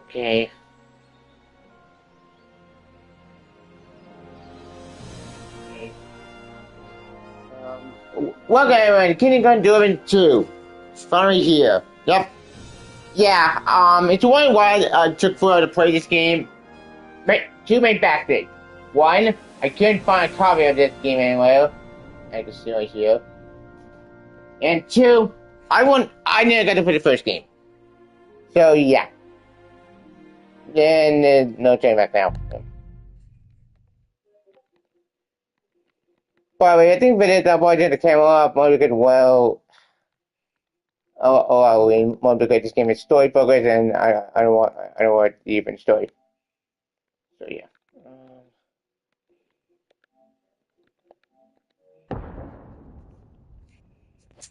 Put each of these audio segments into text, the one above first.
Okay. Welcome everyone, Kindergarten Deliverance 2. It's finally here. Yep. Yeah, it's wondering why I took forever to play this game. Two main factors. One, I couldn't find a copy of this game anywhere. I can see right here. And two, I never got to play the first game. So yeah. Then there's no turning back now. By the way, I think for this I'm going to turn the camera up more because I mean, more because this game is story focused and I don't want even story. So yeah.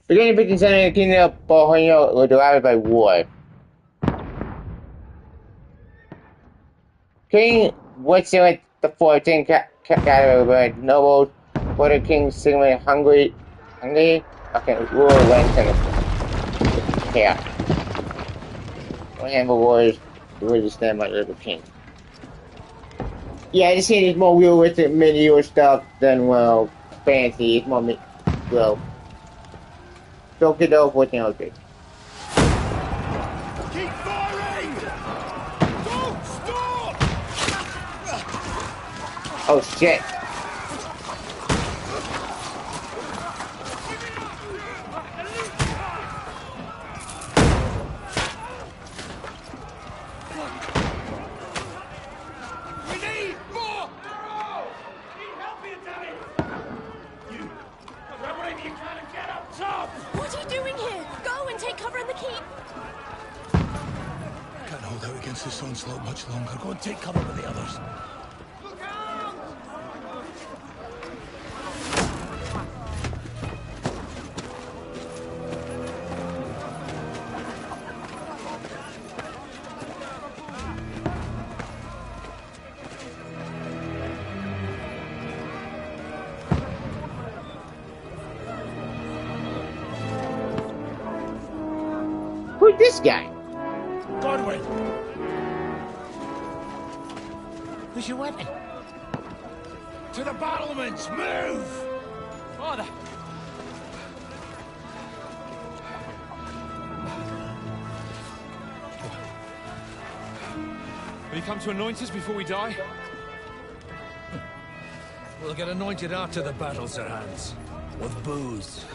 Beginning 15th century, the kingdom of Bohemia was divided by war. King Winston the 14th gathered nobles, border kings signaling Hungary, okay, rule Winston. Yeah. One handful wars, the way to stand by the king. Yeah, I just see it's more realistic medieval stuff than, well, fancy. It's more, well, don't get off what you know, okay. Keep firing! Don't stop! Oh shit. We need more arrows! Need help here, Danny! You! Grab whatever you can and get up top! What are you doing here? Go and take cover in the keep. Can't hold out against this onslaught much longer. Go and take cover with the others. Look out! Who's this guy? Godwin! Where's your weapon? To the battlements! Move! Father! Will you come to anoint us before we die? We'll get anointed after the battles are hands. With booze.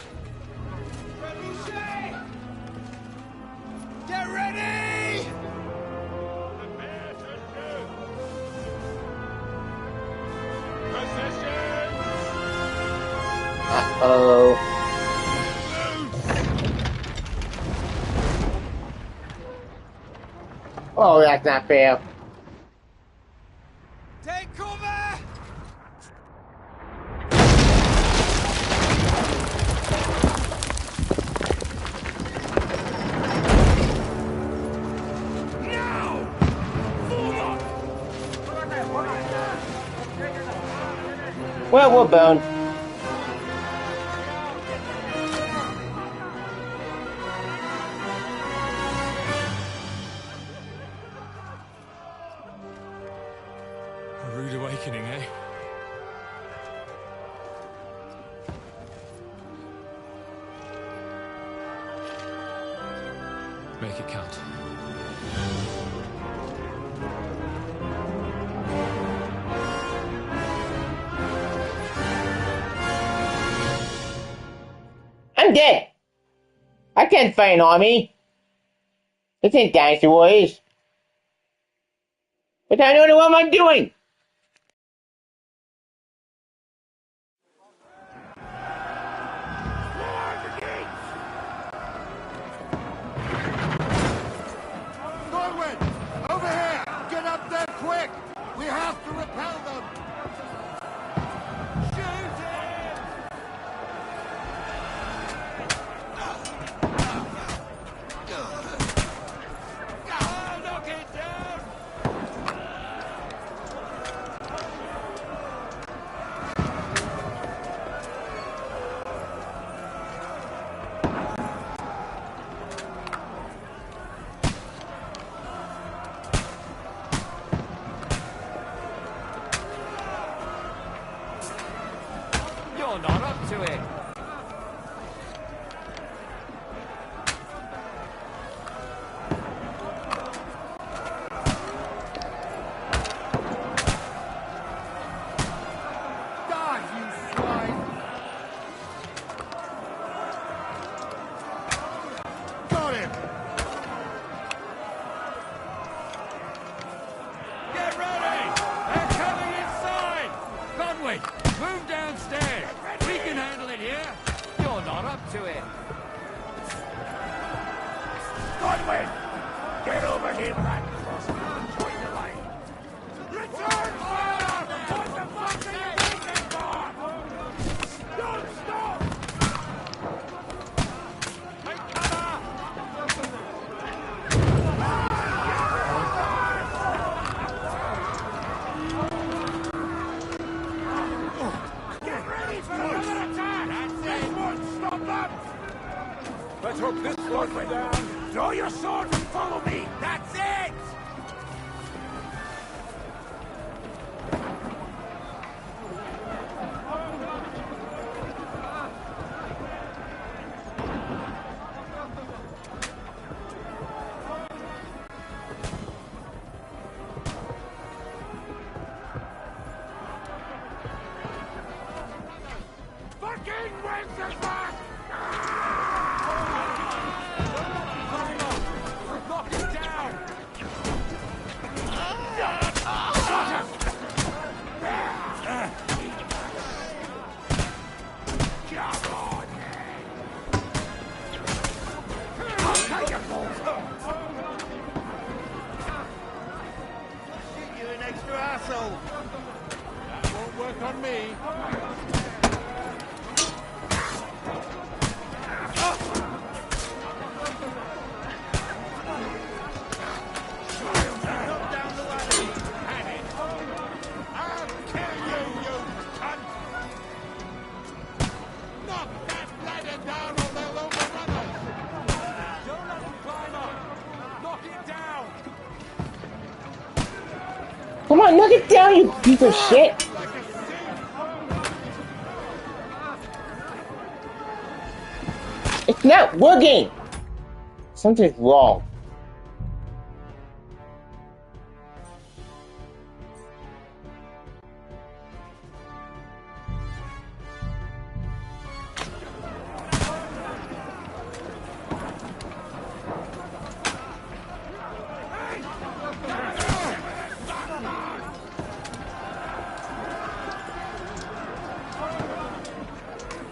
Get ready! Uh-oh. Oh, that's not fair. Take cover! Well, we're boned. A rude awakening, eh? Make it count. I'm dead. I can't fight an army. This ain't Dynasty Warriors. But I don't know what I'm doing. Norwood! Over here! Get up there quick! We have to repel them! Shoot him! Oh, knock it down! You're not up to it! Die, you swine! Got him! Get ready! They're coming inside! Conway, move downstairs! We can handle it here! You're not up to it! Conway! Get over here, Black! Join the line! Return fire! What the fuck are you waiting for? Don't stop! Take cover! Get ready for another attack! That's it! Won't stop them! Let's hope this slows them down! Draw your swords and follow me! That's it! Fucking Wenceslas! Knock it down! Come on, I'll take it, you an extra asshole! That won't work on me. Come on, knock it down, you piece of shit. It's not working. Something's wrong.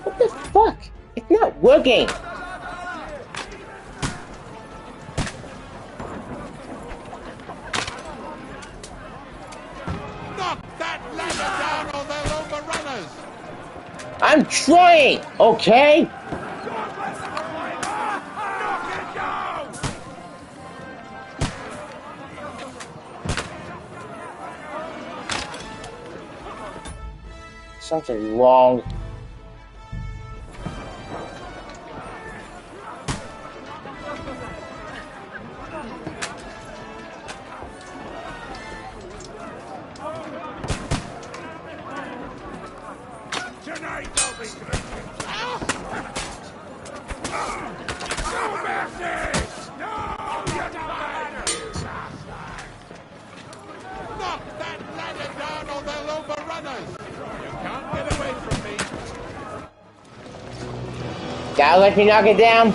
What the fuck? It's not working. Knock that ladder down or they'll overrun us! I'm trying, okay? Knock it down! such a long. Tonight there'll be good. No mercy! No, you don't, you bastard! Knock that ladder down or they'll overrun us! You can't get away from me! Gotta let me knock it down.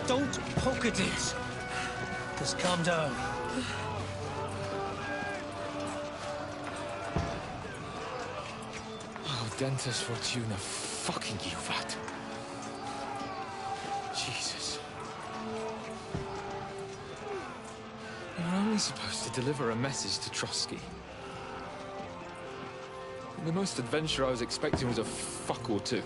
Don't poke at it. Just calm down. Oh, Dentes Fortuna, fucking you, vat. Jesus. You're only supposed to deliver a message to Trotsky. The most adventure I was expecting was a fuck or two.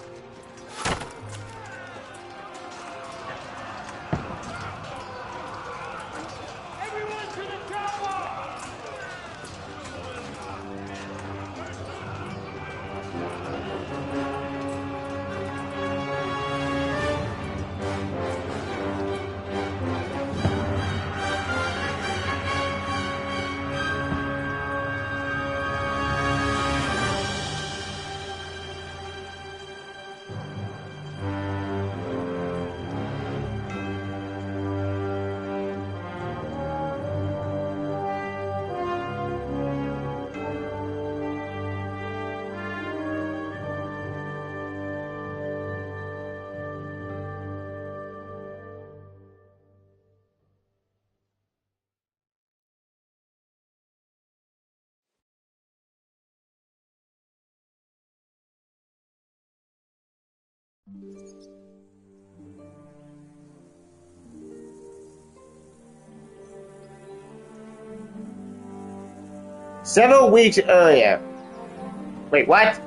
Several weeks earlier. Wait, what?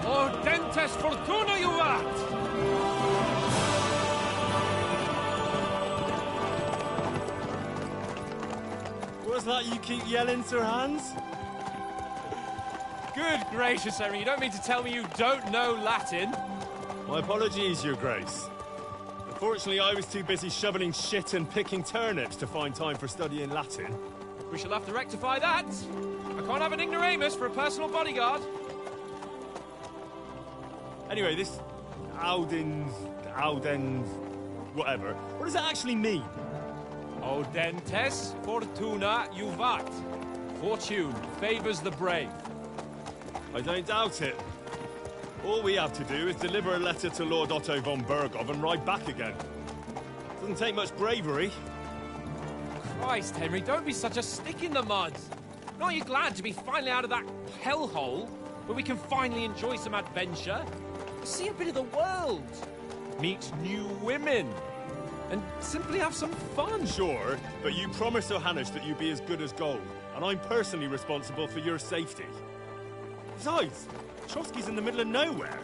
Oh, Dentes Fortuna, you vat! What's that you keep yelling, Sir Hans? Good gracious, Henry, you don't mean to tell me you don't know Latin? My apologies, Your Grace. Unfortunately, I was too busy shoveling shit and picking turnips to find time for studying Latin. We shall have to rectify that. I can't have an ignoramus for a personal bodyguard. Anyway, this Audens, whatever. What does that actually mean? O Dentes Fortuna Juvat. Fortune favors the brave. I don't doubt it. All we have to do is deliver a letter to Lord Otto von Bergov and ride back again. Doesn't take much bravery. Christ, Henry, don't be such a stick in the mud. Aren't you glad to be finally out of that hellhole where we can finally enjoy some adventure? See a bit of the world. Meet new women. And simply have some fun. Sure, but you promised Johannes that you'd be as good as gold, and I'm personally responsible for your safety. Besides, Trotsky's in the middle of nowhere,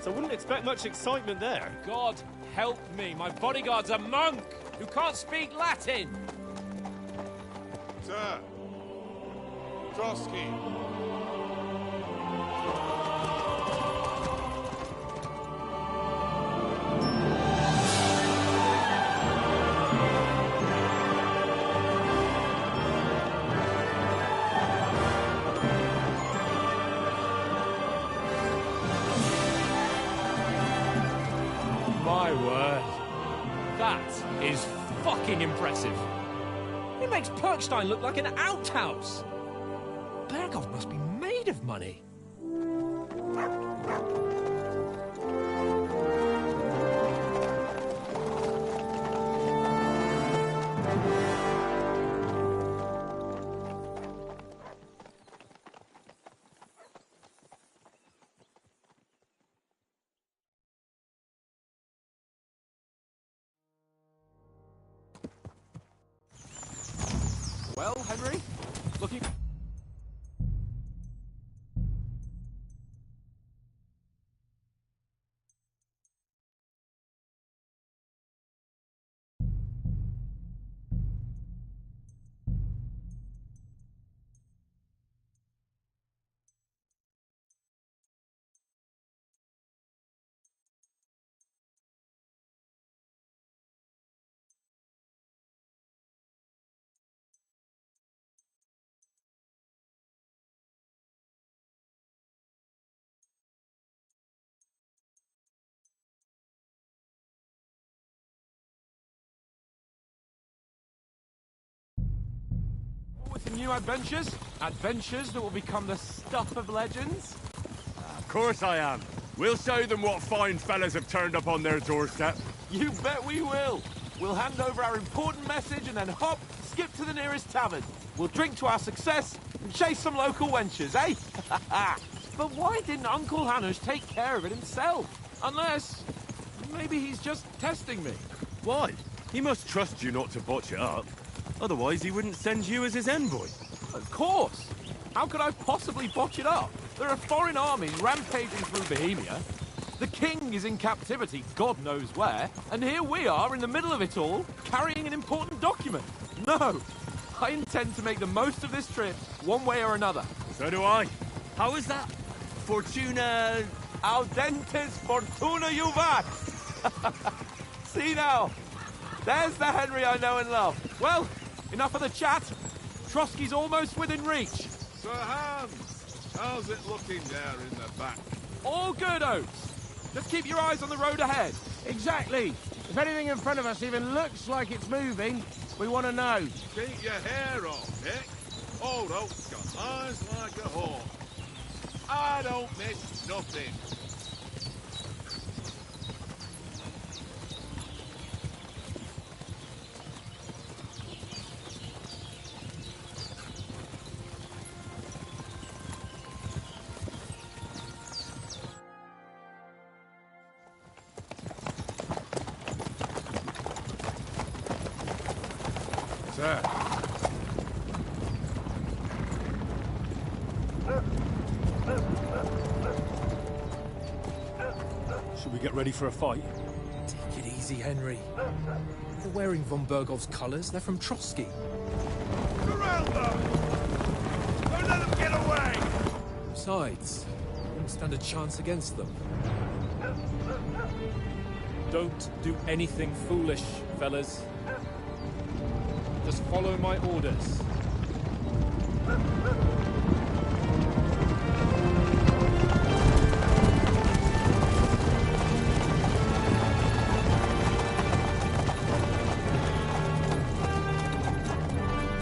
so I wouldn't expect much excitement there. God help me, my bodyguard's a monk who can't speak Latin. Sir! Trotsky! My My word. That is fucking impressive. It makes Perkstein look like an outhouse. Berghoff must be made of money. Well, Henry, looking... With the new adventures? Adventures that will become the stuff of legends? Of course I am. We'll show them what fine fellas have turned up on their doorstep. You bet we will. We'll hand over our important message and then hop, skip to the nearest tavern. We'll drink to our success and chase some local wenches, eh? But why didn't Uncle Hanush take care of it himself? Unless, maybe he's just testing me. Why? He must trust you not to botch it up. Otherwise, he wouldn't send you as his envoy. Of course. How could I possibly botch it up? There are foreign armies rampaging through Bohemia. The king is in captivity, God knows where. And here we are in the middle of it all, carrying an important document. No, I intend to make the most of this trip, one way or another. So do I. How is that? Fortuna... Audentes fortuna juvat! See now, there's the Henry I know and love. Well, enough of the chat. Trotsky's almost within reach. Sir Hans, how's it looking there in the back? All good, Oates. Just keep your eyes on the road ahead. Exactly. If anything in front of us even looks like it's moving, we want to know. Keep your hair on, Dick. Old Oak's got eyes like a hawk. I don't miss nothing. Sir. Should we get ready for a fight? Take it easy, Henry. They're wearing von Bergov's colours. They're from Trotsky. Surround them! Don't let them get away! Besides, we wouldn't stand a chance against them. Don't do anything foolish, fellas. Just follow my orders.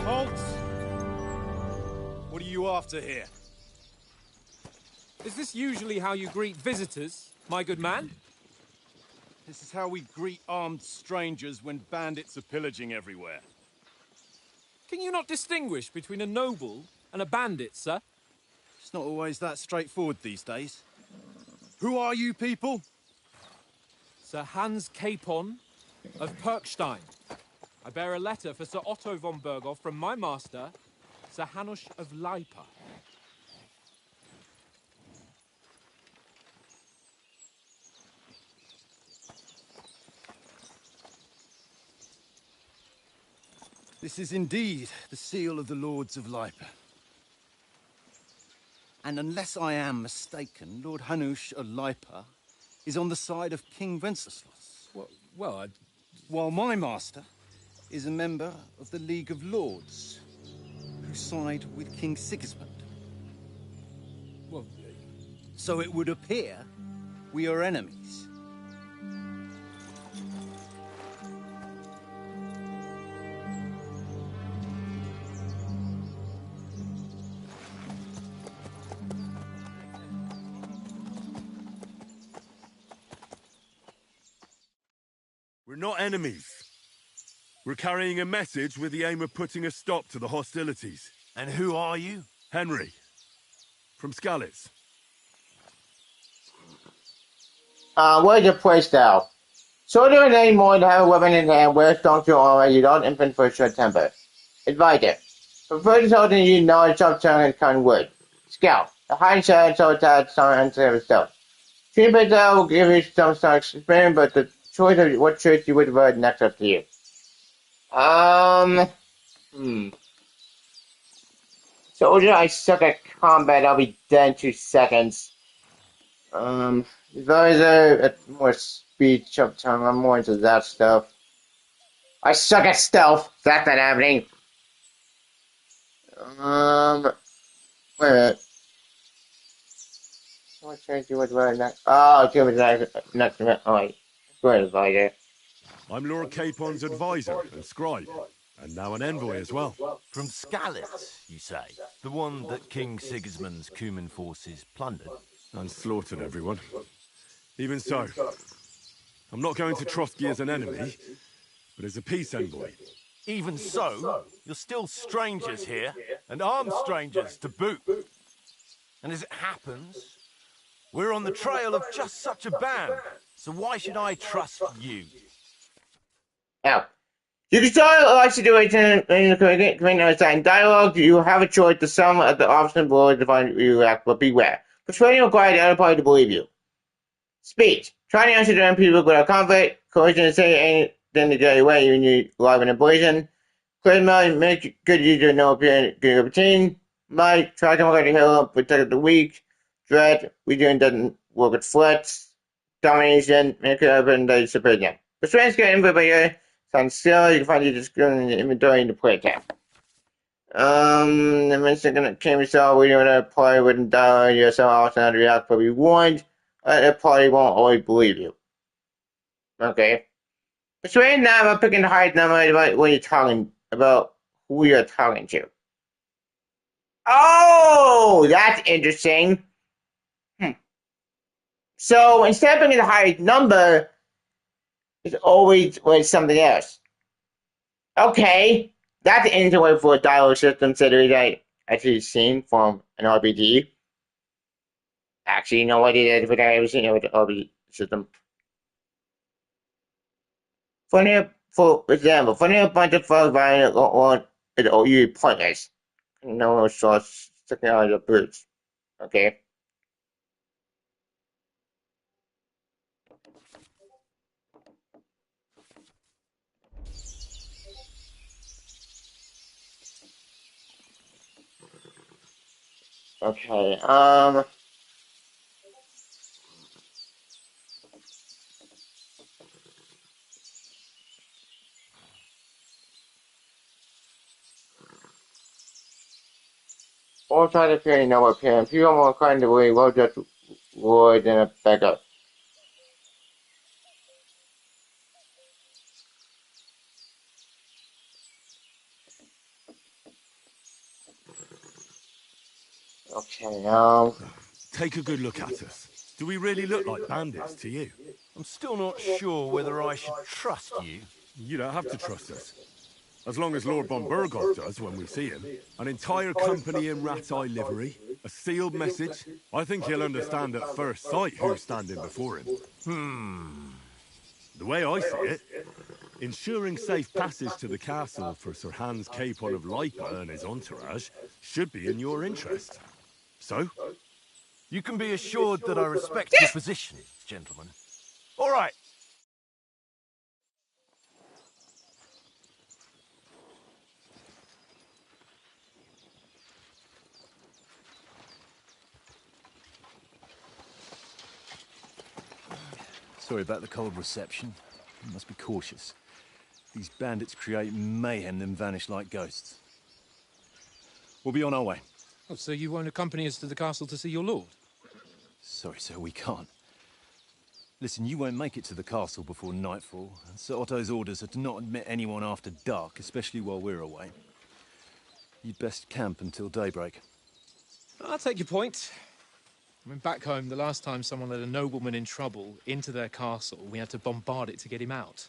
Halt! What are you after here? Is this usually how you greet visitors, my good man? This is how we greet armed strangers when bandits are pillaging everywhere. Can you not distinguish between a noble and a bandit, sir? It's not always that straightforward these days. Who are you people? Sir Hans Capon of Perkstein. I bear a letter for Sir Otto von Berghoff from my master, Sir Hanush of Lipa. This is indeed the seal of the Lords of Lipa. And unless I am mistaken, Lord Hanush of Lipa is on the side of King Wenceslas. Well, While my master is a member of the League of Lords, who side with King Sigismund. well, So it would appear we are enemies. We're not enemies. We're carrying a message with the aim of putting a stop to the hostilities. And who are you? Henry. From Skalitz. Where's your play style? Soldier and any more to have a weapon in hand, wear strong to armor, you don't infant for a short temper. Advisor. Prefer to soldier you know soft tongue and kind wood. Scout. A high shot so that some unsafe stuff. Treat will give you some experience, but the choice of what choice you would avoid next up to you. Soldier, I suck at combat. I'll be dead in 2 seconds. Advisor, more speed, chop tongue. I'm more into that stuff. I suck at stealth. That's not happening. Wait a minute. What choice you would avoid next? Oh, give me the next minute. Alright. Go ahead, Advisor. I'm Lord Capon's advisor and scribe, and now an envoy as well. From Skalitz, you say? The one that King Sigismund's Cuman forces plundered? And slaughtered everyone. Even so, I'm not going to Trotsky as an enemy, but as a peace envoy. Even so, you're still strangers here, and armed strangers to boot. And as it happens, we're on the trail of just such a band, so why should I trust you? Now, you can start a life situation in the community dialogue. You have a choice to some of the options below to find you act, but beware. Persuading requires the other party to believe you. Speech. Try to answer to people without conflict. Coercion to say anything to get away when you live in a blazon. Charisma, make good use of no appearance, good routine. Might, try to come the hill, protect the weak. Threat, redoing doesn't work with threats. Domination, make it open the superior. Persuasion get info by your sound skill, you can find your description in the inventory in the play tab. The minister gonna came yourself, we don't apply with dialogue yourself, also not react, but we warned. The party won't always believe you. Okay. Persuade now about picking the highest number about when you're talking about who you're talking to. Oh, that's interesting. So instead of picking the highest number, it's always with something else. Okay. That's an interesting way for a dialogue system that I actually seen from an RPG. Actually, no idea if I ever seen it with the RPG system. For example, finding a bunch of fog violent or it's usually pointless. No source sticking out of the boots. Okay. Okay, all trying to appear no appearance. People more inclined to believe well just Lloyd than a backup. Okay, Take a good look at us. Do we really look like bandits to you? I'm still not sure whether I should trust you. You don't have to trust us. As long as Lord von Burgov does when we see him. An entire company in rat eye livery, a sealed message. I think he'll understand at first sight who's standing before him. The way I see it, ensuring safe passage to the castle for Sir Hans Capon of Lipa and his entourage should be in your interest. So? You can be assured that I respect your position, gentlemen. All right. Sorry about the cold reception. You must be cautious. These bandits create mayhem, then vanish like ghosts. We'll be on our way. Oh, so you won't accompany us to the castle to see your lord? Sorry, sir, we can't. Listen, you won't make it to the castle before nightfall. Sir Otto's orders are to not admit anyone after dark, especially while we're away. You'd best camp until daybreak. I'll take your point. I mean, back home, the last time someone let a nobleman in trouble into their castle, we had to bombard it to get him out.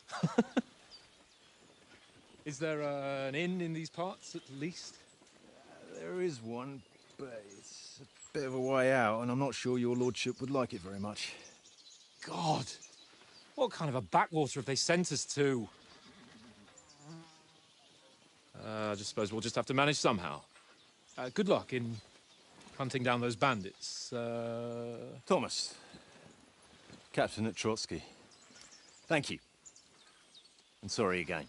Is there an inn in these parts, at least? There is one, but it's a bit of a way out, and I'm not sure your lordship would like it very much. God! What kind of a backwater have they sent us to? I just suppose we'll just have to manage somehow. Good luck in hunting down those bandits. Thomas, captain at Trotsky. Thank you. And sorry again.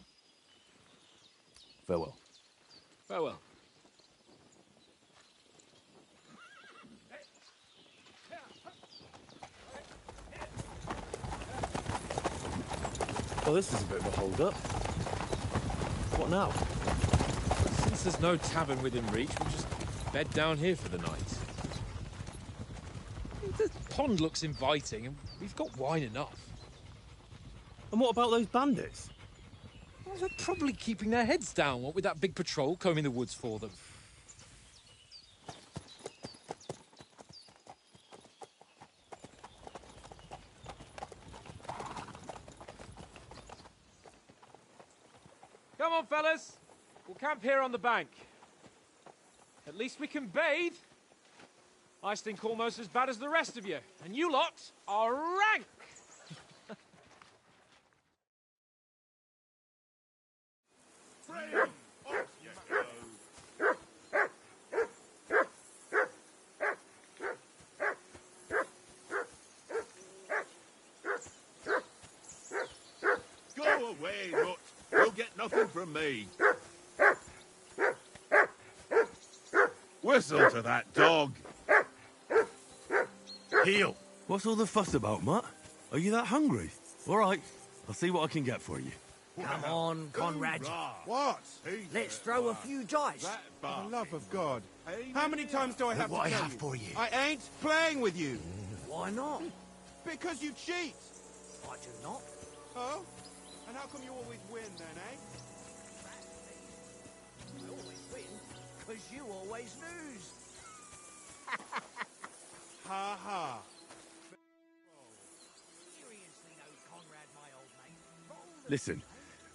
Farewell. Farewell. Well, this is a bit of a hold-up. What now? Since there's no tavern within reach, we'll just bed down here for the night. The pond looks inviting, and we've got wine enough. And what about those bandits? Well, they're probably keeping their heads down, what with that big patrol combing the woods for them. Come on, fellas. We'll camp here on the bank. At least we can bathe. I stink almost as bad as the rest of you, and you lot are rank! Freedom! Off you go! Go away, Rut. You'll get nothing from me. Whistle to that dog. Heel! What's all the fuss about, Mutt? Are you that hungry? All right, I'll see what I can get for you. Come on, Conrad. What? Let's throw a few dice. For the love of God. How many times do I have Look what to I tell have you? for you. I ain't playing with you. Why not? Because you cheat. I do not. Oh? And how come you always win then, eh? I always win, because you always lose. Ha ha. Seriously though, Conrad, my old mate. Listen,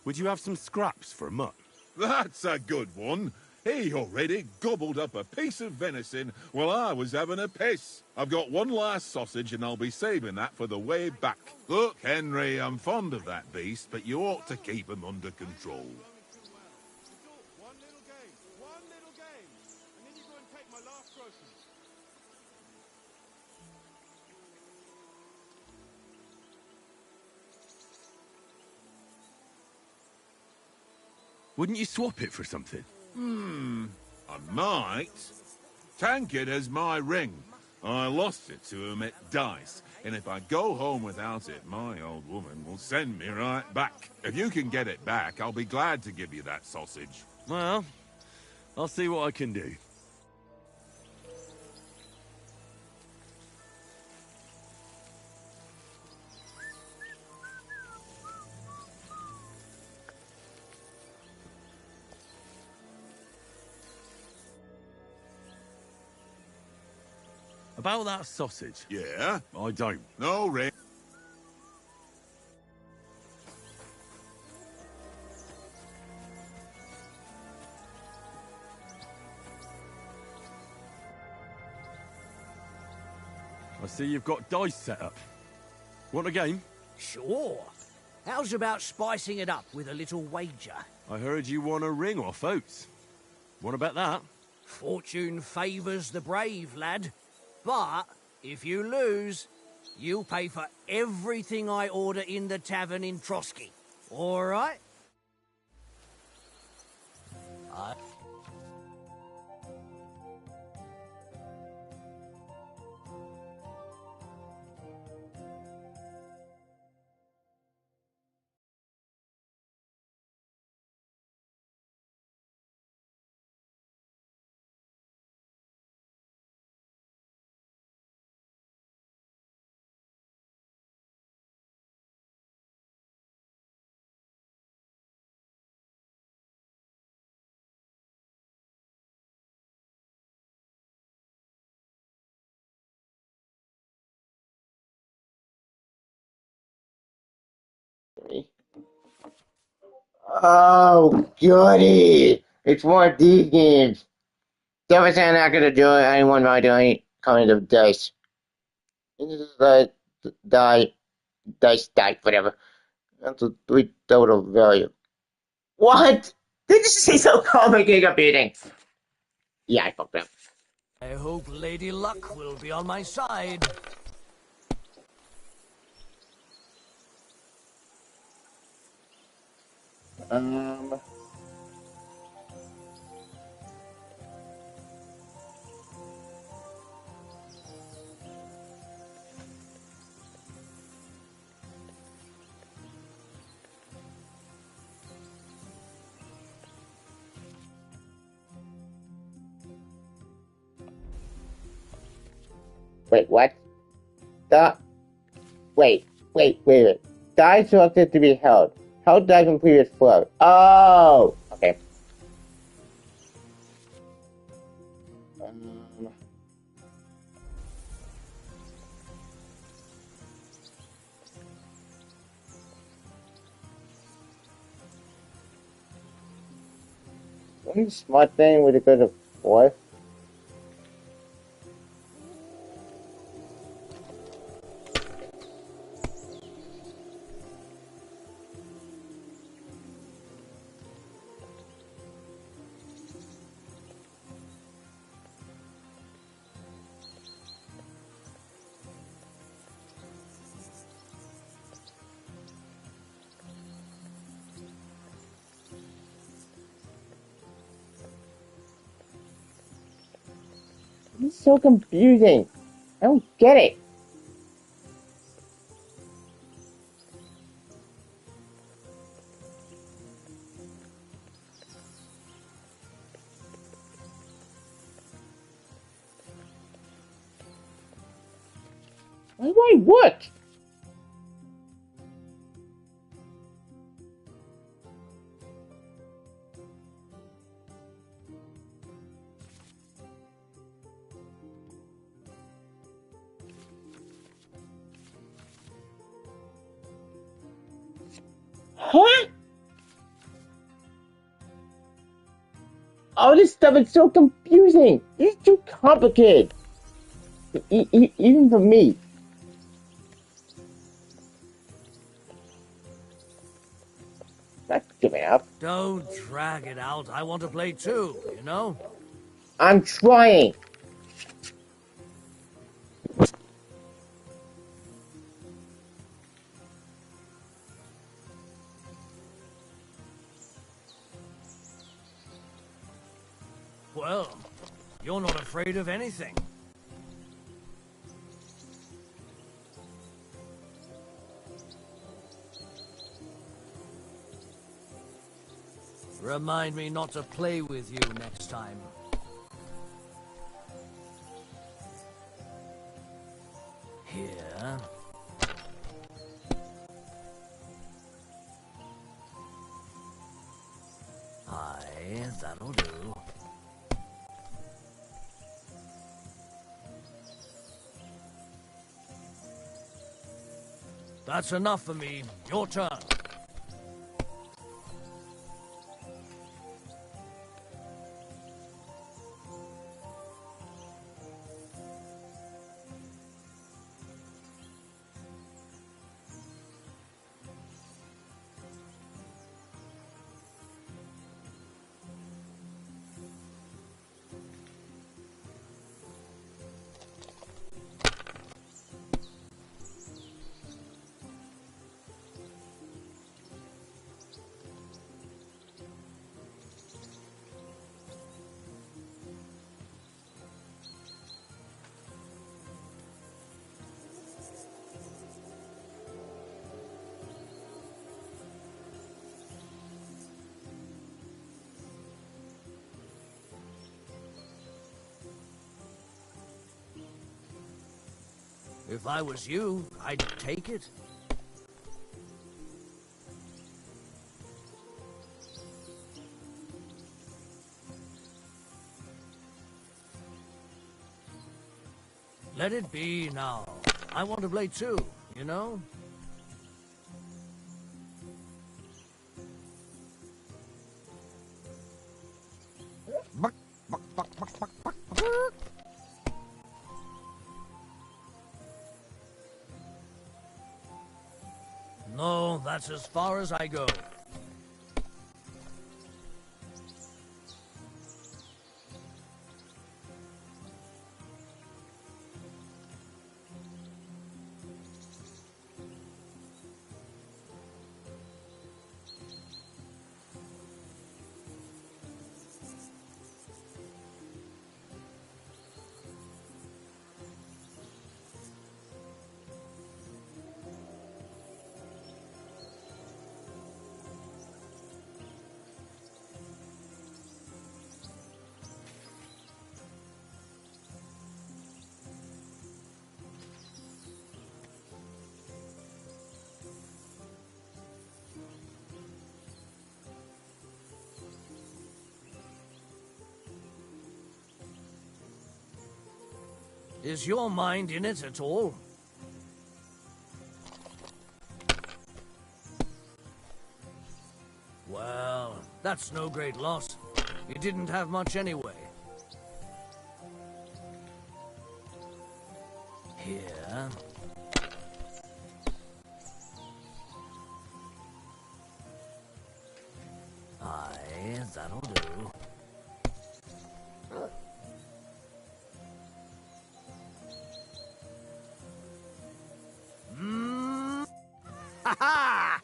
would you have some scraps for a mutt? That's a good one. He already gobbled up a piece of venison while I was having a piss. I've got one last sausage and I'll be saving that for the way back. Look, Henry, I'm fond of that beast, but you ought to keep him under control. One little game, and then you go and take my last groceries. Wouldn't you swap it for something? I might. Tankard has my ring. I lost it to him at dice, and if I go home without it, my old woman will send me right back. If you can get it back, I'll be glad to give you that sausage. Well, I'll see what I can do. About that sausage, Yeah? I don't. No ring. I see you've got dice set up. Want a game? Sure. How's about spicing it up with a little wager? I heard you won a ring off Oates. Want to bet that? Fortune favours the brave, lad. But if you lose, you'll pay for everything I order in the tavern in Trotsky. All right? Oh, goody! It's one of these games. Definitely I'm not gonna do it. Anyone by doing kind of dice. This is dice, whatever. That's a 3 total value. What? Did you say so complicated computing? Yeah, I fucked up. I hope Lady Luck will be on my side. Um. Wait, what? The. Wait. Die selected to be held. Held die from previous flow. Oh! Okay. One smart thing would it go to 4? It's so confusing. I don't get it. Why do I work? Huh? All this stuff is so confusing. It's too complicated. Even for me. Not giving up. Don't drag it out. I want to play too, you know? I'm trying. Well, you're not afraid of anything. Remind me not to play with you next time. Here. Aye, that'll do. That's enough for me. Your turn. If I was you, I'd take it. Let it be now. I want to play too, you know? No, that's as far as I go. Is your mind in it at all? Well, that's no great loss. You didn't have much anyway. Here. Aye, that'll do. Ha ha!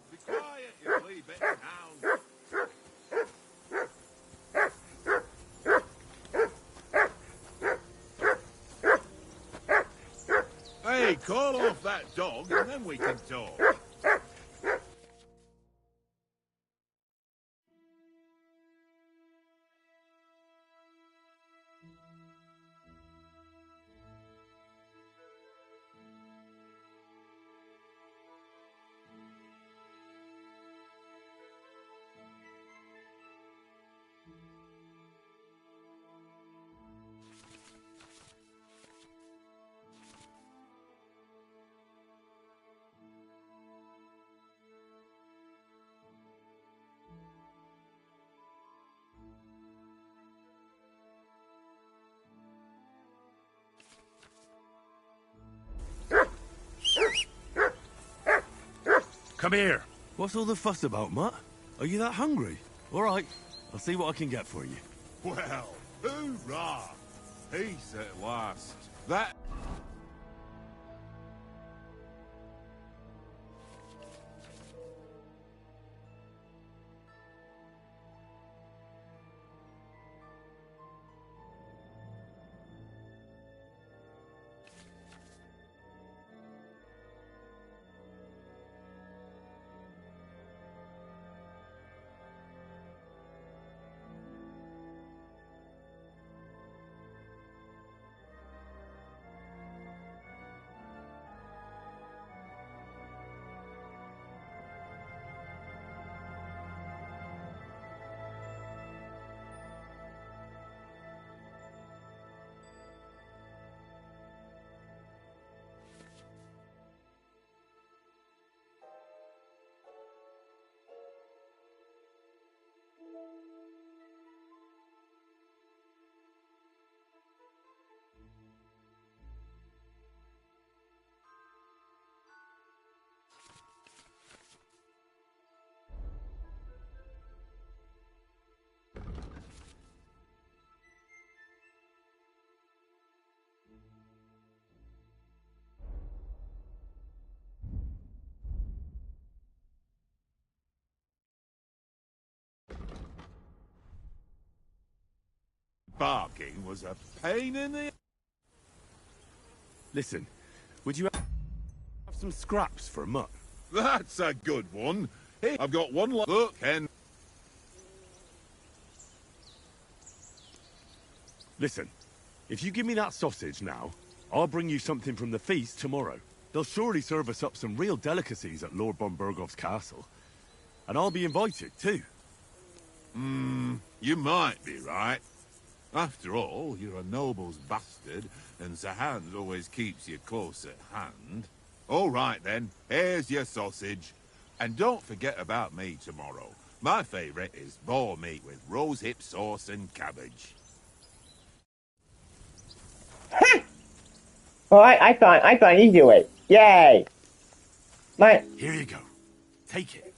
Be quiet, you flea-bitten hound. Hey, call off that dog and then we can talk. Come here. What's all the fuss about, Mutt? Are you that hungry? All right, I'll see what I can get for you. Well, hoorah! Peace at last. That... Barking was a pain in the... Listen, would you have some scraps for Mutt? That's a good one. Hey, I've got one look and... Listen, if you give me that sausage now, I'll bring you something from the feast tomorrow. They'll surely serve us up some real delicacies at Lord Bombergov's castle. And I'll be invited, too. You might be right. After all, you're a noble's bastard, and Sir Hans always keeps you close at hand. All right then, here's your sausage. And don't forget about me tomorrow. My favourite is boar meat with rosehip sauce and cabbage. Well, I thought you do it. Yay! My Here you go. Take it.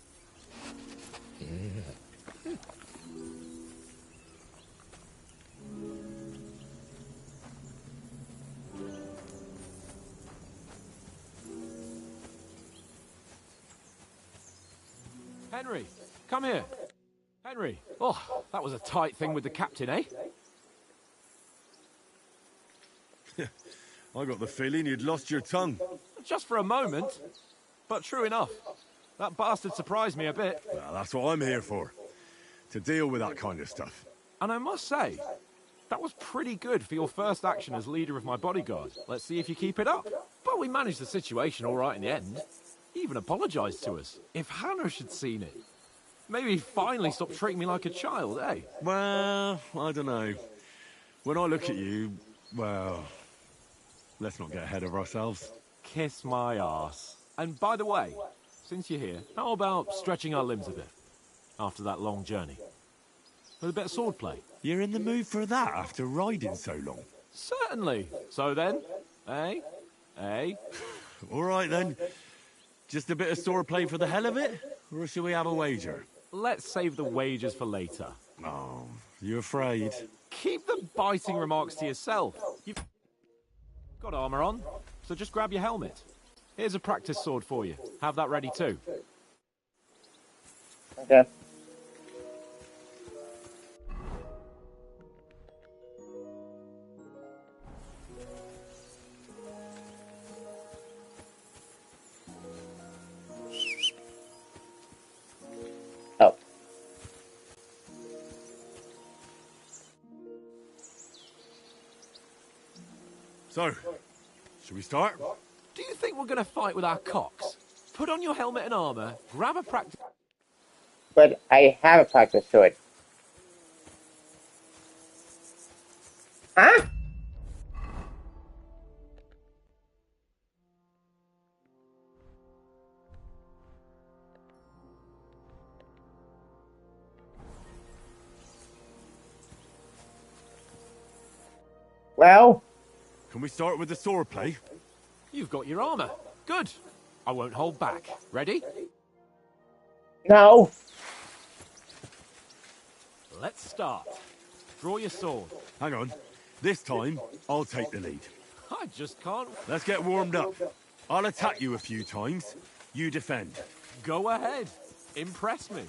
Henry, come here. Henry. Oh, that was a tight thing with the captain, eh? I got the feeling you'd lost your tongue. Just for a moment. But true enough. That bastard surprised me a bit. Well, that's what I'm here for. To deal with that kind of stuff. And I must say, that was pretty good for your first action as leader of my bodyguard. Let's see if you keep it up. But we managed the situation all right in the end. He even apologized to us. If Hanush had seen it, maybe he'd finally stop treating me like a child, eh? Well, I don't know. When I look at you, well, let's not get ahead of ourselves. Kiss my arse. And by the way, since you're here, how about stretching our limbs a bit after that long journey? With a bit of swordplay. You're in the mood for that after riding so long? Certainly. So then, eh? Eh? All right then. Just a bit of swordplay for the hell of it? Or should we have a wager? Let's save the wagers for later. Oh, you afraid? Keep the biting remarks to yourself. You've got armor on, so just grab your helmet. Here's a practice sword for you. Have that ready too. okay. Oh. So, should we start? Do you think we're going to fight with our cocks? Put on your helmet and armor, grab a practice... But I have a practice sword. Huh? Well, Can we start with the swordplay? You've got your armor. Good. I won't hold back. Ready? no. Let's start. Draw your sword. Hang on. This time, I'll take the lead. I just can't... Let's get warmed up. I'll attack you a few times. You defend. Go ahead. Impress me. Is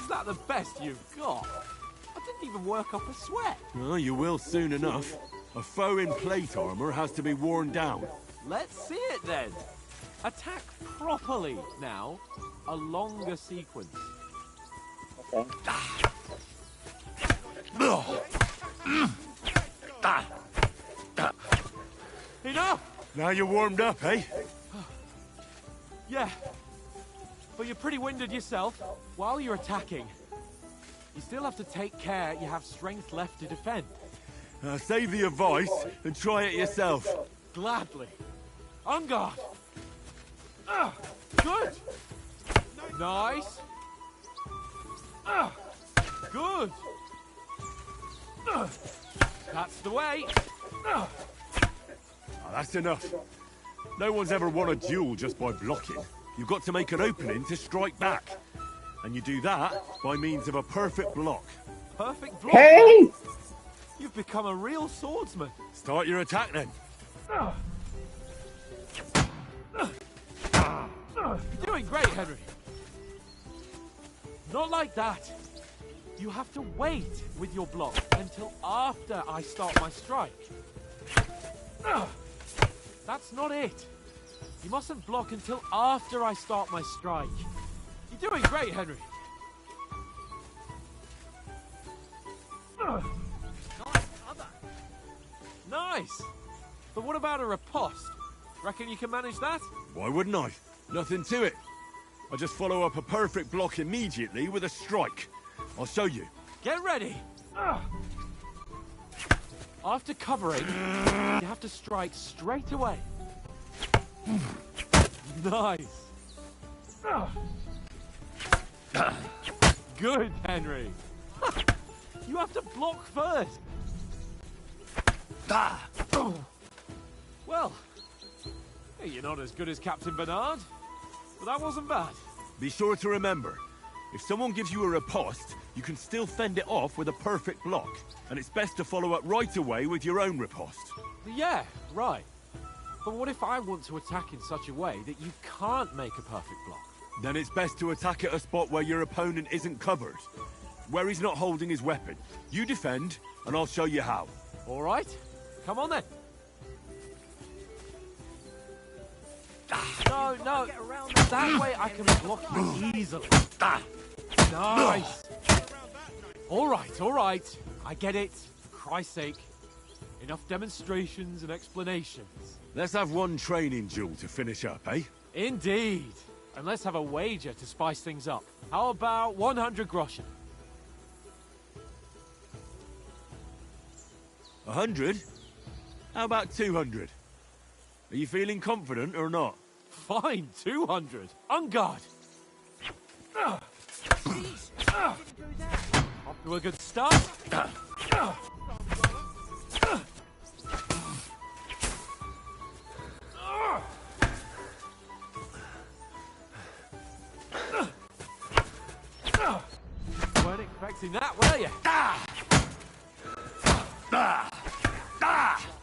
that the best you've got? I didn't even work up a sweat. Well, you will soon enough. A foe in plate armor has to be worn down. Let's see it then. Attack properly now. A longer sequence. Okay. Enough! Now you're warmed up, eh? Yeah. But you're pretty winded yourself while you're attacking. You still have to take care you have strength left to defend. Save the advice and try it yourself. Gladly. On guard. Good. Nice. Good. That's the way. Oh, that's enough. No one's ever won a duel just by blocking. You've got to make an opening to strike back. And you do that by means of a perfect block. Perfect block. Hey! You've become a real swordsman. Start your attack then. You're doing great, Henry. Not like that. You have to wait with your block until after I start my strike. That's not it. You mustn't block until after I start my strike. You're doing great, Henry. Nice. But what about a riposte? Reckon you can manage that? Why wouldn't I? Nothing to it. I just follow up a perfect block immediately with a strike. I'll show you. Get ready. After covering, you have to strike straight away. Nice. Good, Henry. You have to block first. Well, hey, you're not as good as Captain Bernard, but that wasn't bad. Be sure to remember, if someone gives you a riposte, you can still fend it off with a perfect block. And it's best to follow up right away with your own riposte. Yeah, right. But what if I want to attack in such a way that you can't make a perfect block? Then it's best to attack at a spot where your opponent isn't covered. Where he's not holding his weapon. You defend, and I'll show you how. All right. Come on then. No. That way I can block you easily. Nice. All right. I get it. For Christ's sake. Enough demonstrations and explanations. Let's have one training duel to finish up, eh? Indeed. And let's have a wager to spice things up. How about 100 groschen? 100? How about 200? Are you feeling confident or not? Fine, 200. On guard. Off to a good start. Weren't expecting that, were you?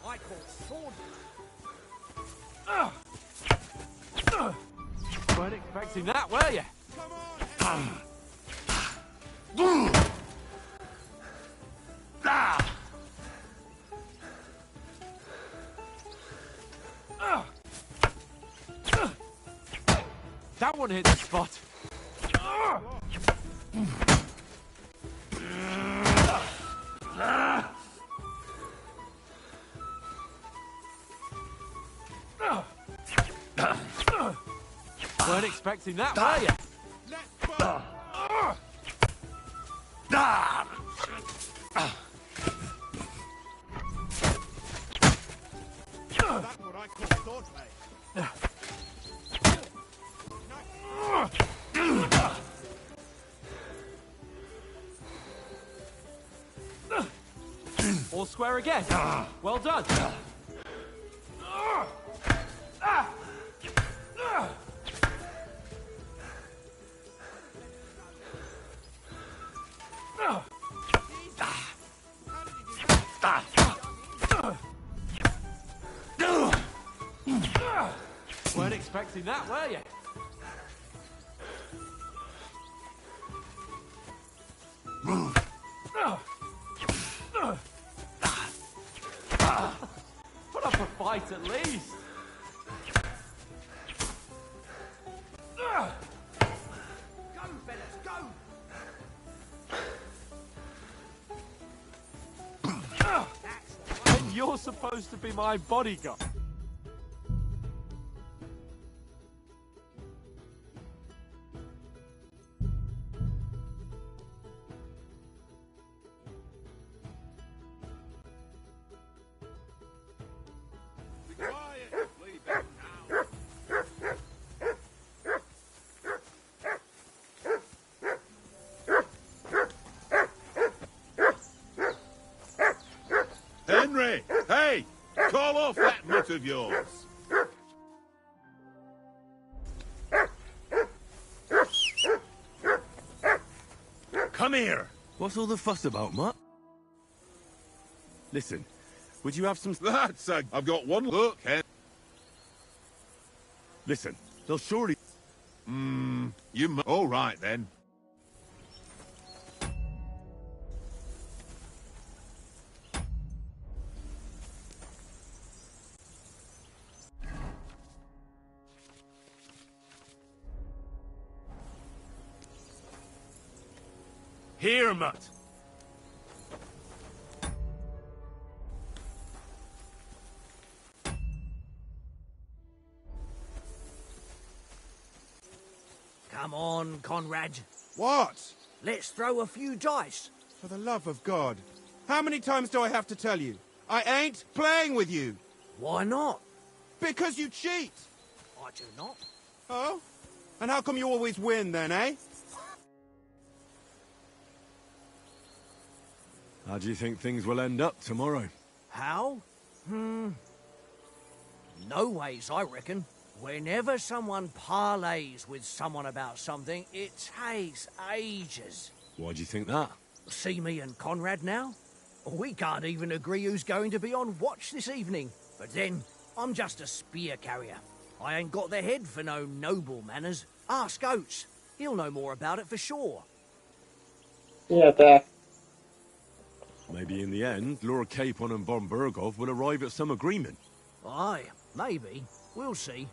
I call sword. Weren't expecting that, were you? That one hit the spot. Weren't expecting that, were you? That's what I call swordplay. All square again. Well done. Weren't expecting that, were you? Put up a fight at least. Go, fellas, go! And you're supposed to be my bodyguard. Quiet, leave it now. Henry! Hey! Call off that mutt of yours! Come here! What's all the fuss about, mutt? Listen, would you have some... That's I've got one look, Hen. Listen, they'll surely... All right, then. Here, mutt! Come on, Conrad. What? Let's throw a few dice. For the love of God. How many times do I have to tell you? I ain't playing with you. Why not? Because you cheat. I do not. Oh? And how come you always win then, eh? How do you think things will end up tomorrow? How? No ways, I reckon. Whenever someone parleys with someone about something, it takes ages. Why do you think that? See me and Conrad now? We can't even agree who's going to be on watch this evening. But then, I'm just a spear carrier. I ain't got the head for no noble manners. Ask Oates. He'll know more about it for sure. Yeah, back. Maybe in the end, Lord Capon and Von Burgov will arrive at some agreement. Aye, maybe. We'll see.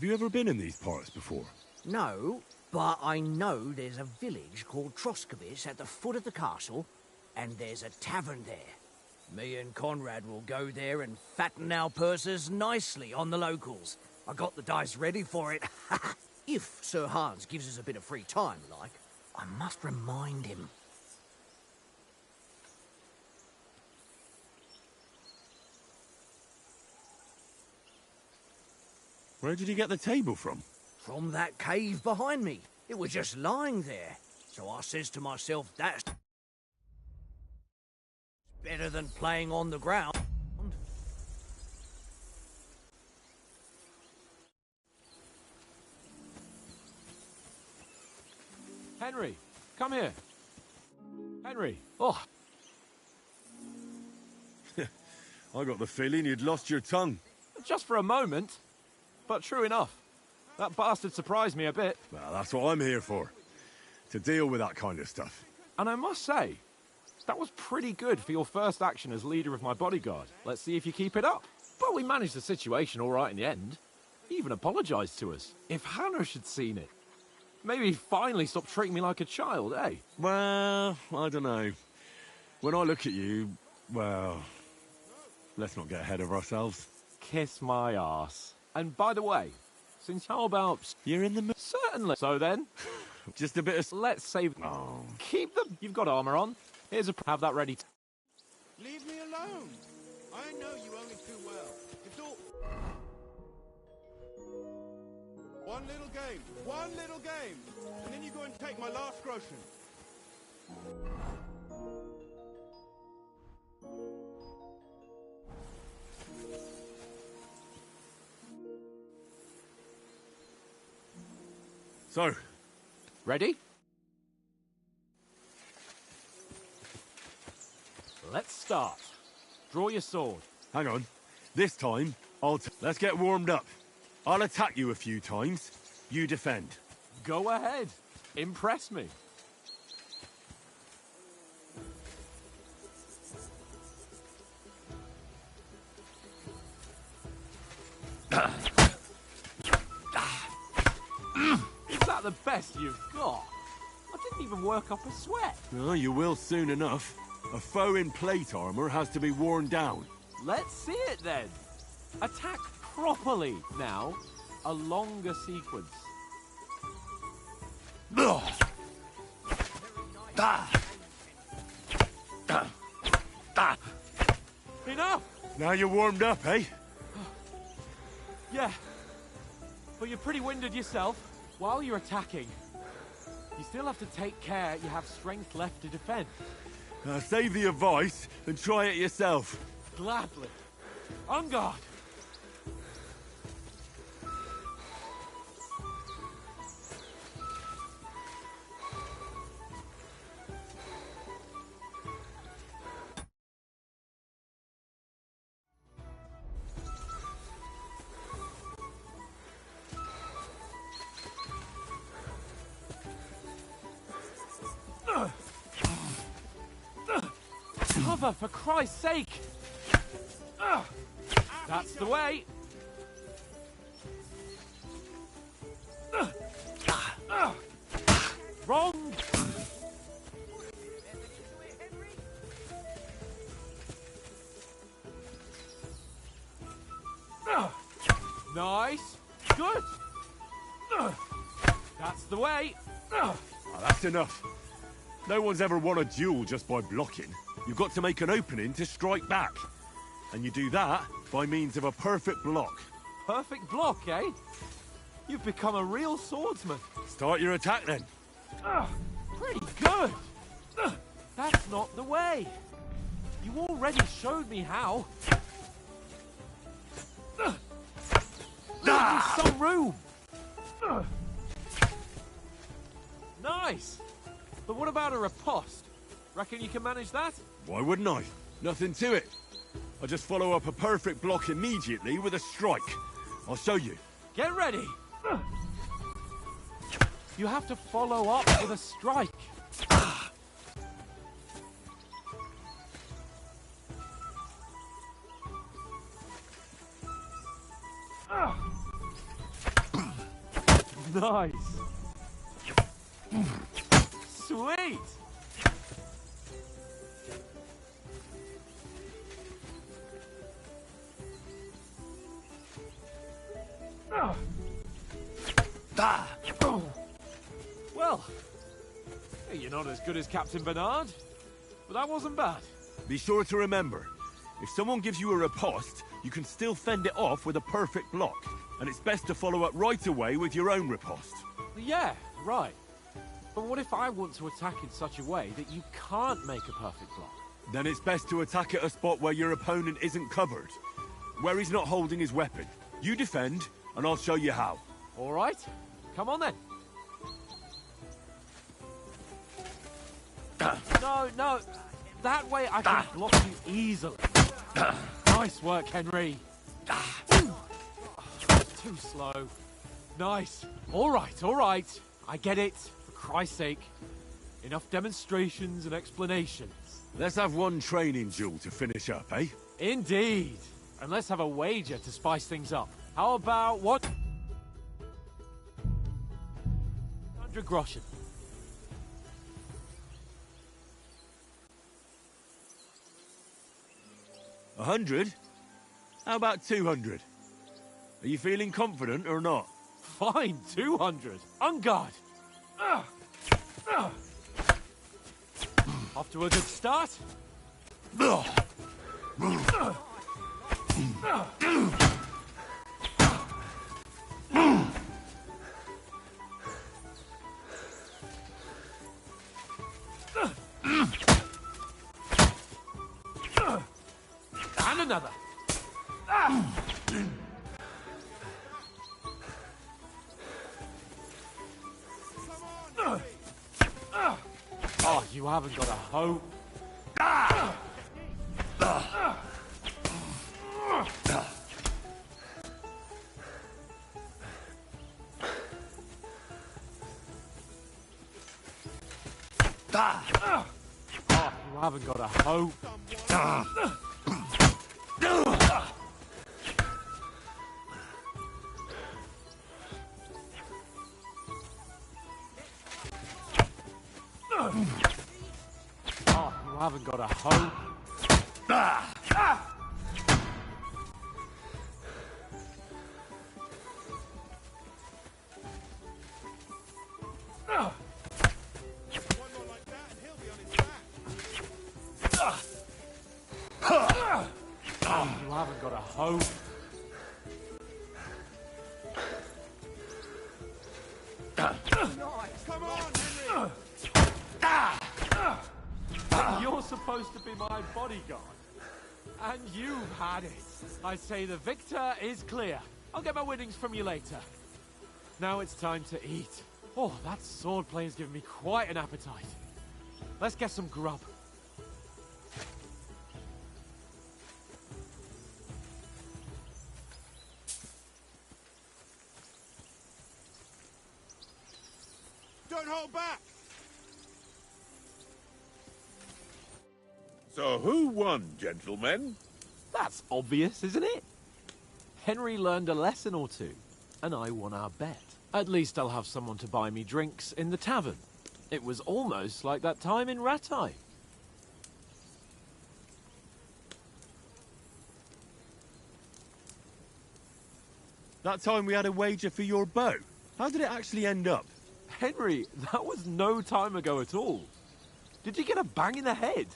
Have you ever been in these parts before? No, but I know there's a village called Troskowitz at the foot of the castle, and there's a tavern there. Me and Conrad will go there and fatten our purses nicely on the locals. I got the dice ready for it. If Sir Hans gives us a bit of free time, like, I must remind him. Where did you get the table from? From that cave behind me. It was just lying there. So I says to myself, that's better than playing on the ground. Henry, come here. Henry. Oh. I got the feeling you'd lost your tongue. Just for a moment. But true enough. That bastard surprised me a bit. Well, that's what I'm here for. To deal with that kind of stuff. And I must say, that was pretty good for your first action as leader of my bodyguard. Let's see if you keep it up. But we managed the situation all right in the end. He even apologized to us. If Hanush had seen it, maybe he'd finally stop treating me like a child, eh? Well, I don't know. When I look at you, well, let's not get ahead of ourselves. Kiss my arse. And by the way, since how about... You're in the mood? Certainly. So then... Just a bit of... Let's save... Oh. Keep them. You've got armor on. Here's a... Have that ready. Leave me alone. I know you only too well. It's all... One little game, and then you go and take my last groschen. So, ready? Let's start. Draw your sword. Hang on. This time, let's get warmed up. I'll attack you a few times. You defend. Go ahead. Impress me. Is that the best you've got? I didn't even work up a sweat. Oh, you will soon enough. A foe in plate armor has to be worn down. Let's see it then. Attack properly now. A longer sequence. Enough! Now you're warmed up, eh? Yeah. But you're pretty winded yourself. While you're attacking, you still have to take care you have strength left to defend. Save the advice and try it yourself. Gladly. On guard. Cover, for Christ's sake! That's the way! Wrong! Nice! Good! That's the way! Oh, that's enough. No one's ever won a duel just by blocking. You've got to make an opening to strike back. And you do that by means of a perfect block. Perfect block, eh? You've become a real swordsman. Start your attack then. Pretty good. That's not the way. You already showed me how. Leave me some room. Nice. But what about a riposte? Reckon you can manage that? Why wouldn't I? Nothing to it. I just follow up a perfect block immediately with a strike. I'll show you. Get ready. You have to follow up with a strike. Nice. Sweet. Well, you're not as good as Captain Bernard, but that wasn't bad. Be sure to remember, if someone gives you a riposte, you can still fend it off with a perfect block. And it's best to follow up right away with your own riposte. Yeah, right. But what if I want to attack in such a way that you can't make a perfect block? Then it's best to attack at a spot where your opponent isn't covered. Where he's not holding his weapon. You defend, and I'll show you how. All right, come on then. No, that way I can block you easily. Nice work, Henry. Too slow. Nice. All right. I get it. For Christ's sake. Enough demonstrations and explanations. Let's have one training duel to finish up, eh? Indeed. And let's have a wager to spice things up. How about what? 100 groschen. 100? How about 200? Are you feeling confident or not? Fine, 200. On guard. Off to a good start. And another. Oh, you haven't got a hope. Oh, you haven't got a hope. Oh, you haven't got a hope. One more like that and he'll be on his back. Oh, you haven't got a hope. Come on, Henry! You're supposed to be my bodyguard. And you've had it. I say the victor is clear. I'll get my winnings from you later. Now it's time to eat. Oh, that swordplay has given me quite an appetite. Let's get some grub. Don't hold back! So who won, gentlemen? That's obvious, isn't it? Henry learned a lesson or two, and I won our bet. At least I'll have someone to buy me drinks in the tavern. It was almost like that time in Rattay. That time we had a wager for your bow. How did it actually end up? Henry, that was no time ago at all. Did you get a bang in the head?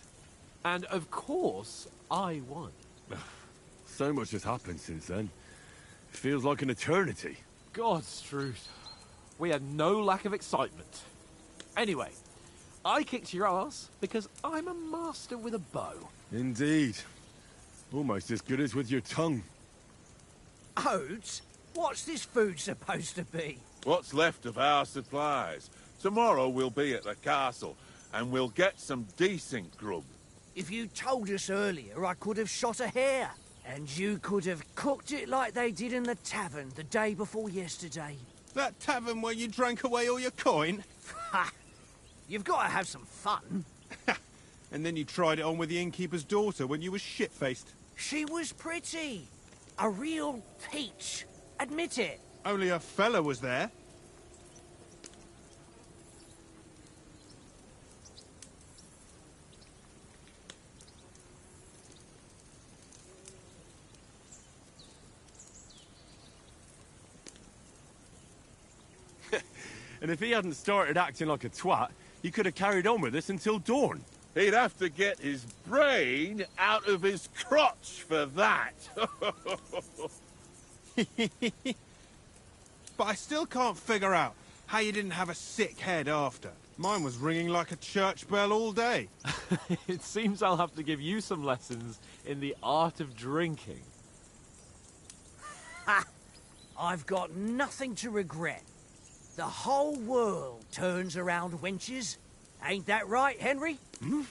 And of course, I won. So much has happened since then. It feels like an eternity. God's truth. We had no lack of excitement. Anyway, I kicked your ass because I'm a master with a bow. Indeed. Almost as good as with your tongue. Oats? What's this food supposed to be? What's left of our supplies. Tomorrow we'll be at the castle, and we'll get some decent grub. If you told us earlier, I could have shot a hare. And you could have cooked it like they did in the tavern the day before yesterday. That tavern where you drank away all your coin? Ha! You've got to have some fun. And then you tried it on with the innkeeper's daughter when you were shit-faced. She was pretty. A real peach. Admit it. Only a fella was there. And if he hadn't started acting like a twat, he could have carried on with us until dawn. He'd have to get his brain out of his crotch for that. But I still can't figure out how you didn't have a sick head after. Mine was ringing like a church bell all day. It seems I'll have to give you some lessons in the art of drinking. Ha! I've got nothing to regret. The whole world turns around wenches. Ain't that right, Henry? Hmm?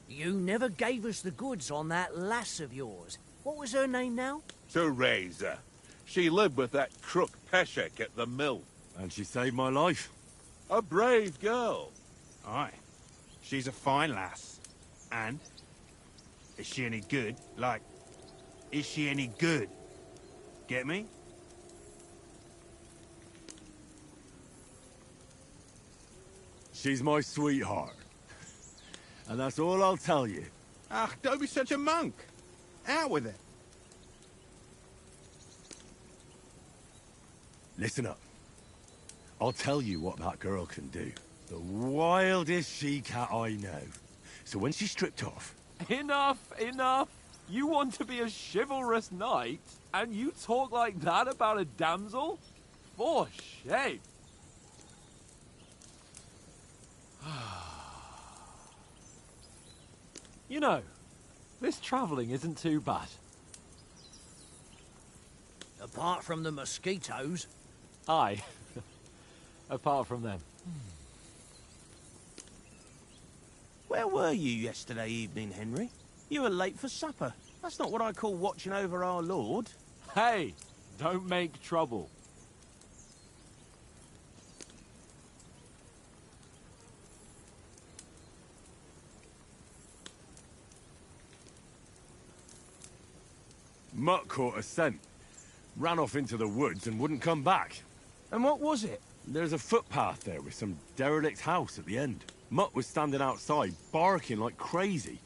You never gave us the goods on that lass of yours. What was her name now? Teresa. She lived with that crook Peshek at the mill. And she saved my life. A brave girl. Aye. She's a fine lass. And? Is she any good? Like, is she any good? Get me? She's my sweetheart. And that's all I'll tell you. Ah, don't be such a monk. Out with it. Listen up. I'll tell you what that girl can do. The wildest she-cat I know. So when she's stripped off... Enough, enough! You want to be a chivalrous knight, and you talk like that about a damsel? For shame! You know, this travelling isn't too bad. Apart from the mosquitoes. Aye. Apart from them. Where were you yesterday evening, Henry? You were late for supper. That's not what I call watching over our Lord. Hey, don't make trouble. Mutt caught a scent. Ran off into the woods and wouldn't come back. And what was it? There's a footpath there with some derelict house at the end. Mutt was standing outside, barking like crazy.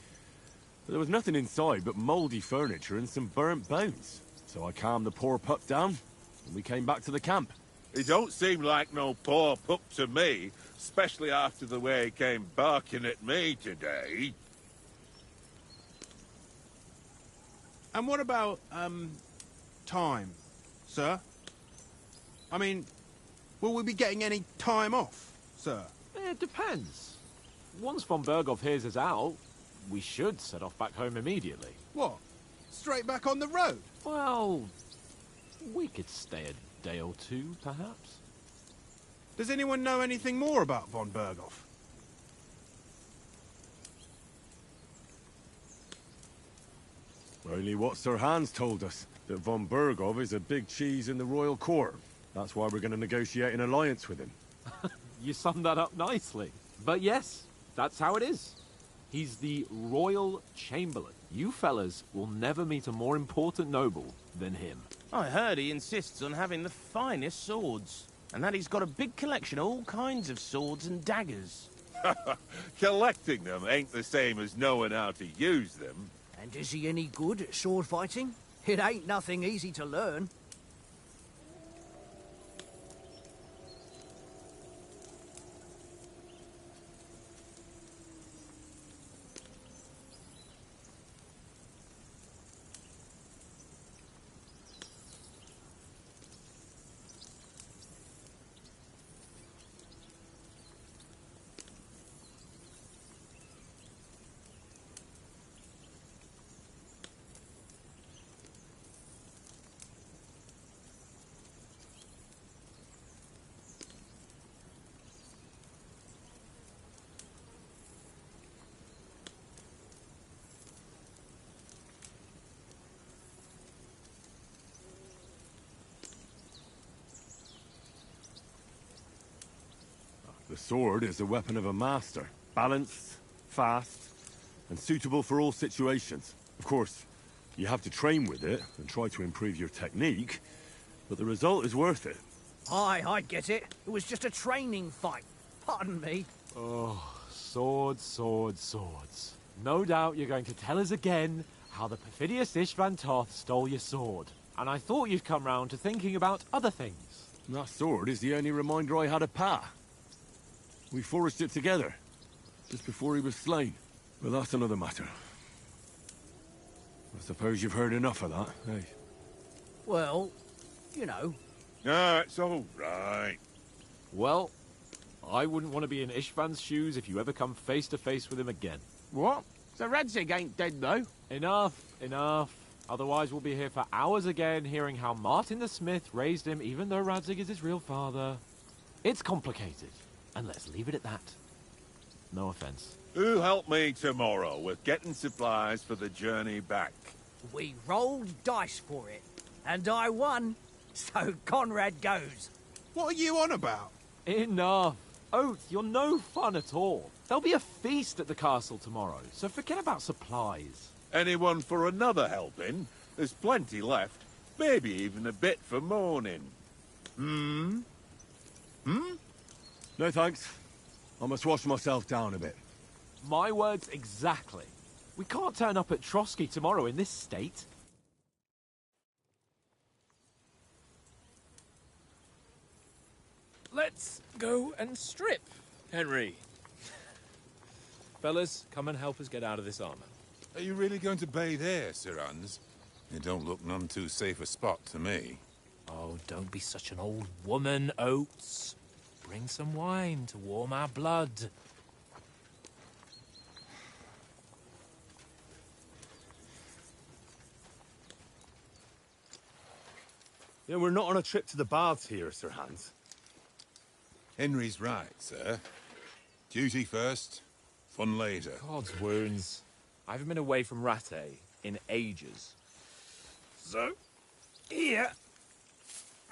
But there was nothing inside but mouldy furniture and some burnt bones. So I calmed the poor pup down, and we came back to the camp. He don't seem like no poor pup to me, especially after the way he came barking at me today. And what about, time, sir? I mean, will we be getting any time off, sir? It depends. Once von Berghoff hears us out, we should set off back home immediately. What? Straight back on the road? Well, we could stay a day or two, perhaps. Does anyone know anything more about von Berghoff? Only what Sir Hans told us, that von Berghoff is a big cheese in the royal court. That's why we're going to negotiate an alliance with him. You summed that up nicely. But yes, that's how it is. He's the royal chamberlain. You fellas will never meet a more important noble than him. I heard he insists on having the finest swords. And that he's got a big collection of all kinds of swords and daggers. Collecting them ain't the same as knowing how to use them. And is he any good at sword fighting? It ain't nothing easy to learn. The sword is the weapon of a master. Balanced, fast, and suitable for all situations. Of course, you have to train with it and try to improve your technique, but the result is worth it. Aye, I get it. It was just a training fight. Pardon me. Oh, swords, swords, swords. No doubt you're going to tell us again how the perfidious Ishvan Toth stole your sword. And I thought you'd come round to thinking about other things. That sword is the only reminder I had of Pa. We forged it together, just before he was slain. But that's another matter. I suppose you've heard enough of that, eh? Well, you know. No, it's all right. Well, I wouldn't want to be in Ishvan's shoes if you ever come face to face with him again. What? So Radzig ain't dead, though? Enough, enough. Otherwise we'll be here for hours again hearing how Martin the Smith raised him even though Radzig is his real father. It's complicated, and let's leave it at that. No offense. Who'll help me tomorrow with getting supplies for the journey back? We rolled dice for it, and I won. So Conrad goes. What are you on about? Enough. Oath, you're no fun at all. There'll be a feast at the castle tomorrow, so forget about supplies. Anyone for another helping? There's plenty left. Maybe even a bit for morning. Hmm? No thanks. I must wash myself down a bit. My words exactly. We can't turn up at Trotsky tomorrow in this state. Let's go and strip, Henry. Fellas, come and help us get out of this armor. Are you really going to bathe here, Sir Hans? It don't look none too safe a spot to me. Oh, don't be such an old woman, Oates. Bring some wine to warm our blood. Yeah, we're not on a trip to the baths here, Sir Hans. Henry's right, sir. Duty first, fun later. God's wounds. I haven't been away from Rattay in ages. So, here,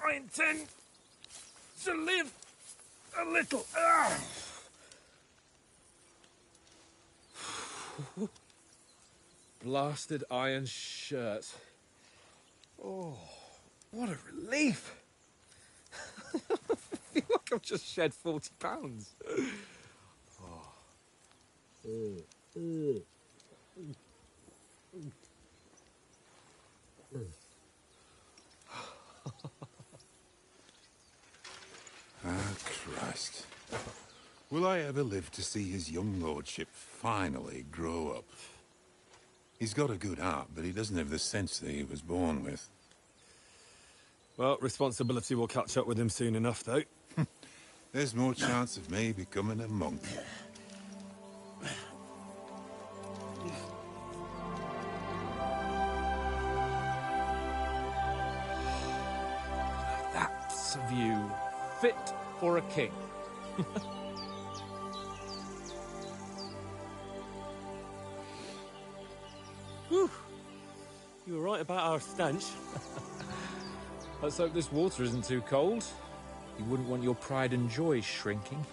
I intend to live a little. Blasted iron shirt. Oh, what a relief. I feel like I've just shed 40 pounds. Ah, Christ. Will I ever live to see his young lordship finally grow up? He's got a good heart, but he doesn't have the sense that he was born with. Well, responsibility will catch up with him soon enough, though. There's more chance of me becoming a monk. That's a view fit for a king. Whew. You were right about our stench. Let's hope this water isn't too cold. You wouldn't want your pride and joy shrinking.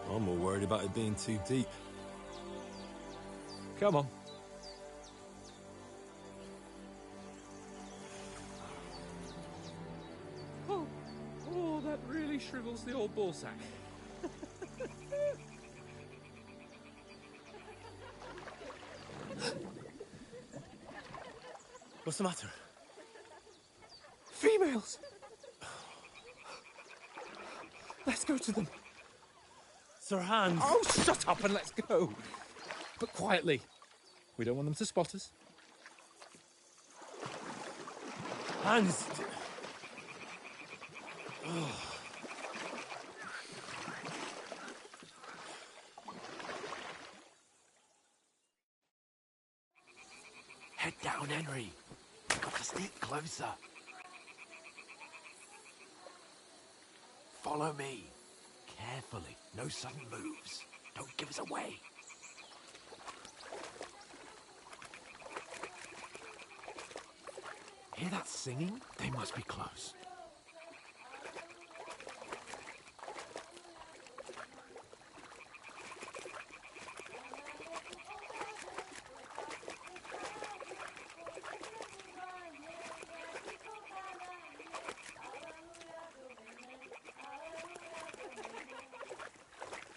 I'm more worried about it being too deep. Come on. Oh, that really shrivels the old ball sack. What's the matter? Females! Let's go to them. Sir Hans! Oh, shut up and let's go. But quietly. We don't want them to spot us. Hans! Head down, Henry. We've got to sneak closer. Follow me. Carefully. No sudden moves. Don't give us away. Hear that singing? They must be close.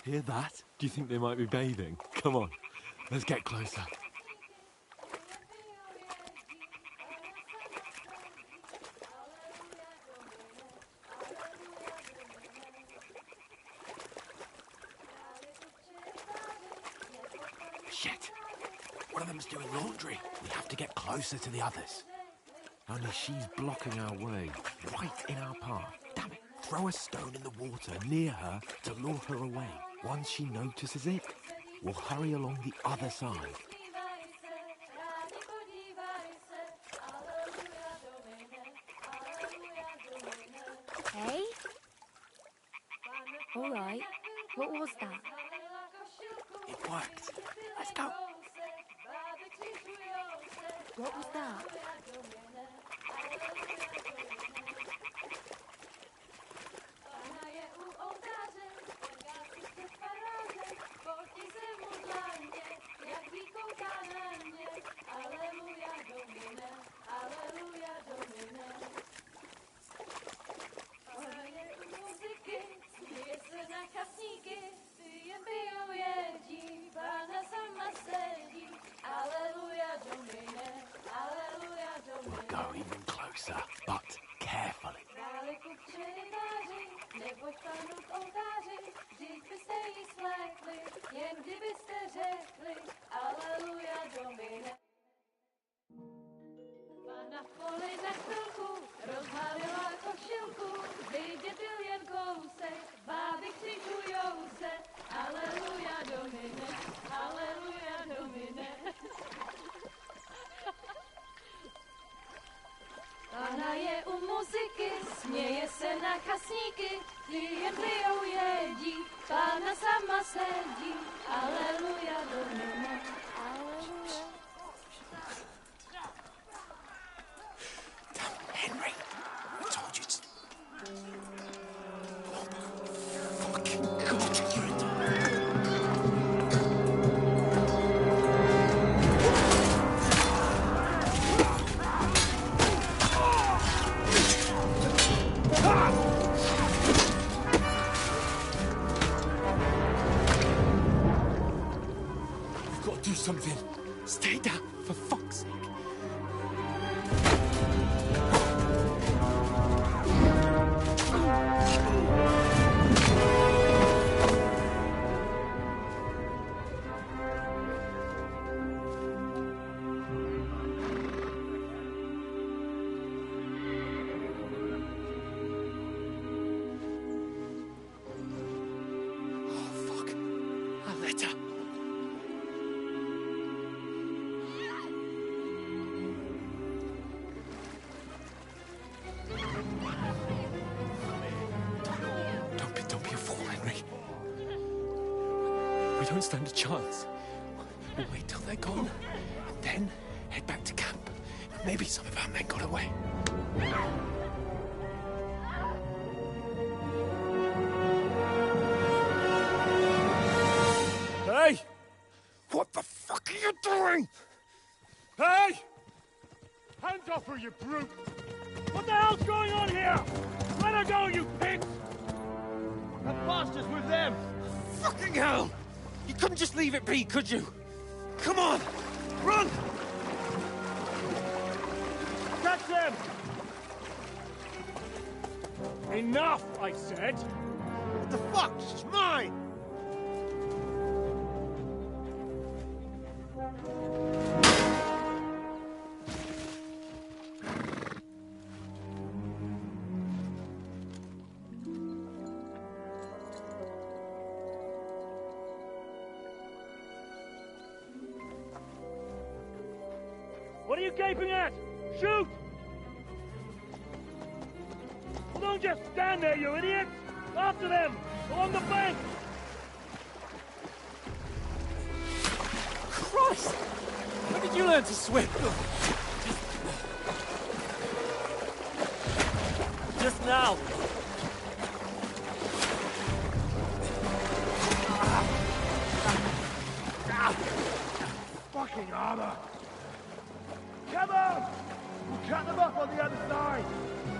Hear that? Do you think they might be bathing? Come on, let's get closer. Shit! One of them's doing laundry. We have to get closer to the others. Only she's blocking our way, right in our path. Damn it! Throw a stone in the water near her to lure her away. Once she notices it, we'll hurry along the other side. Hey? All right. What was that? It worked. Let's go. What was that? We'll go even closer, but carefully. Pána je u muziky, směje se na kasníky, ty jen pijou jedí, Pána sama sedí, aleluja, domine, aleluja. Henry, I told you to... We've got to do something. Stay down, for fuck's sake. Don't be a fool, Henry. We don't stand a chance. We'll wait till they're gone, and then head back to camp. Maybe some of our men got away. Hey! What the fuck are you doing? Hey! Hands off her, you brute! What the hell's going on here? Let her go, you pigs! That bastard's with them! Fucking hell! You couldn't just leave it be, could you? Come on! Run! Catch them! Enough, I said! What the fuck? She's mine! What are you gaping at? Shoot! Well, don't just stand there, you idiots! After them! Along the bank! Christ! When did you learn to swim? Just now! Fucking armor! Come on! We'll cut them off on the other side!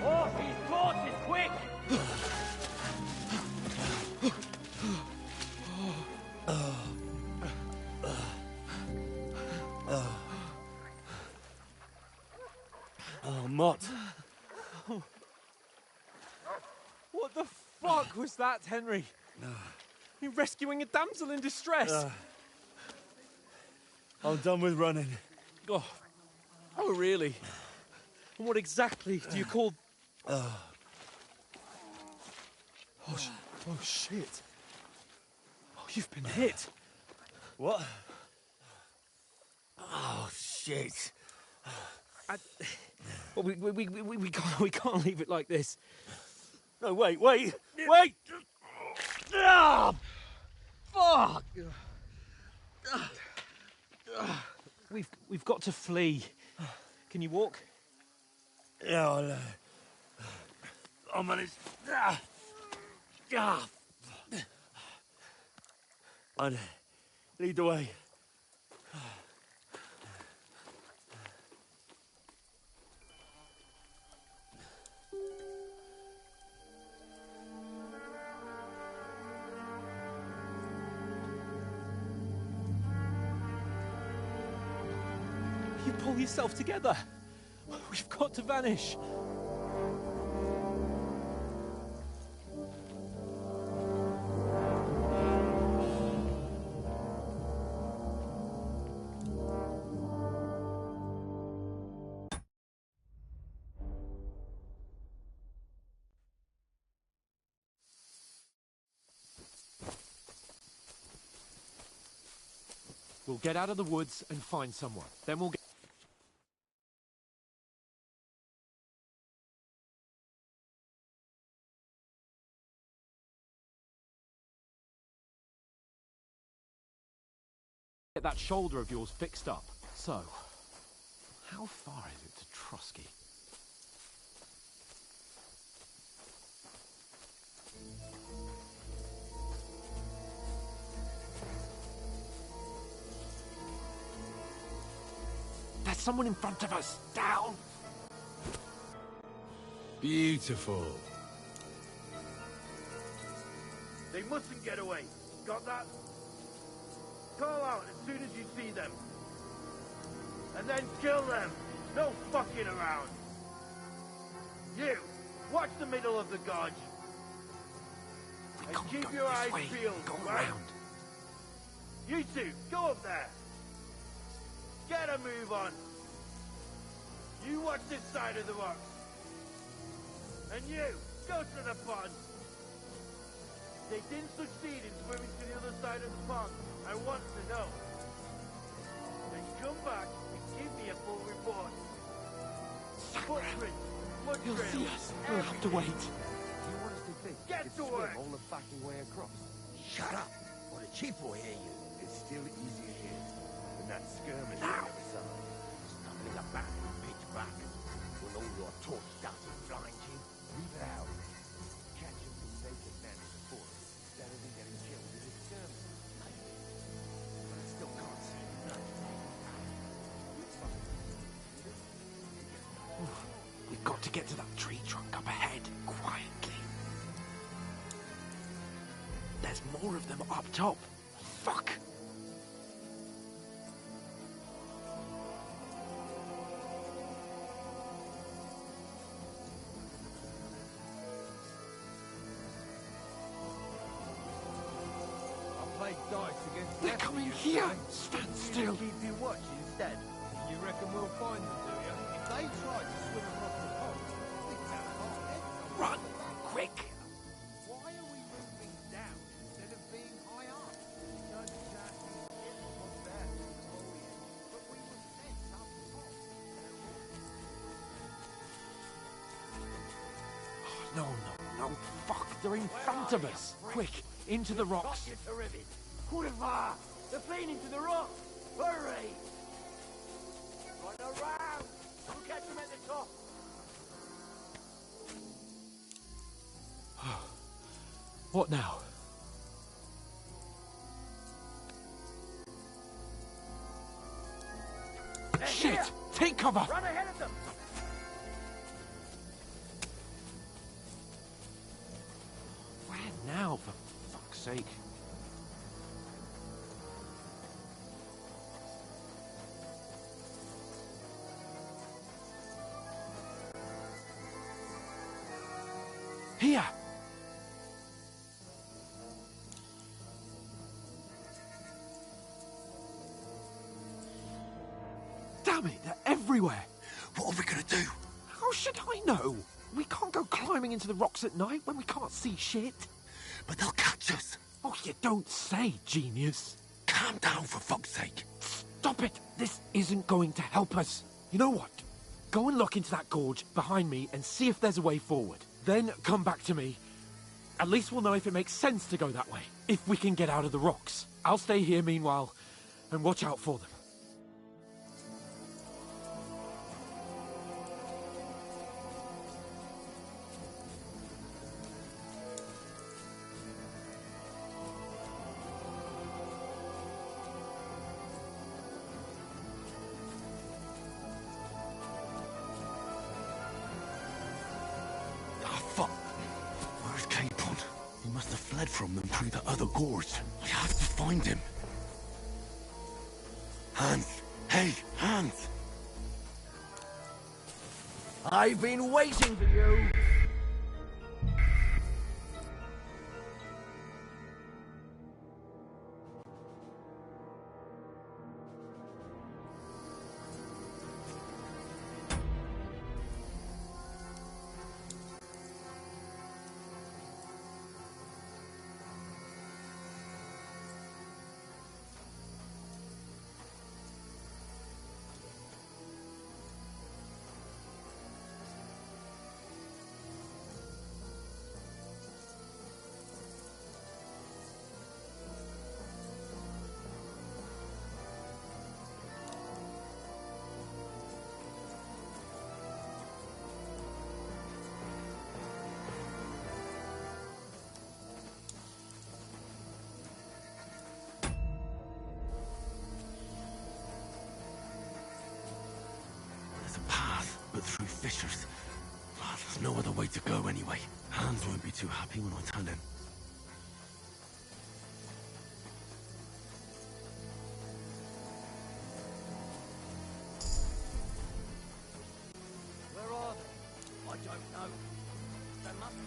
Oh, these torches, quick! Oh, Mott. What the fuck was that, Henry? You rescuing a damsel in distress? I'm done with running. Oh, really? And what exactly do you call... Oh, shit. Oh, you've been hit. What? Oh, shit. Well, we can't leave it like this. No, wait! Ah! Fuck! We've got to flee. Can you walk? Yeah, I'll manage. And lead the way. You pull yourself together. We've got to vanish. We'll get out of the woods and find someone. Then we'll get... Get that shoulder of yours fixed up. So, how far is it to Trotsky? There's someone in front of us! Down! Beautiful. They mustn't get away. Got that? Call out as soon as you see them. And then kill them. No fucking around. You, watch the middle of the gorge. And keep your eyes peeled, right? You two, go up there. Get a move on. You watch this side of the rocks. And you, go to the pond. They didn't succeed in swimming to the other side of the pond. I want to know. Then come back and give me a full report. Footprints, blood He'll trails, see us. We'll have to wait. You honestly think Get you to could work. swim all the fucking way across? Shut up, or the chief will hear you. It's still easier here than that skirmish Now. on the other side. Stumbling about in pitch black. Will all your torch doesn't blind you? Leave it out. Catching the naked man in the forest is better than getting killed in a skirmish. Maybe. But I still can't see the blood. We've got to get to that tree trunk up ahead, quietly. There's more of them up top. Fuck! I played dice against They're Lefty coming yesterday. here! Stand still! Keep your watch instead. You reckon we'll find them, do you? If they try to swim across the pond, think about it. Run! Quick! Why are we moving down instead of being high up? Because exactly it was there before we entered, but we were sent up top. No. Fuck! They're in front of us! Quick! Into the rocks! Got you to rivet. Hurrah! They're fleeing into the rock. Hurry! Run around. We'll catch them at the top. What now? They're Shit! here. Take cover! Run ahead of them. Where now, for fuck's sake? Here! Damn it, they're everywhere. What are we gonna do? How should I know? We can't go climbing into the rocks at night when we can't see shit. But they'll catch us. Oh, you don't say, genius. Calm down, for fuck's sake. Stop it. This isn't going to help us. You know what? Go and look into that gorge behind me and see if there's a way forward. Then come back to me. At least we'll know if it makes sense to go that way. If we can get out of the rocks. I'll stay here meanwhile and watch out for them. From them through the other gorge. I have to find him. Hans! Hey, Hans! I've been waiting for you. But through fissures. Oh, there's no other way to go anyway. Hans won't be too happy when I tell him. Where are they? I don't know. They must be.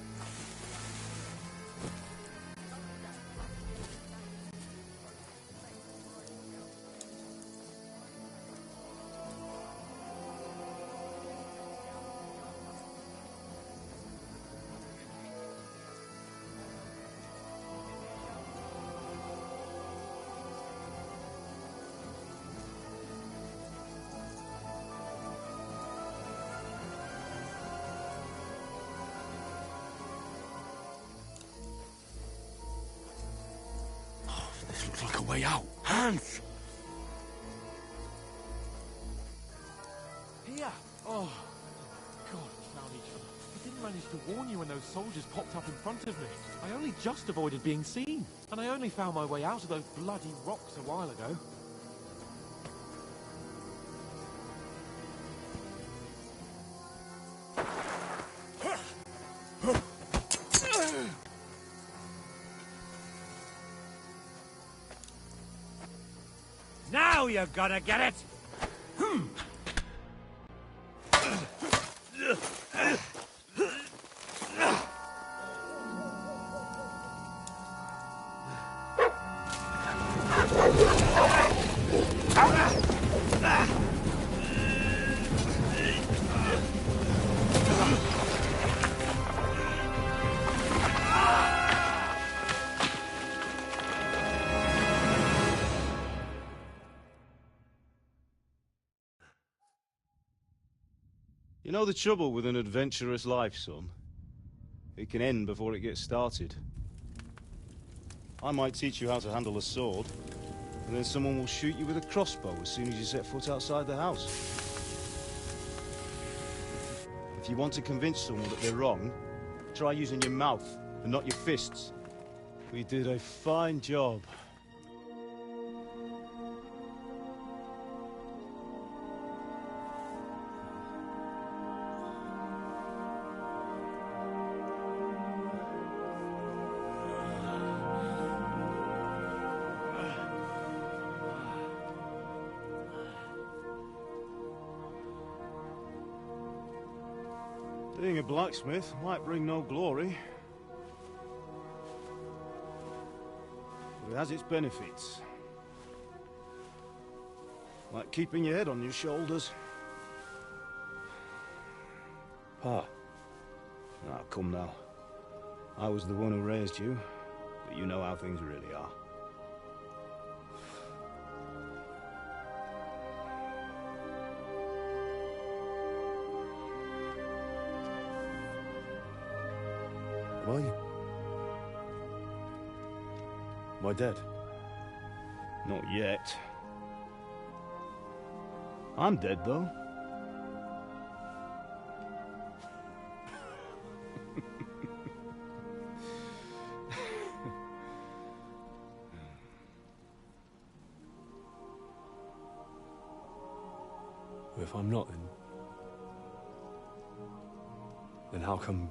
This looks like a way out. Hans! Here! Oh, God, we found each other. I didn't manage to warn you when those soldiers popped up in front of me. I only just avoided being seen. And I only found my way out of those bloody rocks a while ago. Now you're gonna get it! You know the trouble with an adventurous life, son? It can end before it gets started. I might teach you how to handle a sword, and then someone will shoot you with a crossbow as soon as you set foot outside the house. If you want to convince someone that they're wrong, try using your mouth and not your fists. We did a fine job. Being a blacksmith might bring no glory, but it has its benefits. Like keeping your head on your shoulders. Pa. Ah, come now. I was the one who raised you, but you know how things really are. Am I dead? Not yet. I'm dead, though. Well, if I'm not, then how come...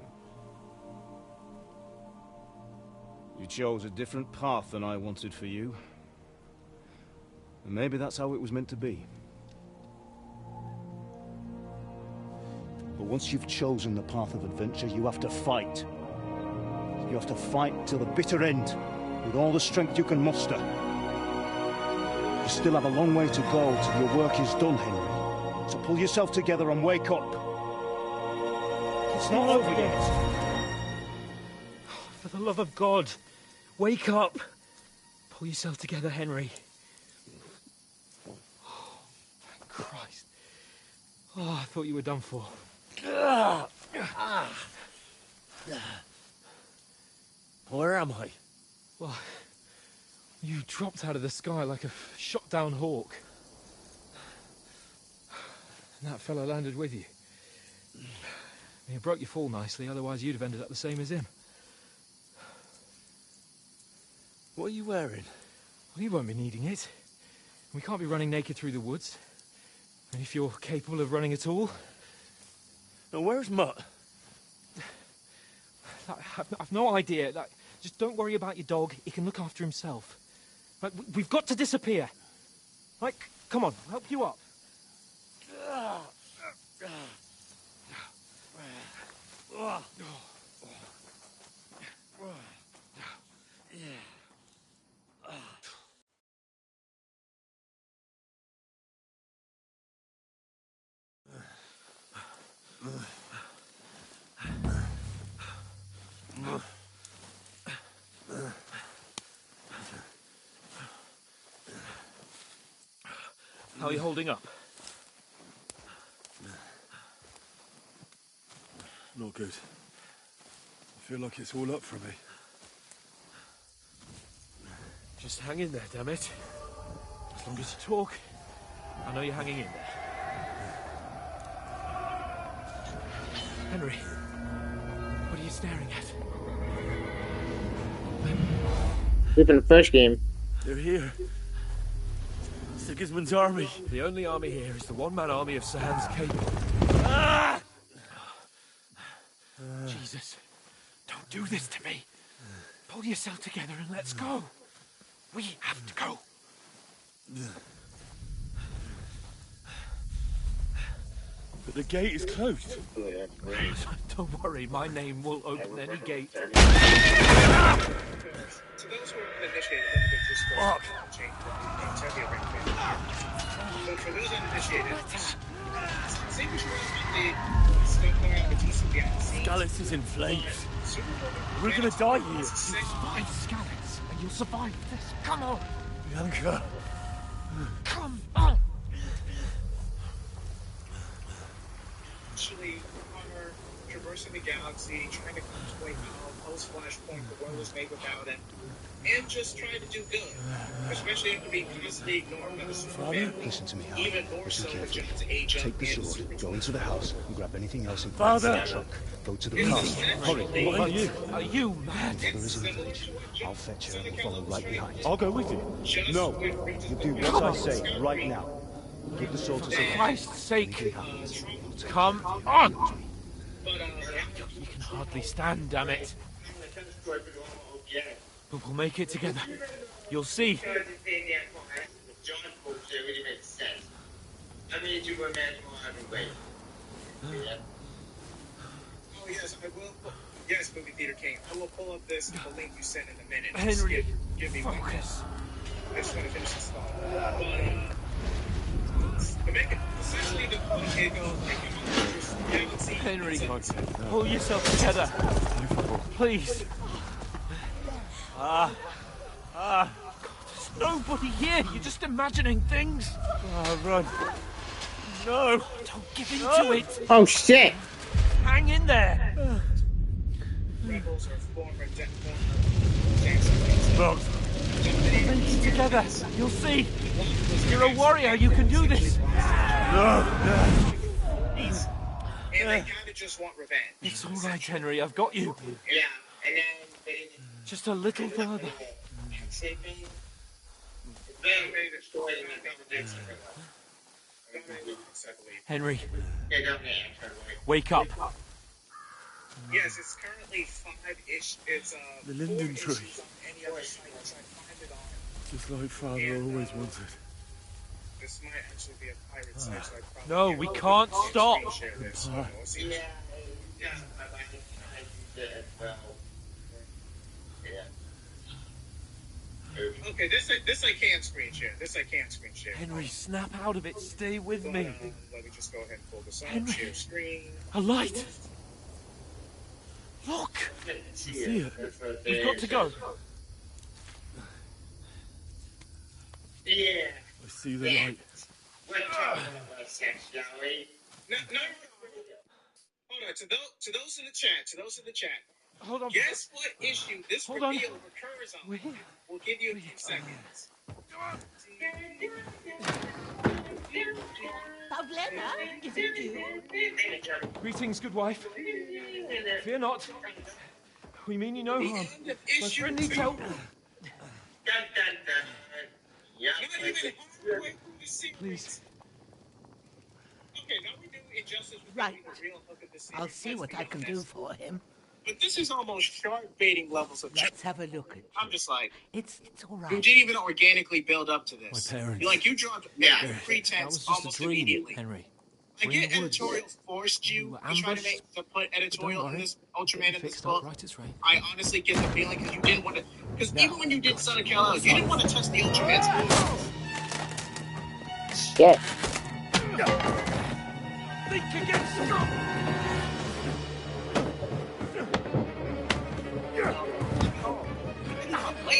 You chose a different path than I wanted for you. And maybe that's how it was meant to be. But once you've chosen the path of adventure, you have to fight. You have to fight till the bitter end, with all the strength you can muster. You still have a long way to go till your work is done, Henry. So pull yourself together and wake up. It's not over yet. For the love of God, wake up. Pull yourself together, Henry. Oh, thank Christ. Oh, I thought you were done for. Where am I? Well, you dropped out of the sky like a shot-down hawk. And that fellow landed with you. He broke your fall nicely, otherwise you'd have ended up the same as him. What are you wearing? Well, you won't be needing it. We can't be running naked through the woods. And if you're capable of running at all... Now, where's Mutt? I've no idea. Just don't worry about your dog. He can look after himself. We've got to disappear. Come on, I'll help you up. How are you holding up? Not good. I feel like it's all up for me. Just hang in there, damn it. As long as you talk, I know you're hanging in there. Henry, what are you staring at? Even the first game. They're here. Sigismund's army. The only army here is the one-man army of Sahan's Cable. Ah! Jesus, don't do this to me. Pull yourself together and let's go. We have to go. But the gate is closed. Don't worry, my name will open any gate. To those who have initiated, let me get this Fuck. But for those uninitiated, same as Skalitz is in flames. We're gonna die here. Survive Skalitz, and you'll survive this. Come on. Bianca. Come on. Actually, Connor traversing the galaxy, trying to contemplate how post-Flashpoint the world was made without him, and just trying to do good, especially after being constantly ignored by the family. Listen to me, Hal. Even more Listen so with carefully. John's agent Take the and sword, go into the house, and grab anything else in Father! the truck. Go to the car. Hurry. What are you? Are you mad? Mother is in the village. I'll fetch her and we'll follow right behind. I'll go with you. No. You do what I say right now. Give the sword to For someone. Christ's sake. Anything happens. Come on. You can hardly stand, damn it. But we'll make it together. You'll see. John Pope really makes sense. I mean, you were man for every way. Yeah. Oh yes, I will. Yes, movie theater king. I will pull up the link you sent in a minute. Henry, give me focus. I just want to finish this thought. Essentially, the it goes like galaxy. Henry, pull yourself together. Please. There's nobody here. You're just imagining things. Run. No. Don't give in to it. Oh shit! Hang in there. Rebels are former Look. Pull together. You'll see. You're a warrior. You can do this. No. And they kind of just want revenge. It's all right, Henry. I've got you. Yeah, and then they Just a little further. Henry, wake up. Yes, it's currently 5-ish. It's The linden 4 tree. issues on any other site, which I find it on. Just like Father always wanted. This might actually be a pirate site, so I probably No, we can't stop. screen share this. Pie. Yeah. Okay, this I can screen share. This I can screen share. Henry, snap out of it. Stay with me. Let me just go ahead and pull this up. Henry. Share screen. A light. Look. See it? We've got to go. Yeah. I see the light. We're talking about sex, shall we? No. Hold on. To those in the chat. Hold on. Guess what issue this Hold reveal on. occurs on? We're here. We'll give you a few seconds. Pavlena, is it you? Greetings, good wife. Fear not. We mean you no harm. My friend needs help. Please. Okay, now we do Injustice with Right. the real hook of the series. I'll see what I can do for him. But this is almost shark baiting levels of. Let's have a look at it. I'm just like, It's all you right. didn't even organically build up to this. My parents. You dropped That pretense was just almost a dream, immediately. Henry. I We're in get the woods. editorial forced We you were to try to ambushed, put But editorial don't in worry. this Ultraman in this Fixed up book. right as rain. I honestly get the feeling because you didn't want to. Because Now, even when you did Son of Kal-El, you didn't want to test the Ultraman's. Shit! Think again, son.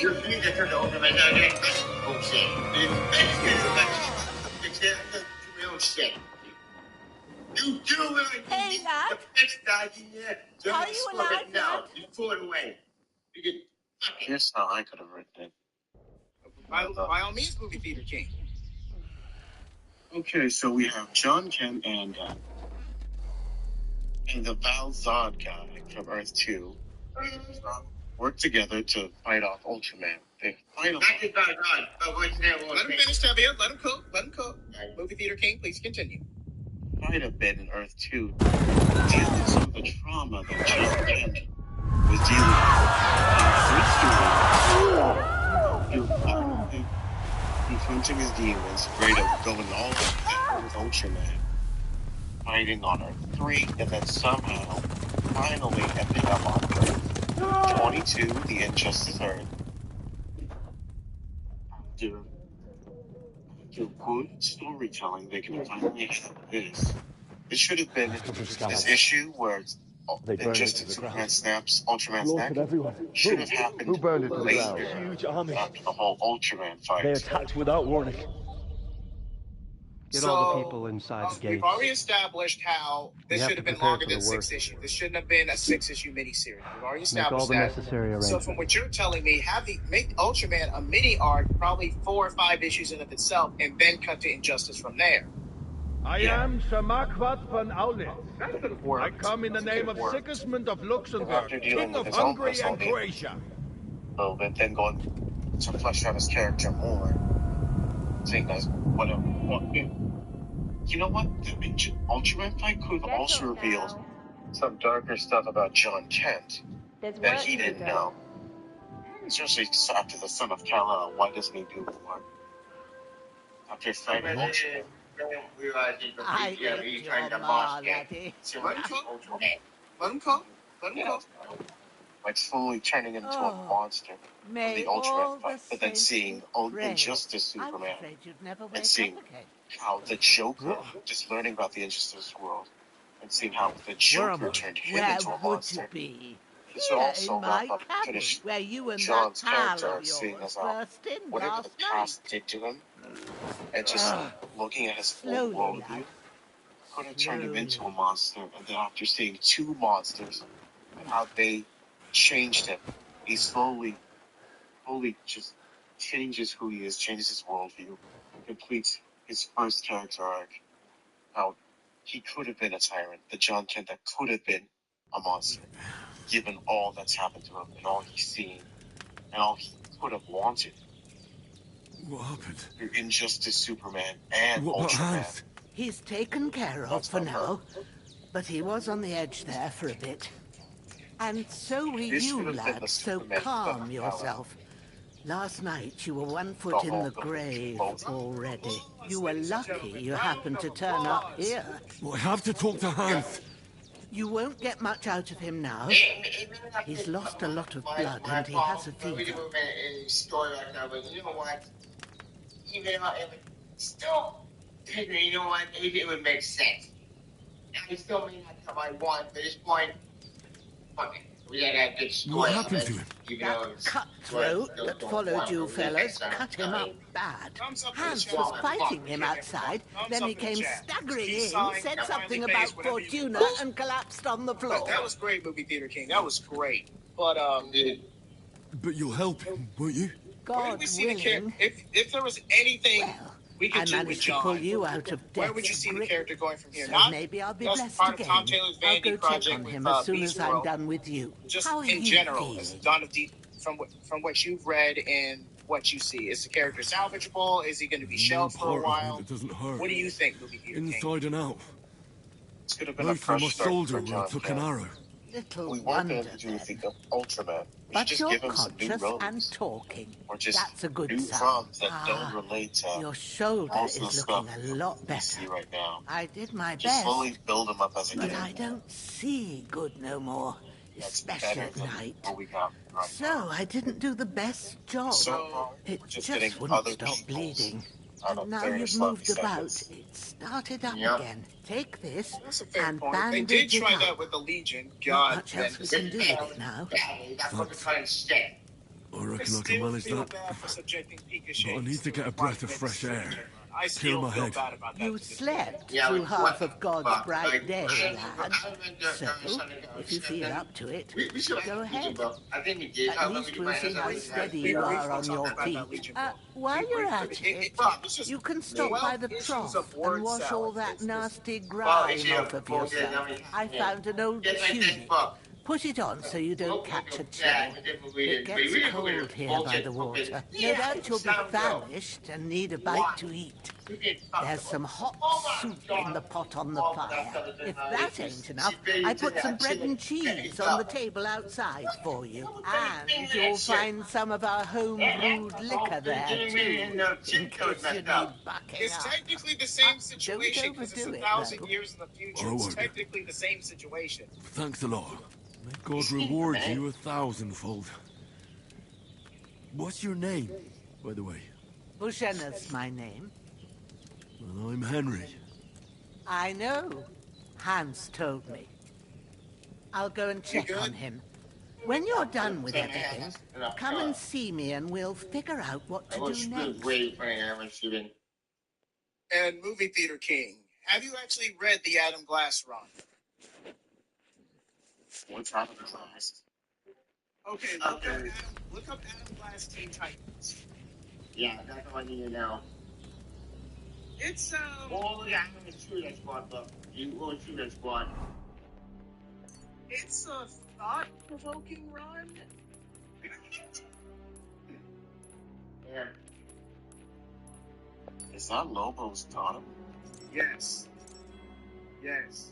You need to turn the Ultraman down. Oh shit! Real shit. You do it. Hey, lad. Next time in there, Are you allowed, now. lad? You throw it away. You can fuck it. Here's how I could have written it. By all means, movie theater king. Okay, so we have John Kent and the Val Zod guy from Earth 2 work together to fight off Ultraman. They fight him. Let him finish, Tevia. Let him cook. Movie theater king, please continue. Fight a bit in Earth 2, deal with some of the trauma that John Kent was dealing with. Confronting his demons, ready to go in all out with Ultraman, fighting on Earth 3, and then somehow, finally ending up on Earth 22, the Injustice Earth. After good storytelling, they can finally have this. This should have been this issue where Injustice Superman snaps Ultraman's neck. Should have happened later, Huge army. after the whole Ultraman fight. They attacked without warning. Get all the people inside the gates. We've already established how this have should to have been prepare longer for the than 6 worst. issues. This shouldn't have been a 6-issue miniseries. We've already Make all established the that. necessary So arrangements. from what you're telling me, make Ultraman a mini arc, probably 4 or 5 issues in of itself, and then cut to Injustice from there. I am Sir Marquardt von Aulitz. Worked. I come in the name of Worked. Sigismund of Luxembourg, After dealing King with of his own Hungary personal and demons. Croatia. Little bit, then going to flesh out his character more. Seeing as what you know what? The Ultraman fight could have also revealed some darker stuff about John Kent that he didn't know. Especially after the Son of Kal-El, why doesn't he do more? After fighting Ultraman. I get your ma, laddie. Let him cook. Let him cook. like slowly turning into a monster from May the Ultraman all fight, the but then saints seeing be praised. Injustice I was Superman afraid you'd never wake and up seeing again. how the Joker, just learning about the Injustice world, and seeing how the Where am Joker I? turned him Where into a would you monster. be? This would Here also in wrap my up and cabin, finish where you and John's that pal character of arc, seeing yours as how burst in whatever the last past night. did to him, and just looking at his old Slowly, worldview, lad. could have turned him into a Slowly. monster. And then after seeing two monsters and how they changed him, he slowly just changes who he is, changes his worldview, completes his first character arc. How he could have been a tyrant, the John Kent that could have been a monster, given all that's happened to him and all he's seen and all he could have wanted. What happened? Through Injustice Superman and What about Ultraman. Hans? He's taken care of for now, but he was on the edge there for a bit. And so were This you, could have been lad, the so Superman calm that yourself. Last night you were one the foot in whole the building grave exploded. already. You were lucky you happened to turn up here. Well, I have to talk to Hans. You won't get much out of him now. He's lost a lot of blood and he has a fever. Story like that, but you know what? Even though it would still, you know what? It would make sense. Now, he still may not come I want, but at this point, fuck it. We gotta have a good story. What happened to him? That cutthroat that followed you fellas cut him up bad. Hans was fighting him outside, then he came staggering in, said something about Fortuna and collapsed on the floor. That was great, Movie Theater King. That was great. But But you'll help him, won't you? where did we see the character? If there was anything we could I do with managed to John, pull you out of where would you death's see the grip. character going from here? So Not maybe I'll be just blessed part of again. Tom Taylor's I'll Vanity go check project on with him as soon Beast as I'm World. done with you. Just How are in you general, feeling? as Dawn of Deep, from what you've read and what you see, is the character salvageable? Is he going to be No shelved for a part of me while? that doesn't hurt. What do you think, Movie Theater King? Inside and out. This could have been Right a through fresh my start shoulder for where I John took an Kent. arrow. Little We weren't wonder going to do then. anything of Ultraman. We should But just you're give him some new conscious roles. and talking. Or just That's a good new sign. problems that don't relate to Your shoulder most of the is stuff looking a lot we better. see right now. I did my Just slowly best, build him up as a but character. I don't see good no more, That's especially better at than night. what we got right So I didn't do the best job. So far, It we're just just getting wouldn't other stop people's bleeding. out And of now very you've sloppy moved about, seconds. it started up Yep. again. Take this That's a fair and point. They did bandage it try up. that with the Legion. Not God, much else we can do with it now. I reckon I can manage that. But I need to get a breath of fresh air. I Clear still my feel head. bad about that. You slept Yeah, through like, half what of God's fuck? bright Like, day, I lad. So, if you feel up to it, we should go ahead. I think we did. At least we'll see how steady you are on your feet. While you're at it, you can stop by the trough and wash all that nasty grime off of yourself. I found an old tunic. Put it on so you don't catch a chill. It gets cold here by the water. No doubt you'll be famished and need a bite to eat. There's some hot soup in the pot on the fire. If that ain't enough, I put some bread and cheese on the table outside for you. And you'll find some of our home-brewed liquor there, too, in case you need bucking It's up. technically the same situation because it's overdo it, 1,000 though. years in the future. I It's won't. technically the same situation. Thanks a lot. May God reward you 1,000-fold. What's your name, by the way? Bushenna's my name. Well, I'm Henry. I know. Hans told me. I'll go and check on him. When you're done with everything, come and see me and we'll figure out what to do next. And Movie Theater King, have you actually read the Adam Glass run? What's Adam Glass? Okay, look up Adam Glass Teen Titans. Yeah, that's all I need to know. It's All the Adam is Shooter Squad book. You go Shooter Squad. it's a thought-provoking run. Yeah. Is that Lobo's daughter? Yes. Yes.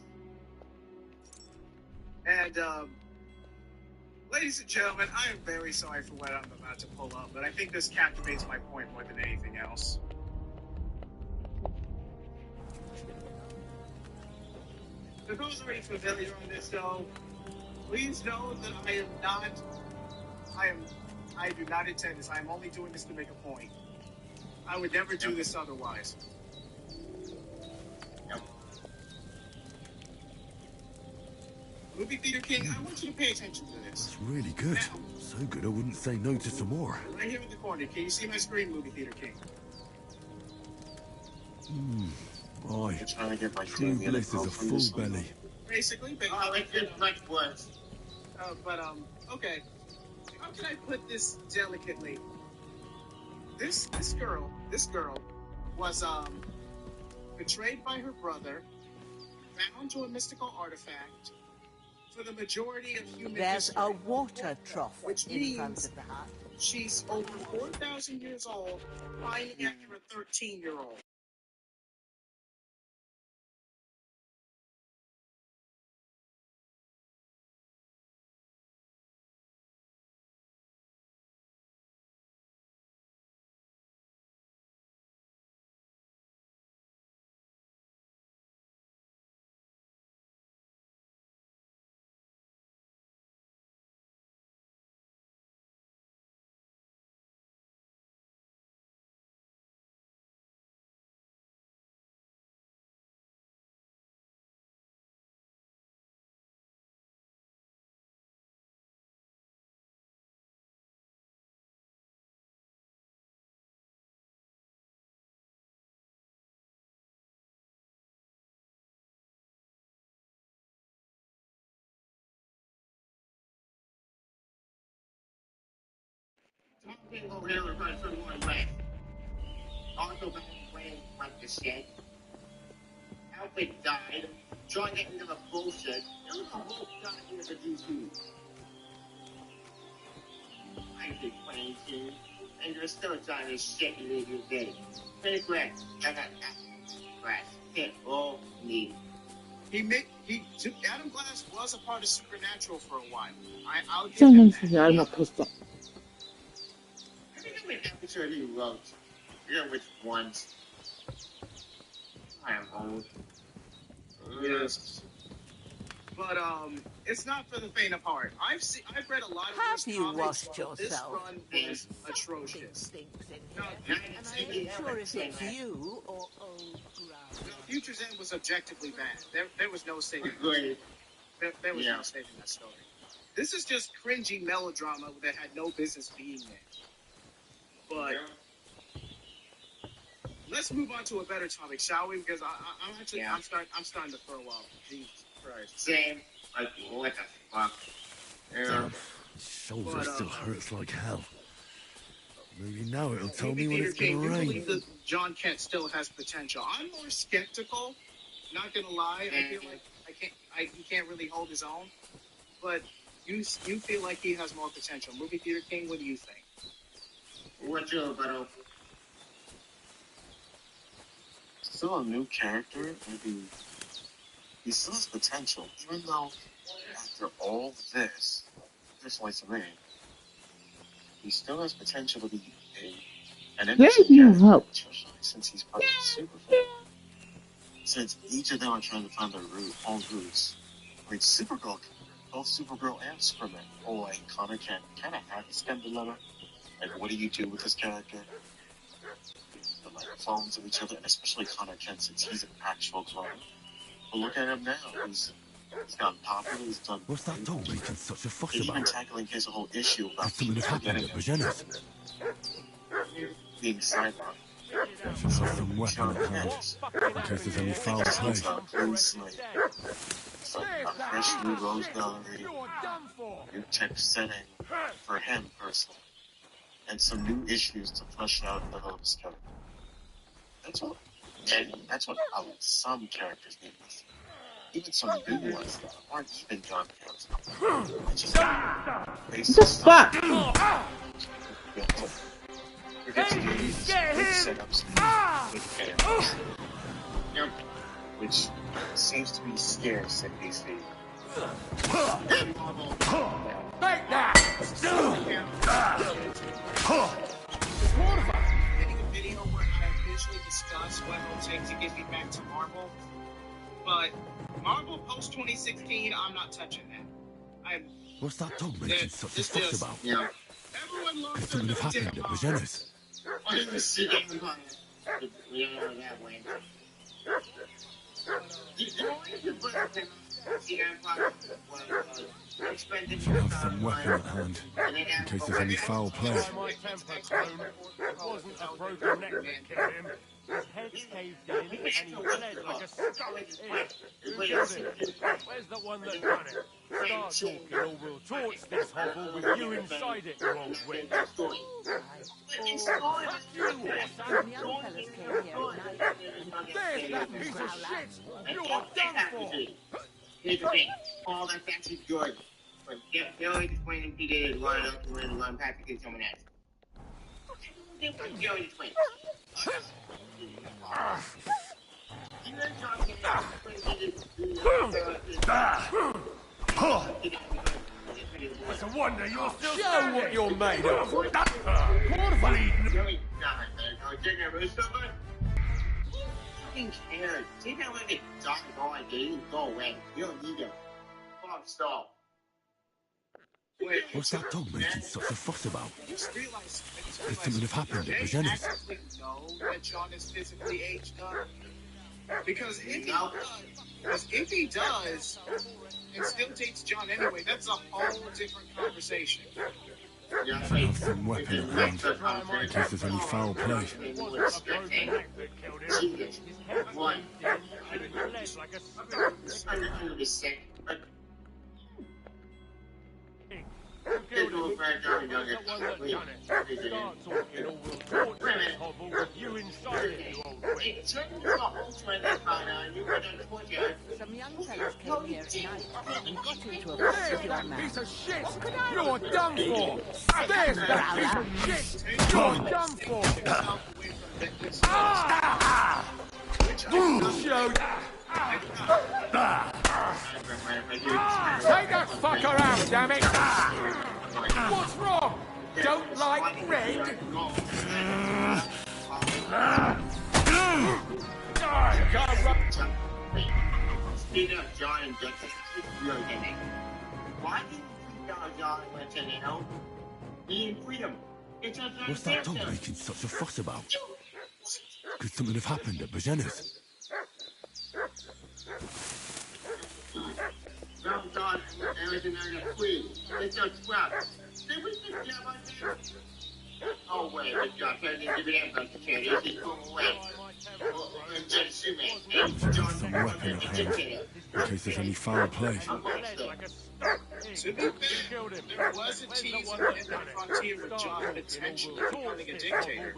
And, ladies and gentlemen, I am very sorry for what I'm about to pull up, but I think this captivates my point more than anything else. For those already familiar on this, though, Please know that I do not intend this. I am only doing this to make a point. I would never do this otherwise. Movie Theater King, I want you to pay attention to this. It's really good. Now, So good I wouldn't say no to some more. right here in the corner, can you see my screen, Movie Theater King? Aye. You're trying to get my True bliss is a full belly. Basically, but much worse. Okay. How can I put this delicately? This girl was betrayed by her brother, bound to a mystical artifact. For the majority of human There's history, a water trough which in front means of the hut. she's over 4,000 years old, pining after a 13-year-old. Something over here we're going to put one way. Also back when like the shed. Alfred died. Joined it into the bullshit. It was a whole goddamn of the DC. I did 22. And you're still trying to shit you leave your day. Pretty quick. Crash. Hit all me. Adam Glass was a part of Supernatural for a while. I'll give So him nice that. of you. I'm not pissed off. I think I'm an episode he wrote. You know which ones. I am old. Yes. But it's not for the faint of heart. I've read a lot of Have those you comics. washed This yourself? run was atrocious. Stinks in No, here. And I ain't sure if it's you or old ground. Future's End was objectively bad. There was no saving. There was no saving that story. This is just cringy melodrama that had no business being there. But let's move on to a better topic, shall we? Because I'm starting to throw up. Jesus Christ. Same. Like, what the fuck? Damn, his shoulder still hurts like hell. Maybe now it'll tell me when it's King, gonna you rain. believe that John Kent still has potential. I'm more skeptical. Not gonna lie, I feel like he can't really hold his own. But you feel like he has more potential. Movie Theater King, what do you think? What's your battle? Still a new character. Maybe he still has potential, even though after all this, personally to me, he still has potential to be an interesting character, especially since he's part of the super family. Since each of them are trying to find their own roots. I mean, Supergirl, both Supergirl and Superman, and Connor Kent kind of have this kind of dilemma. Like, what do you do with this character? The phones of each other, and especially Connor Kent, since he's an actual clone. But look at him now. He's gotten popular. He's done. What's that dog making such a fuss He's even about? tackling his whole issue about Something has happened at Virginia's. being sidelined. I should have some weapon at hand, in case there's any foul play. It's like a fresh new rose gallery, new tech setting for him personally, and some new issues to flesh out the whole discovery. That's what some characters need. Even some new ones that aren't even John Kent. It's just basic stuff. Forget to do these setups with characters. Which seems to be scarce in DC. Take that! Getting a video where I visually discuss what it will take to get me back to Marvel. But Marvel post 2016, I'm not touching that. What's that dog making such a It's fuss just- about? Yeah. Everyone loves Could something have happened at Bregenna's? We don't know where that went. Should have some weapon at hand, in case there's any foul play. Try my temper, Crone. It wasn't a broken neck that killed him. His head's caved in, and he bled like a stuck pig. Who killed him? Where's the one that done it? Start talking, or we'll torch this hovel with you inside it, you old witch. Some young fellas came here at night. There's that piece of shit! You're done for! Here's the thing. All that's actually good. But they always explain him he did line up to win the run back to get someone else. They always explain. It's a wonder you're still Show what you're made of! Fucking cares. See how when they die, go like they go away. You don't need them. Fuck, stop. What's that dog making such a fuss about? Just realize, Could something have happened at they Bregenna's? actually know that John is physically aged up. Because if he does, and still dates John anyway, that's a whole different conversation. Should have some weapon at hand, in case there's any foul play. Some young fellas came here at night and got into a fuss with your man. Piece of shit! What could I You're do? done for! There's that piece of shit! You're done for! Take that fucker out, damn it! What's wrong? Don't like red? Speaking of John and Justice, really getting. Why didn't you John went to be in freedom? It's a What's that dog making such a fuss about? Could something have happened at Bregenna's? No, John, there is another queen. It's a scrap. Did we just jab on there? Oh, wait, but John, I didn't give it up, but he's going away. Should have some weapon at hand, in case there's any foul play. To be fair, there was a teaser in the frontier of John potentially becoming a dictator.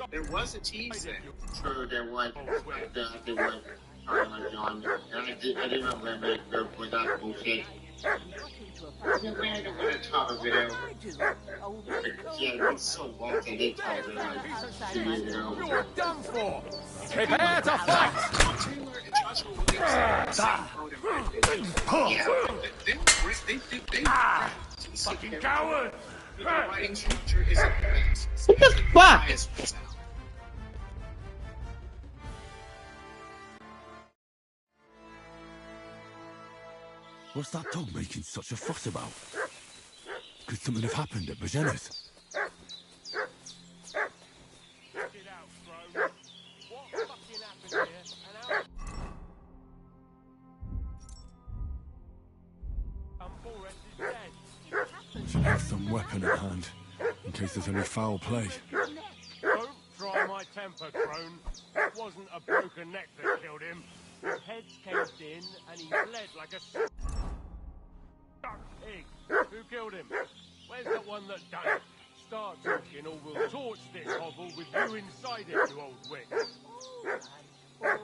There was a teaser. True, there was. There was. John. And I didn't remember it without bullshit. I don't want to talk about it. Yeah, it's so long that they talk about it. You're done for! Prepare to fight! Taylor and Joshua Williams Fucking coward! The writing structure is immense. What the fuck? What's that dog making such a fuss about? Could something have happened at Bregenna's? Should have some weapon at hand, in case there's any foul play. Don't try my temper, Crone. It wasn't a broken neck that killed him. His head's caved in, and he bled like a stuck pig. Who killed him? Where's the one that done it? Start talking, or we'll torch this hovel with you inside it, you old witch. All right.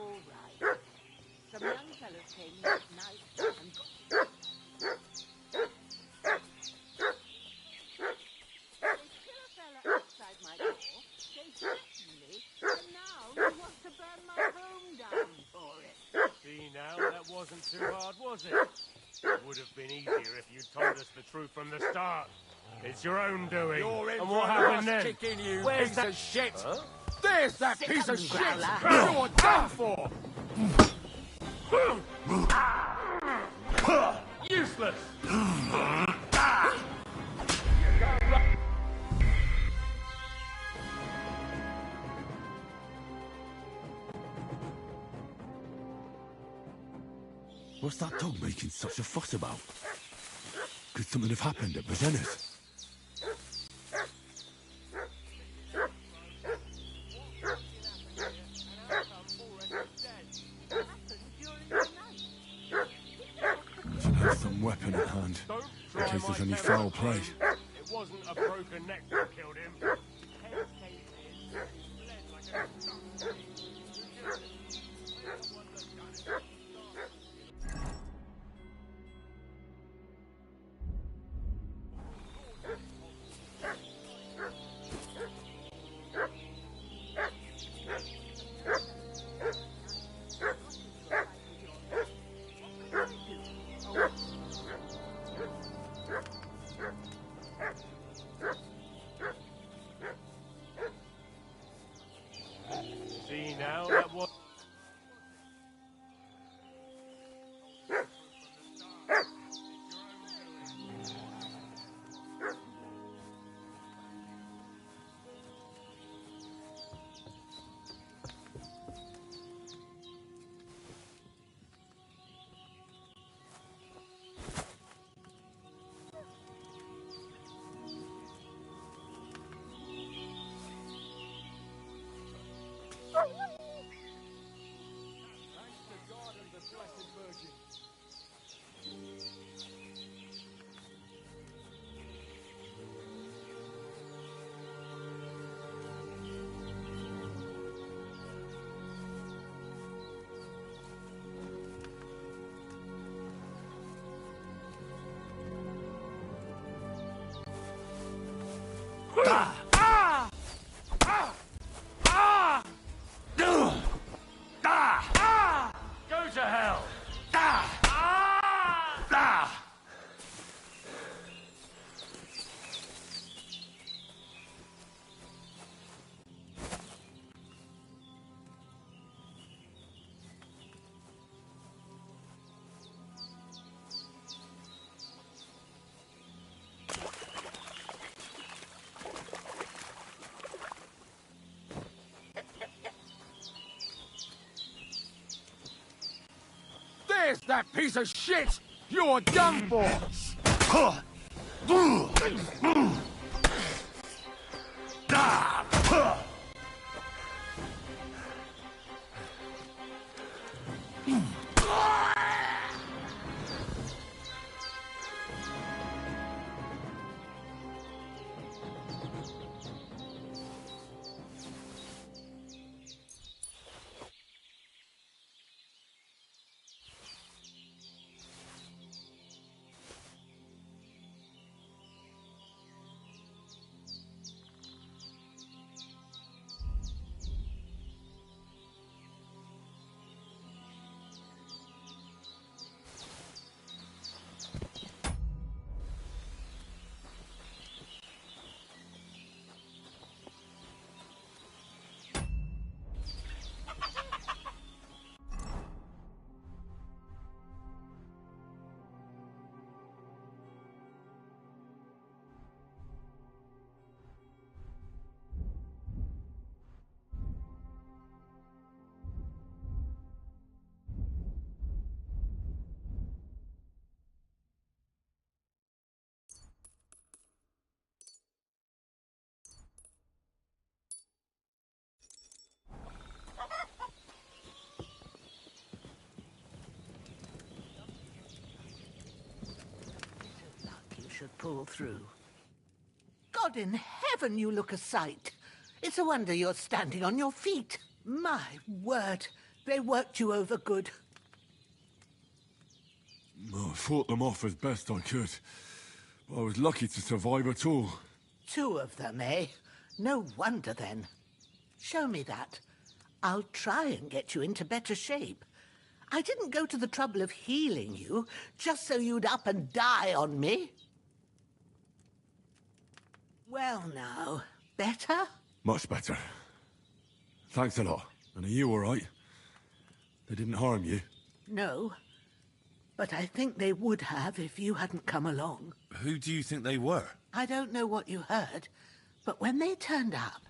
Some young fellas came here at night and got... My door. They threatened me, and now you want to burn my home down for it. See now, that wasn't too hard, was it? It would have been easier if you'd told us the truth from the start. It's your own doing. You're in and for what an happened ass then? kicking, you Where's piece that of shit? Huh? There's that Sit piece of down, shit! growler. You're done for! You useless! What's that dog making such a fuss about? Could something have happened at Bazena's? Should have some weapon at hand, in case there's any foul play. It wasn't a broken neck that killed him. See now, that was... Go to hell! There's that piece of shit! You're done for! Should pull through. God in heaven, you look a sight. It's a wonder you're standing on your feet. My word, they worked you over good. I fought them off as best I could. I was lucky to survive at all. 2 of them, eh? No wonder then. Show me that. I'll try and get you into better shape. I didn't go to the trouble of healing you just so you'd up and die on me. Well now, better? Much better. Thanks a lot. And are you all right? They didn't harm you? No. But I think they would have if you hadn't come along. Who do you think they were? I don't know what you heard, but when they turned up,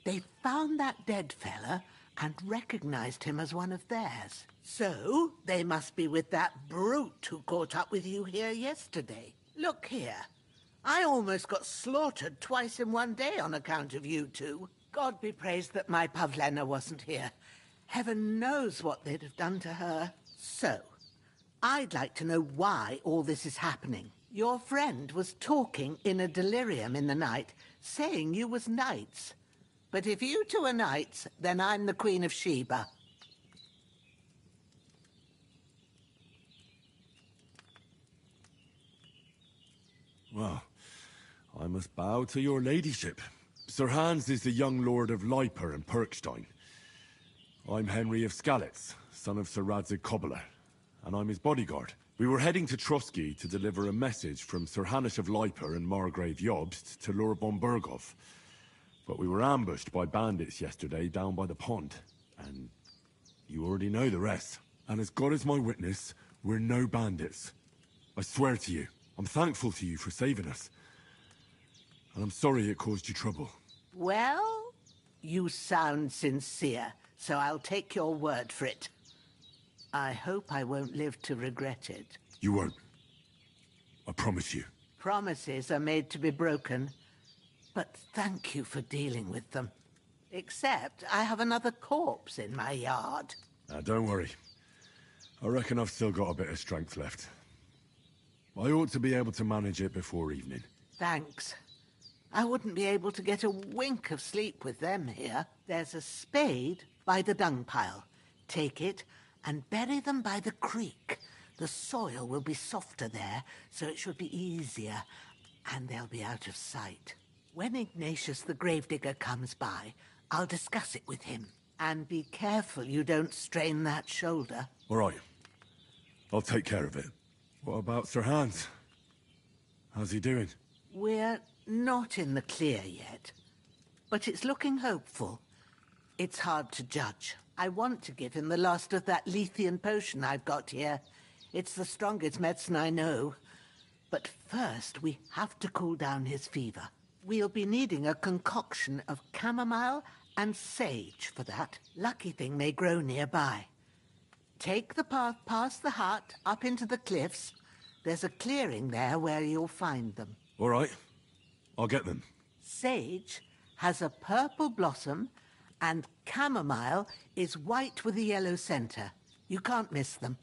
they found that dead fella and recognized him as one of theirs. So, they must be with that brute who caught up with you here yesterday. Look here. I almost got slaughtered twice in one day on account of you two. God be praised that my Pavlena wasn't here. Heaven knows what they'd have done to her. So, I'd like to know why all this is happening. Your friend was talking in a delirium in the night, saying you was knights. But if you two are knights, then I'm the Queen of Sheba. Well, I must bow to your ladyship. Sir Hans is the young lord of Leiper and Perkstein. I'm Henry of Skalitz, son of Sir Radzig Kobyla, and I'm his bodyguard. We were heading to Trotsky to deliver a message from Sir Hanush of Leiper and Margrave Jobst to Lord von Berghoff. But we were ambushed by bandits yesterday down by the pond, and you already know the rest. And as God is my witness, we're no bandits. I swear to you, I'm thankful to you for saving us. And I'm sorry it caused you trouble. Well, you sound sincere, so I'll take your word for it. I hope I won't live to regret it. You won't. I promise you. Promises are made to be broken, but thank you for dealing with them. Except I have another corpse in my yard. Now, don't worry. I reckon I've still got a bit of strength left. I ought to be able to manage it before evening. Thanks. I wouldn't be able to get a wink of sleep with them here. There's a spade by the dung pile. Take it and bury them by the creek. The soil will be softer there, so it should be easier, and they'll be out of sight. When Ignatius the gravedigger comes by, I'll discuss it with him. And be careful you don't strain that shoulder. All right. I'll take care of it. What about Sir Hans? How's he doing? We're not in the clear yet, but it's looking hopeful. It's hard to judge. I want to give him the last of that Lethean potion I've got here. It's the strongest medicine I know. But first, we have to cool down his fever. We'll be needing a concoction of chamomile and sage for that. Lucky thing may grow nearby. Take the path past the hut, up into the cliffs. There's a clearing there where you'll find them. All right. I'll get them. Sage has a purple blossom, and chamomile is white with a yellow center. You can't miss them.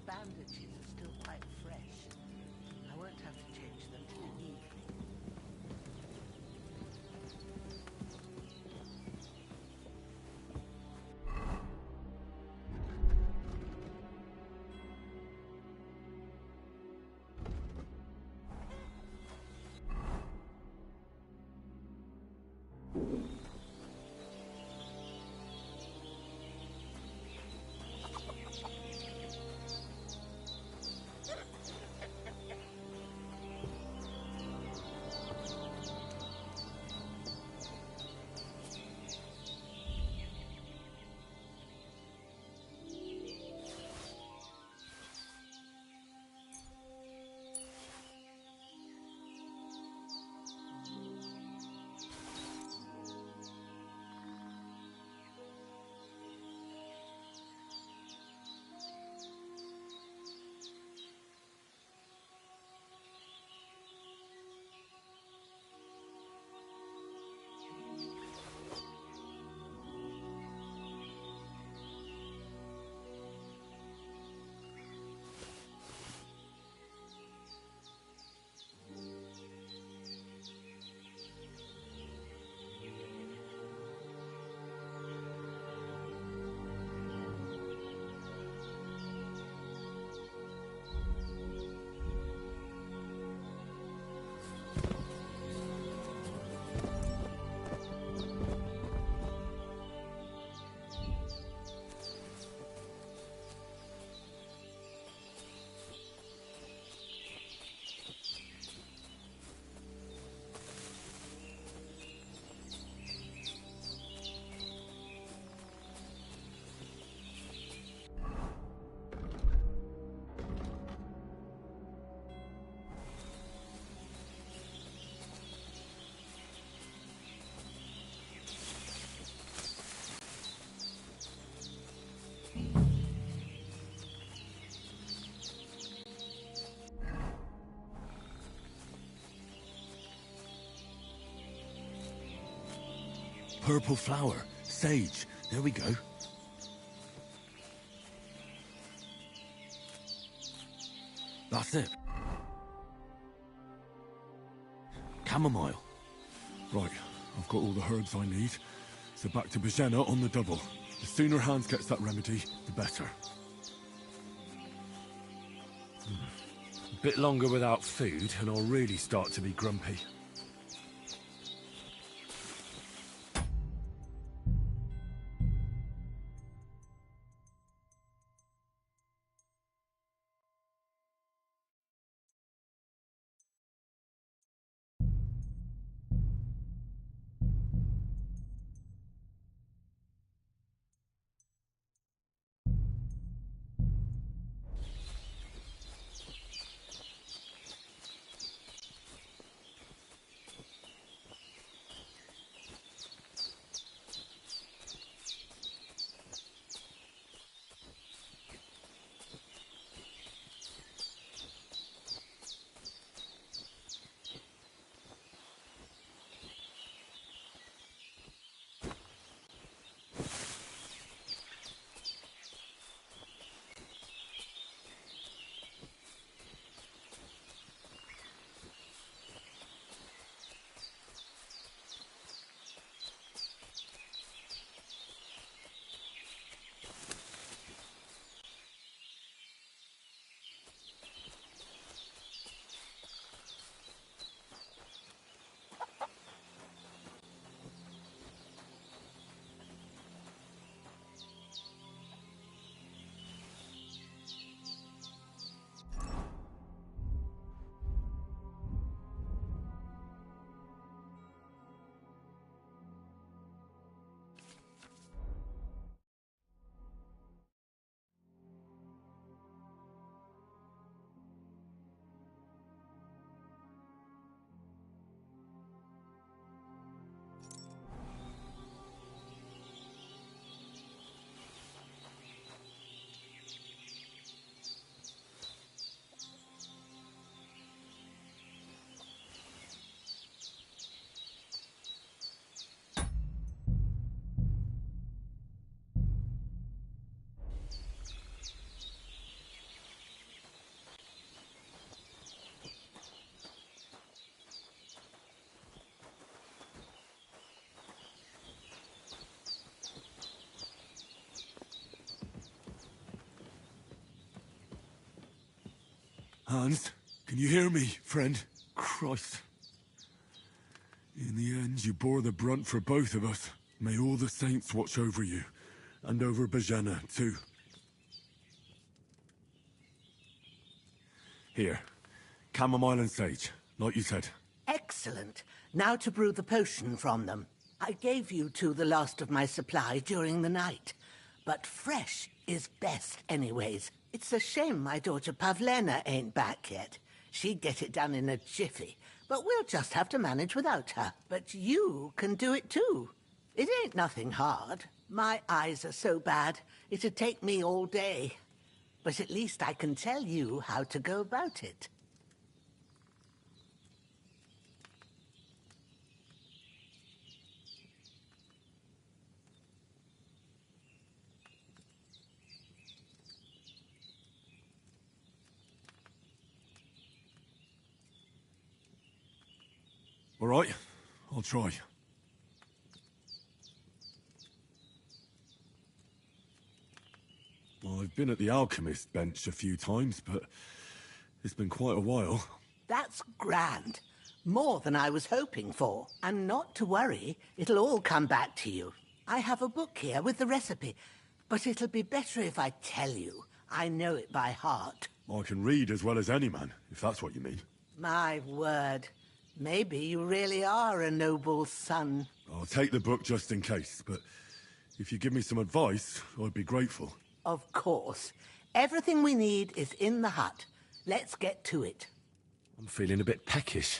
Bandages are still quite fresh. I won't have to change them till evening. purple flower. Sage. There we go. That's it. Chamomile. Right, I've got all the herbs I need. So back to Bajena on the double. The sooner Hans gets that remedy, the better. A bit longer without food, and I'll really start to be grumpy. Hans, can you hear me, friend? Christ. In the end, you bore the brunt for both of us. May all the saints watch over you. And over Bajana, too. Here. Chamomile and sage, like you said. Excellent. Now to brew the potion from them. I gave you two the last of my supply during the night. But fresh is best anyways. It's a shame my daughter Pavlena ain't back yet. She'd get it done in a jiffy. But we'll just have to manage without her. But you can do it too. It ain't nothing hard. My eyes are so bad, it'd take me all day. But at least I can tell you how to go about it. All right, I'll try. Well, I've been at the alchemist bench a few times, but it's been quite a while. That's grand. More than I was hoping for. And not to worry, it'll all come back to you. I have a book here with the recipe, but it'll be better if I tell you. I know it by heart. I can read as well as any man, if that's what you mean. My word. Maybe you really are a noble son. I'll take the book just in case, but if you give me some advice, I'd be grateful. Of course. Everything we need is in the hut. Let's get to it. I'm feeling a bit peckish.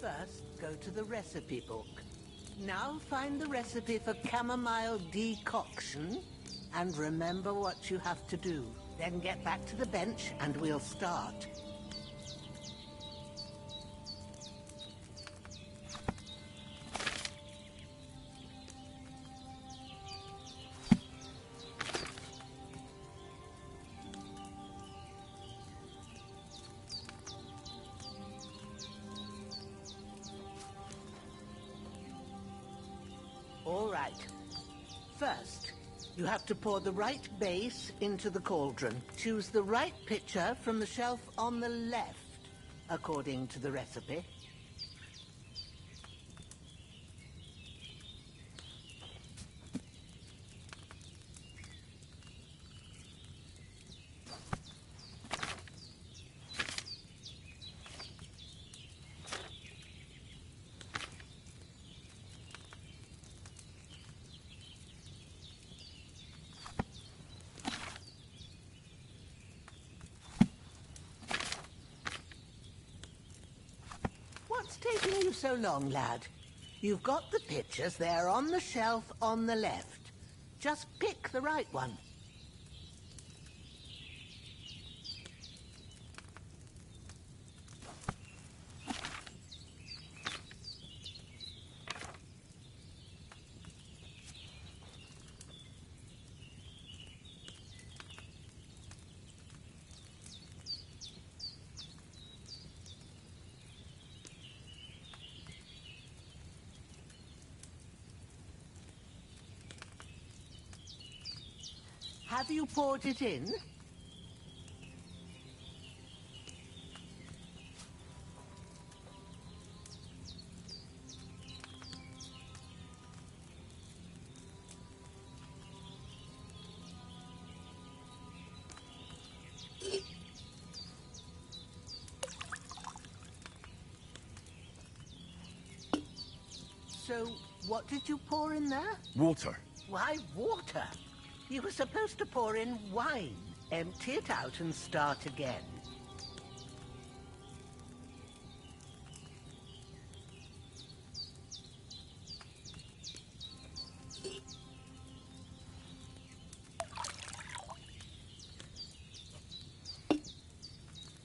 First, go to the recipe book. Now find the recipe for chamomile decoction and remember what you have to do. Then get back to the bench and we'll start. All right. First, you have to pour the right base into the cauldron. Choose the right pitcher from the shelf on the left, according to the recipe. What's taking you so long, lad? You've got the pitchers there on the shelf on the left. Just pick the right one. Have you poured it in? So, what did you pour in there? Water. Why water? You were supposed to pour in wine. Empty it out and start again.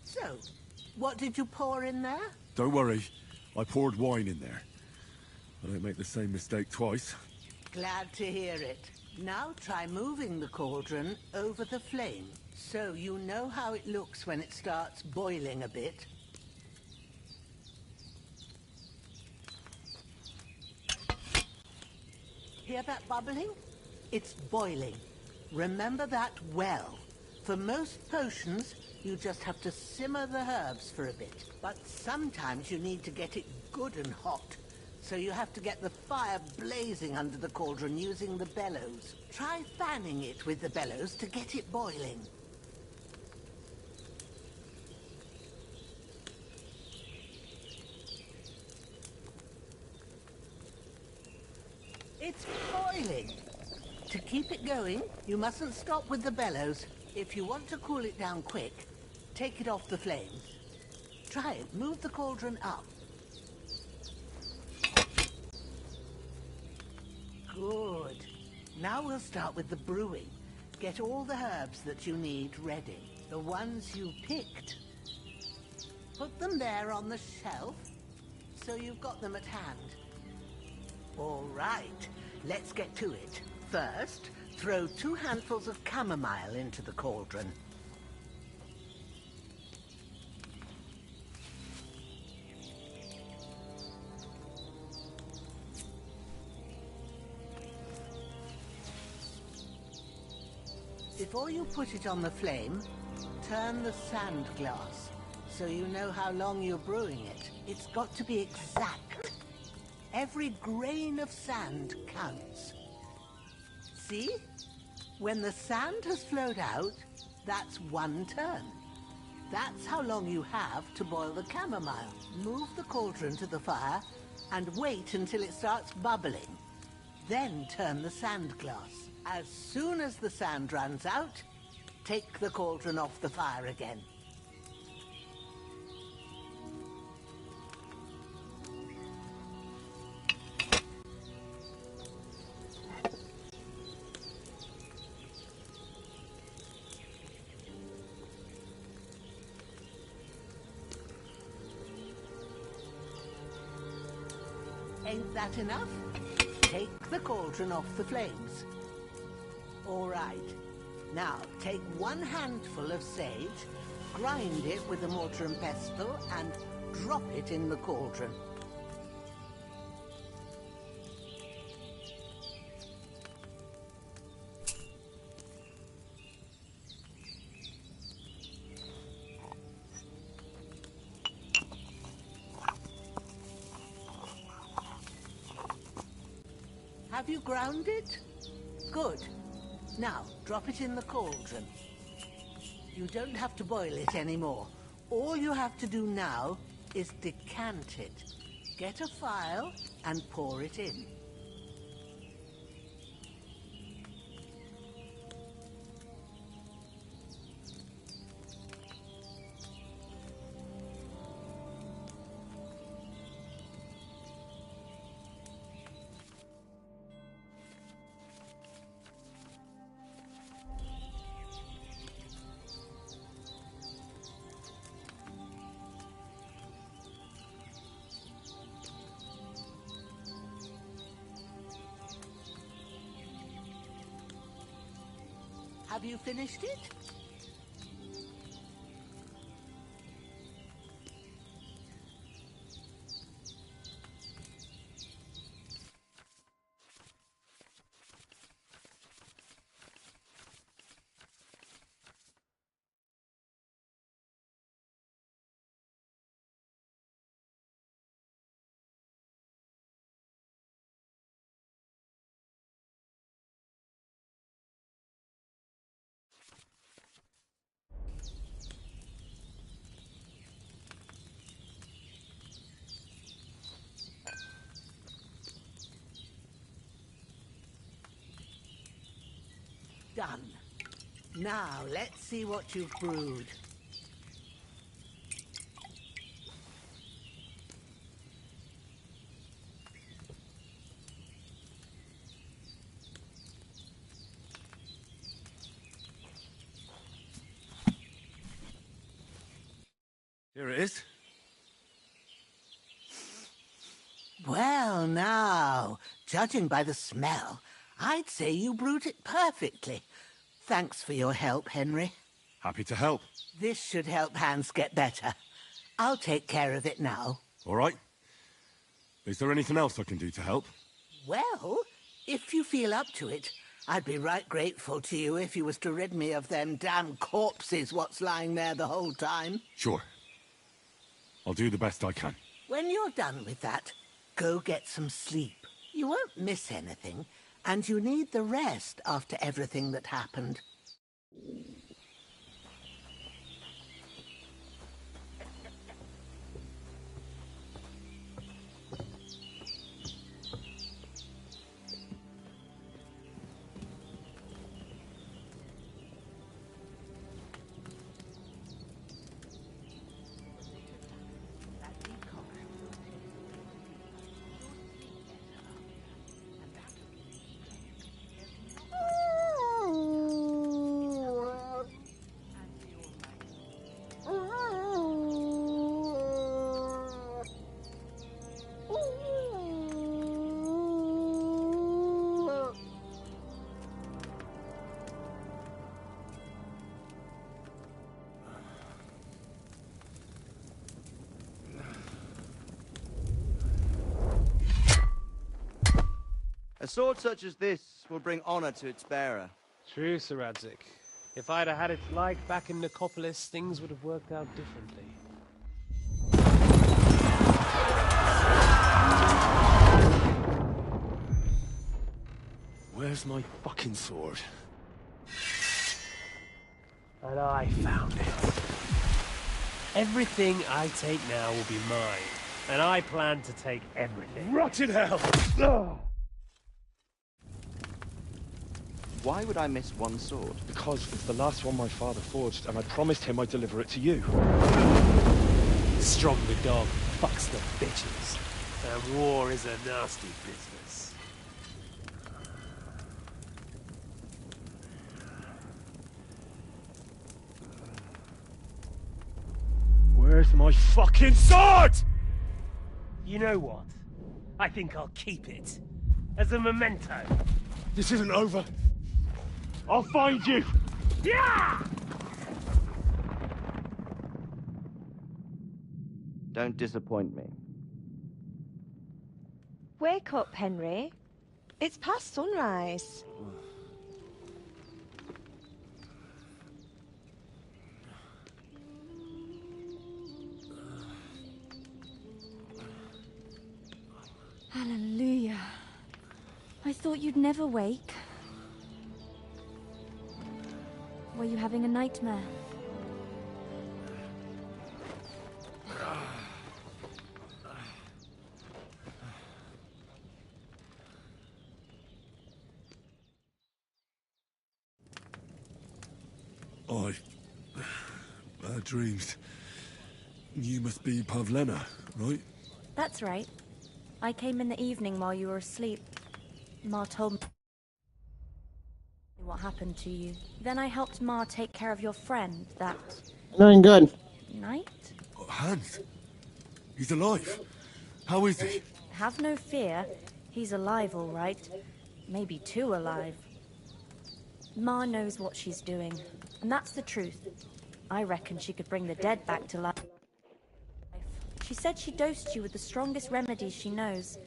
So, what did you pour in there? Don't worry. I poured wine in there. I don't make the same mistake twice. Glad to hear it. Now try moving the cauldron over the flame, so you know how it looks when it starts boiling a bit. Hear that bubbling? It's boiling. Remember that well. For most potions, you just have to simmer the herbs for a bit. But sometimes you need to get it good and hot. So you have to get the fire blazing under the cauldron using the bellows. Try fanning it with the bellows to get it boiling. It's boiling. To keep it going, you mustn't stop with the bellows. If you want to cool it down quick, take it off the flames. Try it. Move the cauldron up. Good. Now we'll start with the brewing. Get all the herbs that you need ready. The ones you picked. Put them there on the shelf, so you've got them at hand. All right, let's get to it. First, throw 2 handfuls of chamomile into the cauldron. Before you put it on the flame, turn the sand glass, so you know how long you're brewing it. It's got to be exact. Every grain of sand counts. See? When the sand has flowed out, that's 1 turn. That's how long you have to boil the chamomile. Move the cauldron to the fire and wait until it starts bubbling. Then turn the sand glass. As soon as the sand runs out, take the cauldron off the fire again. Ain't that enough? Take the cauldron off the flames. All right. Now, take 1 handful of sage, grind it with a mortar and pestle, and drop it in the cauldron. Have you ground it? Good. Now, drop it in the cauldron. You don't have to boil it anymore. All you have to do now is decant it. Get a phial and pour it in. Have you finished it? Done. Now, let's see what you've brewed. Here it is. Well, now, judging by the smell, I'd say you brewed it perfectly. Thanks for your help, Henry. Happy to help. This should help Hans get better. I'll take care of it now. All right. Is there anything else I can do to help? Well, if you feel up to it, I'd be right grateful to you if you was to rid me of them damn corpses what's lying there the whole time. Sure. I'll do the best I can. When you're done with that, go get some sleep. You won't miss anything, and you need the rest after everything that happened. sword such as this will bring honor to its bearer. True, Sir Radzik. If I'd have had it like back in Nicopolis, things would have worked out differently. Where's my fucking sword? And I found it. Everything I take now will be mine, and I plan to take everything. Rotted hell! Ugh. Why would I miss one sword? Because it's the last one my father forged, and I promised him I'd deliver it to you. Strong the dog, fucks the bitches. And war is a nasty business. Where's my fucking sword? You know what? I think I'll keep it. As a memento. This isn't over. I'll find you! Yeah! Don't disappoint me. Wake up, Henry. It's past sunrise. Hallelujah. I thought you'd never wake. Were you having a nightmare? Bad dreams. You must be Pavlena, right? That's right. I came in the evening while you were asleep. Ma told me what happened to you. Then I helped Ma take care of your friend that Doing good. night. Hans? He's alive. How is he? Have no fear. He's alive, all right. Maybe too alive. Ma knows what she's doing, and that's the truth. I reckon she could bring the dead back to life. She said she dosed you with the strongest remedies she knows,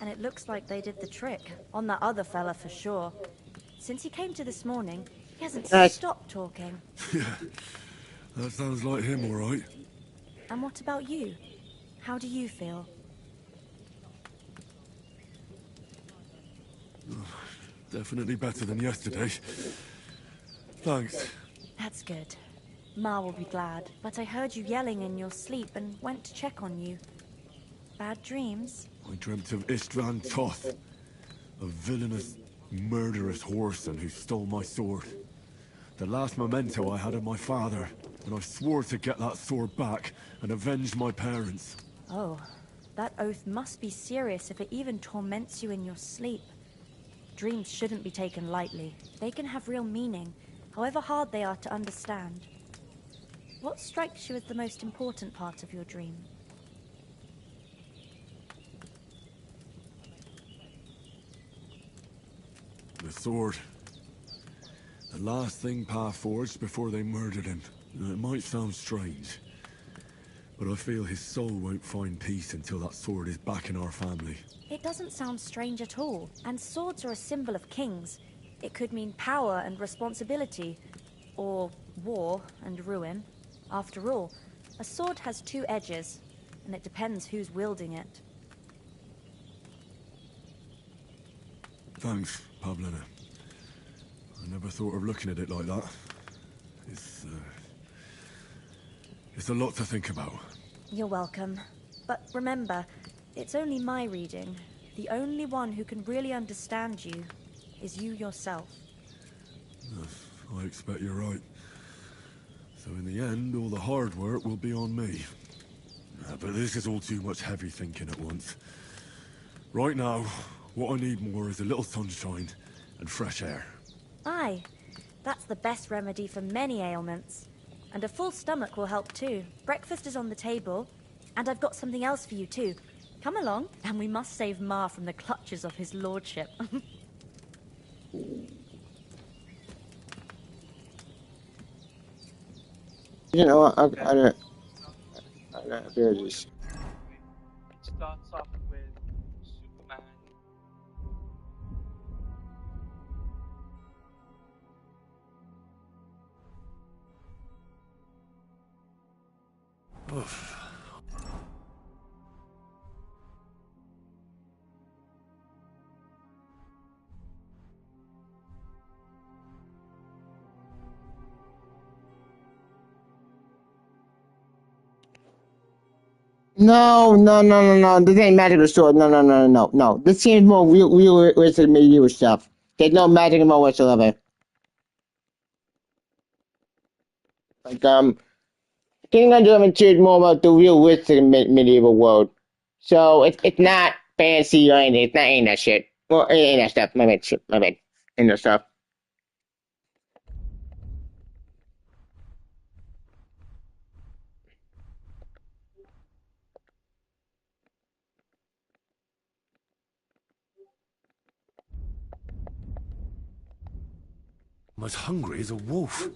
and it looks like they did the trick. On that other fella for sure. Since he came to this morning, he hasn't stopped talking. Yeah, that sounds like him, all right. And what about you? How do you feel? Definitely better than yesterday. Thanks. That's good. Ma will be glad, but I heard you yelling in your sleep and went to check on you. Bad dreams? I dreamt of Istvan Toth, a villainous, murderous whoreson who stole my sword. The last memento I had of my father, and I swore to get that sword back and avenge my parents. Oh, that oath must be serious if it even torments you in your sleep. Dreams shouldn't be taken lightly. They can have real meaning, however hard they are to understand. What strikes you as the most important part of your dream? The sword. The last thing Pa forged before they murdered him. It might sound strange, but I feel his soul won't find peace until that sword is back in our family. It doesn't sound strange at all, and swords are a symbol of kings. It could mean power and responsibility, or war and ruin. After all, a sword has two edges, and it depends who's wielding it. Thanks, Pavlena. I never thought of looking at it like that. It's a lot to think about. You're welcome. But remember, it's only my reading. The only one who can really understand you is you yourself. I expect you're right. So in the end, all the hard work will be on me. But this is all too much heavy thinking at once. Right now, what I need more is a little sunshine and fresh air. Aye, that's the best remedy for many ailments. And a full stomach will help too. Breakfast is on the table, and I've got something else for you too. Come along, and we must save Ma from the clutches of his lordship. You know what? I gotta bear this. It starts off with Superman Oof. No, no, no, no, no. This ain't magical sword. No, no, no, no, no. This seems more realistic medieval stuff. There's no magic involved whatsoever. Like, King of Deliverance is more about the realistic medieval world. So it's not fancy or anything. It's not any of that shit. Well, any of that stuff. My bad. Shit, my bad. Any of that stuff. I'm as hungry as a wolf.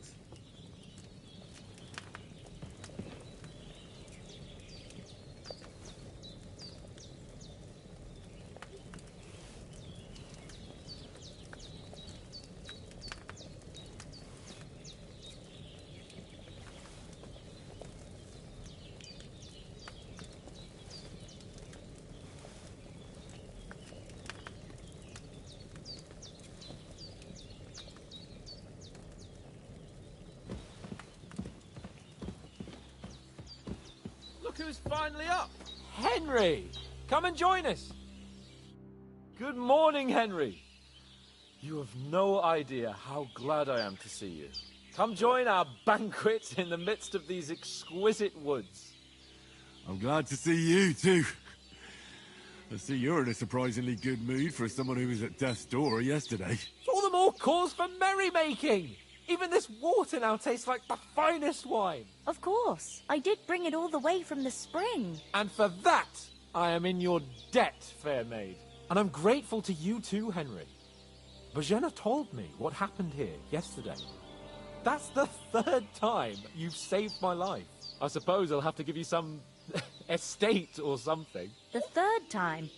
Look who's finally up! Henry! Come and join us! Good morning, Henry! You have no idea how glad I am to see you. Come join our banquet in the midst of these exquisite woods. I'm glad to see you, too. I see you're in a surprisingly good mood for someone who was at death's door yesterday. All the more cause for merrymaking! Even this water now tastes like the finest wine. Of course. I did bring it all the way from the spring. And for that, I am in your debt, fair maid. And I'm grateful to you too, Henry. Bajena told me what happened here yesterday. That's the third time you've saved my life. I suppose I'll have to give you some estate or something. The third time?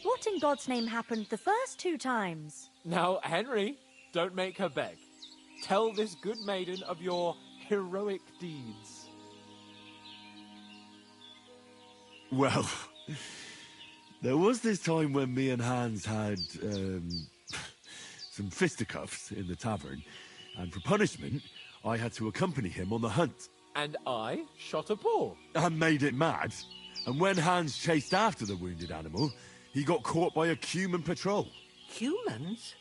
What in God's name happened the first 2 times? Now, Henry, don't make her beg. Tell this good maiden of your heroic deeds. Well, there was this time when me and Hans had, some fisticuffs in the tavern, and for punishment, I had to accompany him on the hunt. And I shot a boar. And made it mad. And when Hans chased after the wounded animal, he got caught by a human patrol. Humans?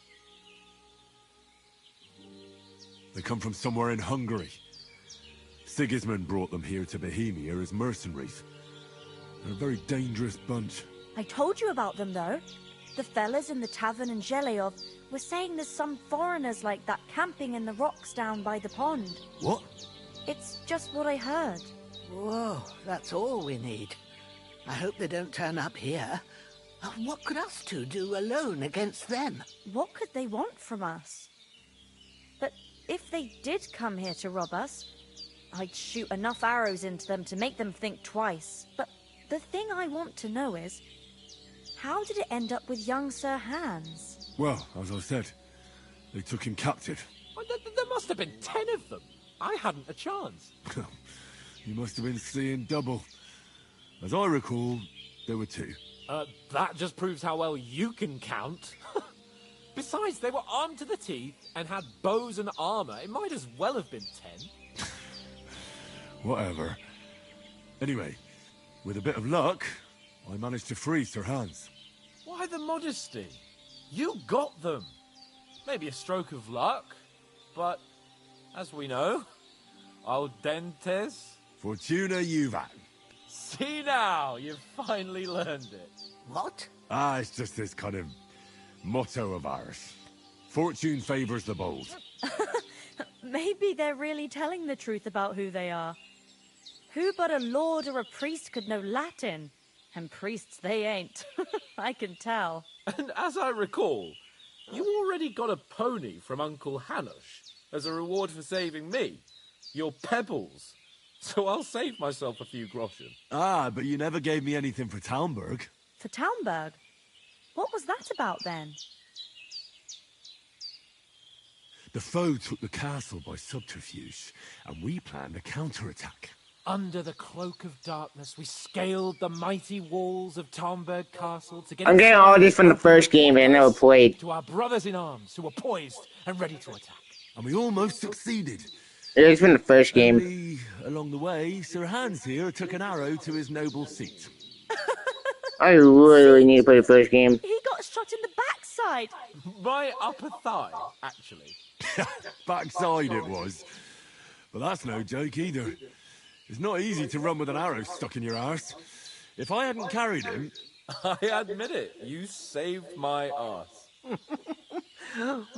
They come from somewhere in Hungary. Sigismund brought them here to Bohemia as mercenaries. They're a very dangerous bunch. I told you about them, though. The fellas in the tavern in Zheleov were saying there's some foreigners like that camping in the rocks down by the pond. What? It's just what I heard. Whoa, that's all we need. I hope they don't turn up here. What could us two do alone against them? What could they want from us? But if they did come here to rob us, I'd shoot enough arrows into them to make them think twice. But the thing I want to know is, how did it end up with young Sir Hans? Well, as I said, they took him captive. Well, there must have been 10 of them. I hadn't a chance. You must have been seeing double. As I recall, there were 2. That just proves how well you can count. Besides, they were armed to the teeth and had bows and armor. It might as well have been 10. Whatever. Anyway, with a bit of luck, I managed to free Sir Hans. Why the modesty? You got them. Maybe a stroke of luck, but as we know, al dentes... Fortuna juvat. See now, you've finally learned it. What? It's just this kind of motto of ours. Fortune favors the bold. Maybe they're really telling the truth about who they are. Who but a lord or a priest could know Latin? And priests they ain't. I can tell. And as I recall, you already got a pony from Uncle Hanush as a reward for saving me. Your pebbles. So I'll save myself a few groschen. But you never gave me anything for Talmberg. For Talmberg? What was that about then? The foe took the castle by subterfuge, and we planned a counterattack. Under the cloak of darkness, we scaled the mighty walls of Tarnberg Castle to get I'm getting all this from the first game, and I never played. to our brothers in arms who were poised and ready to attack. And we almost succeeded. It's from the first game. Only, along the way, Sir Hans here took an arrow to his noble seat. I really need to play the first game. He got shot in the backside. My upper thigh, actually. Backside it was. But that's no joke either. It's not easy to run with an arrow stuck in your arse. If I hadn't carried him... I admit it, you saved my arse.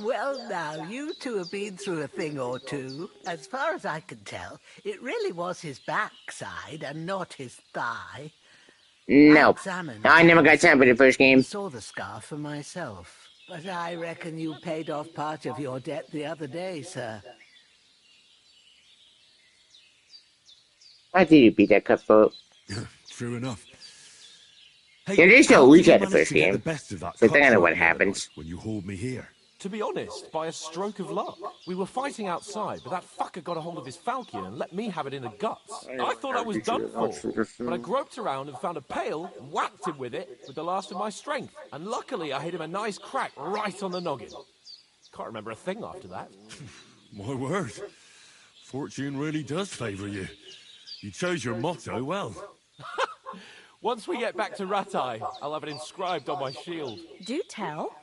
Well, now, you two have been through a thing or two. As far as I can tell, it really was his backside and not his thigh. No, I never got time for the first game. I saw the scar for myself, but I reckon you paid off part of your debt the other day, sir. Why did you beat that cutthroat? True enough. Hey, there is no weak at the first The game, best of that so then I know cutthroat what happens. when you hauled me here. To be honest, by a stroke of luck. We were fighting outside, but that fucker got a hold of his falcon and let me have it in the guts. I thought I was done for, but I groped around and found a pail, whacked him with it with the last of my strength, and luckily I hit him a nice crack right on the noggin. Can't remember a thing after that. My word. Fortune really does favour you. You chose your motto well. Once we get back to Rattay, I'll have it inscribed on my shield. Do tell.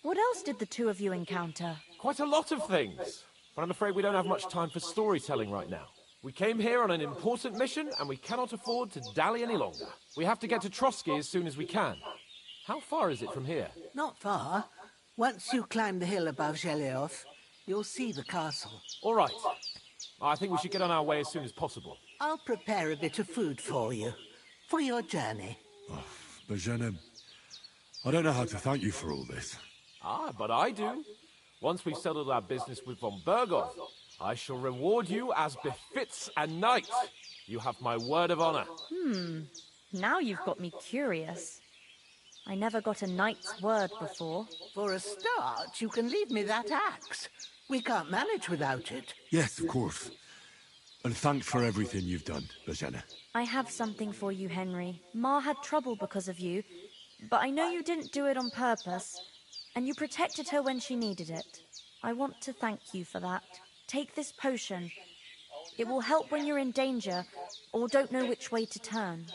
What else did the two of you encounter? Quite a lot of things, but I'm afraid we don't have much time for storytelling right now. We came here on an important mission, and we cannot afford to dally any longer. We have to get to Trotsky as soon as we can. How far is it from here? Not far. Once you climb the hill above Geleoth, you'll see the castle. All right. I think we should get on our way as soon as possible. I'll prepare a bit of food for you, for your journey. Oh, Bajana, I don't know how to thank you for all this. Ah, but I do. Once we've settled our business with von Bergoth, I shall reward you as befits a knight. You have my word of honor. Now you've got me curious. I never got a knight's word before. For a start, you can leave me that axe. We can't manage without it. Yes, of course. And thanks for everything you've done, Bajana. I have something for you, Henry. Ma had trouble because of you, but I know you didn't do it on purpose, and you protected her when she needed it. I want to thank you for that. Take this potion. It will help when you're in danger or don't know which way to turn.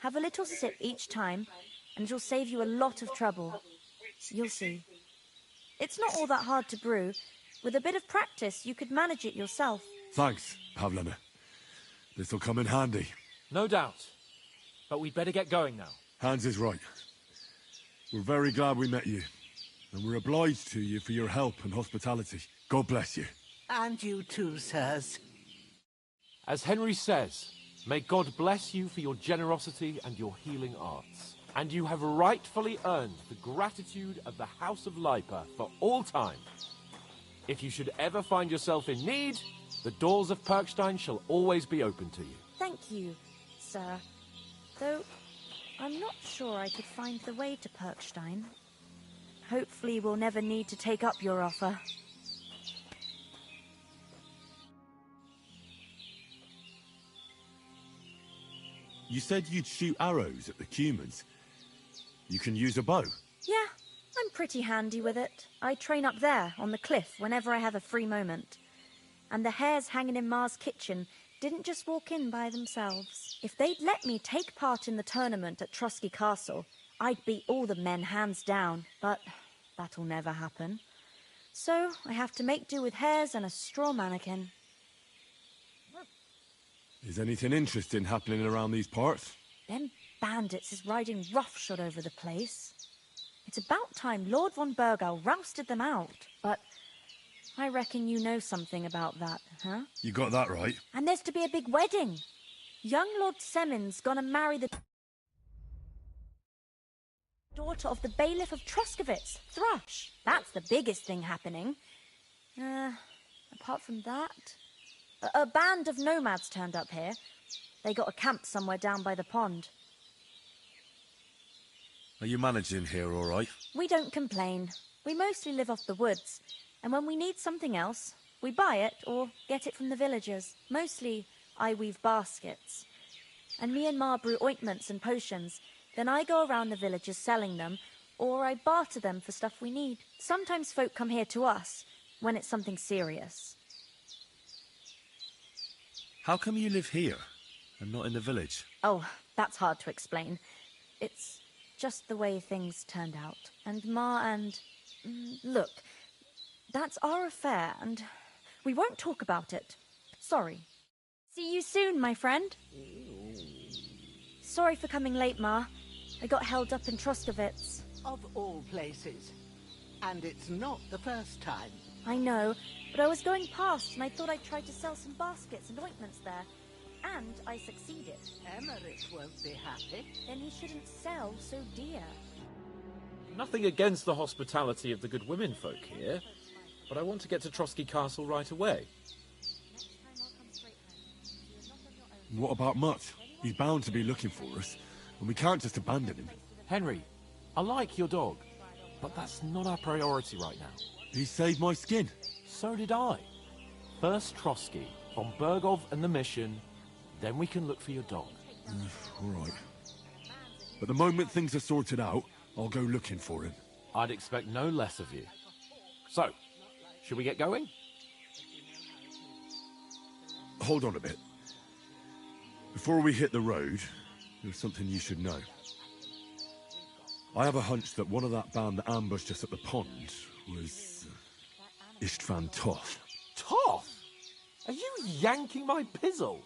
Have a little sip each time, and it'll save you a lot of trouble. You'll see. It's not all that hard to brew. With a bit of practice, you could manage it yourself. Thanks, Pavlena. This'll come in handy. No doubt. But we'd better get going now. Hans is right. We're very glad we met you. And we're obliged to you for your help and hospitality. God bless you. And you too, sirs. As Henry says, may God bless you for your generosity and your healing arts. And you have rightfully earned the gratitude of the House of Lipa for all time. If you should ever find yourself in need, the doors of Perkstein shall always be open to you. Thank you, sir. Though, I'm not sure I could find the way to Perkstein. Hopefully we'll never need to take up your offer. You said you'd shoot arrows at the humans. You can use a bow. Yeah, I'm pretty handy with it. I train up there, on the cliff, whenever I have a free moment. And the hares hanging in Ma's kitchen didn't just walk in by themselves. If they'd let me take part in the tournament at Trotsky Castle, I'd beat all the men hands down, but that'll never happen. So I have to make do with hares and a straw mannequin. Is anything interesting happening around these parts? Them bandits is riding roughshod over the place. It's about time Lord von Bergau rousted them out, but I reckon you know something about that, huh? You got that right. And there's to be a big wedding. Young Lord Semin's gonna marry the daughter of the bailiff of Troskowitz, Thrush. That's the biggest thing happening. Apart from that, a band of nomads turned up here. They got a camp somewhere down by the pond. Are you managing here all right? We don't complain. We mostly live off the woods, and when we need something else, we buy it or get it from the villagers. Mostly I weave baskets. And me and Ma brew ointments and potions. Then I go around the villages selling them, or I barter them for stuff we need. Sometimes folk come here to us, when it's something serious. How come you live here, and not in the village? Oh, that's hard to explain. It's just the way things turned out. And Ma and... Look, that's our affair, and we won't talk about it. Sorry. See you soon, my friend. Sorry for coming late, Ma. I got held up in Troskovitz. Of all places. And it's not the first time. I know, but I was going past and I thought I'd try to sell some baskets and ointments there. And I succeeded. Emmerich won't be happy. Then he shouldn't sell so dear. Nothing against the hospitality of the good women folk here, but I want to get to Trotsky Castle right away. What about Mutt? He's bound to be looking for us, and we can't just abandon him. Henry, I like your dog, but that's not our priority right now. He saved my skin. So did I. First Trotsky, von Bergov and the mission, then we can look for your dog. All right. But the moment things are sorted out, I'll go looking for him. I'd expect no less of you. So, should we get going? Hold on a bit. Before we hit the road, there's something you should know. I have a hunch that one of that band that ambushed us at the pond was Istvan Toth. Toth? Are you yanking my pizzle?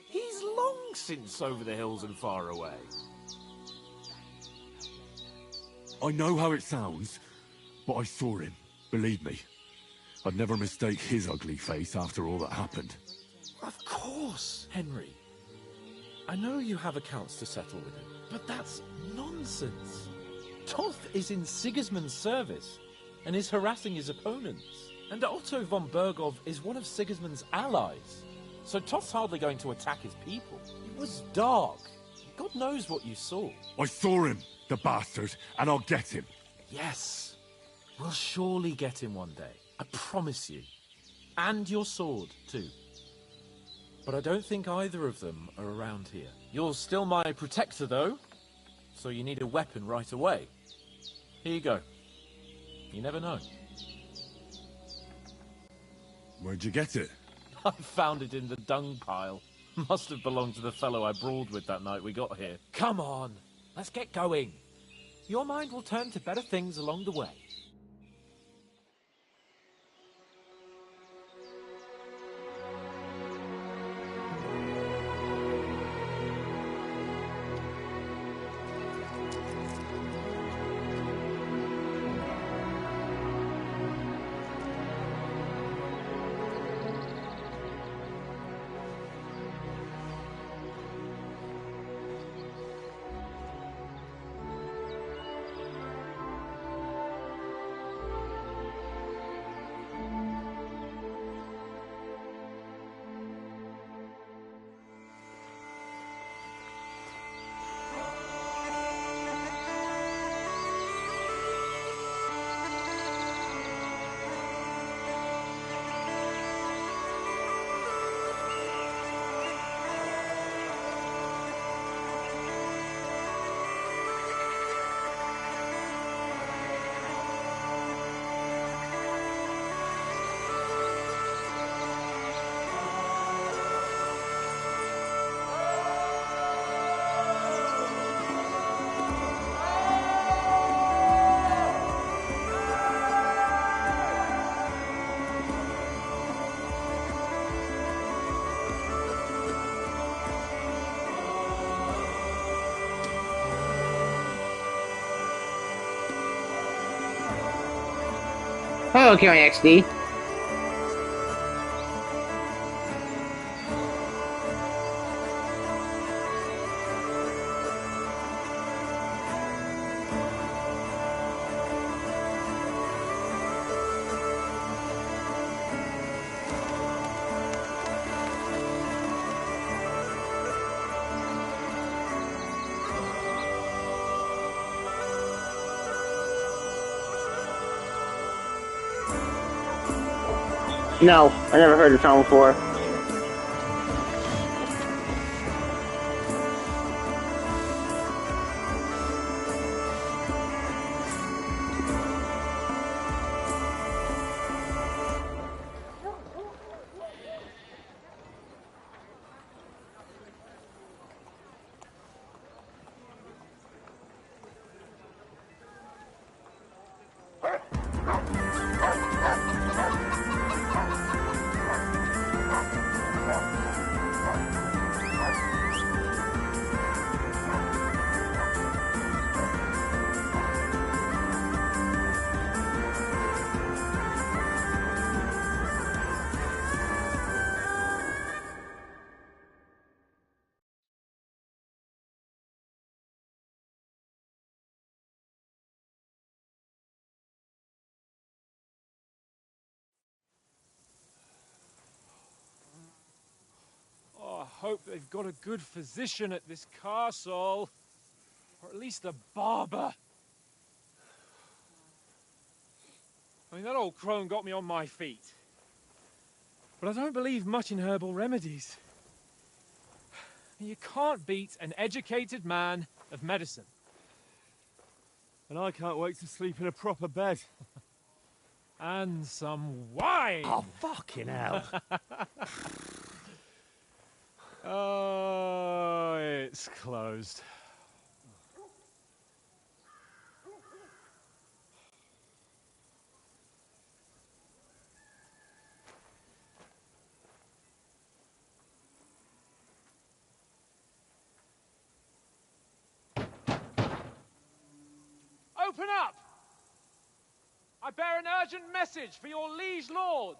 He's long since over the hills and far away. I know how it sounds, but I saw him. Believe me. I'd never mistake his ugly face after all that happened. Of course, Henry. I know you have accounts to settle with him, but that's nonsense. Toth is in Sigismund's service and is harassing his opponents. And Otto von Bergov is one of Sigismund's allies. So Toth's hardly going to attack his people. It was dark. God knows what you saw. I saw him, the bastard, and I'll get him. Yes. We'll surely get him one day. I promise you. And your sword, too. But I don't think either of them are around here. You're still my protector, though. So you need a weapon right away. Here you go. You never know. Where'd you get it? I found it in the dung pile. Must have belonged to the fellow I brawled with that night we got here. Come on, let's get going. Your mind will turn to better things along the way. Hello, Karen XD. No, I never heard the song before. hope they've got a good physician at this castle. Or at least a barber. I mean, that old crone got me on my feet. But I don't believe much in herbal remedies. You can't beat an educated man of medicine. And I can't wait to sleep in a proper bed. And some wine! Oh, fucking hell. Oh, it's closed. Open up! I bear an urgent message for your liege lord.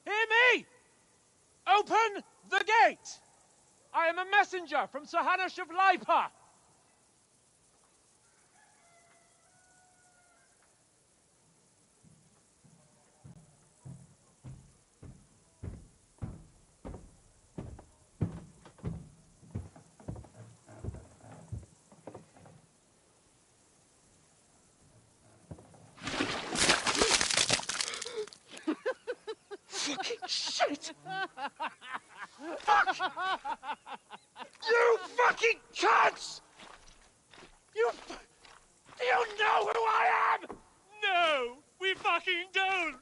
Hear me! Open the gate! I am a messenger from Sir Hanush of Lipa. Fucking shit! Fuck! You fucking cunts! Do you know who I am? No, we fucking don't.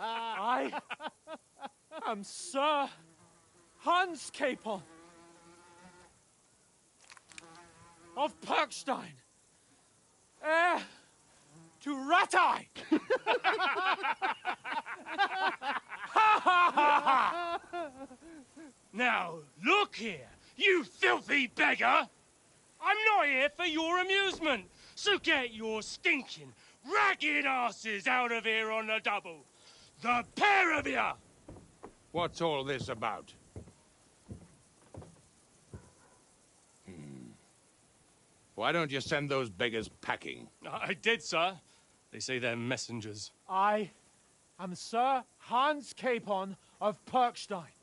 I am Sir Hans Capon of Perkstein, heir to Ratai. Now, look here, you filthy beggar! I'm not here for your amusement, so get your stinking, ragged asses out of here on the double. The pair of you! What's all this about? Why don't you send those beggars packing? I did, sir. They say they're messengers. I am Sir Hans Capon of Perkstein,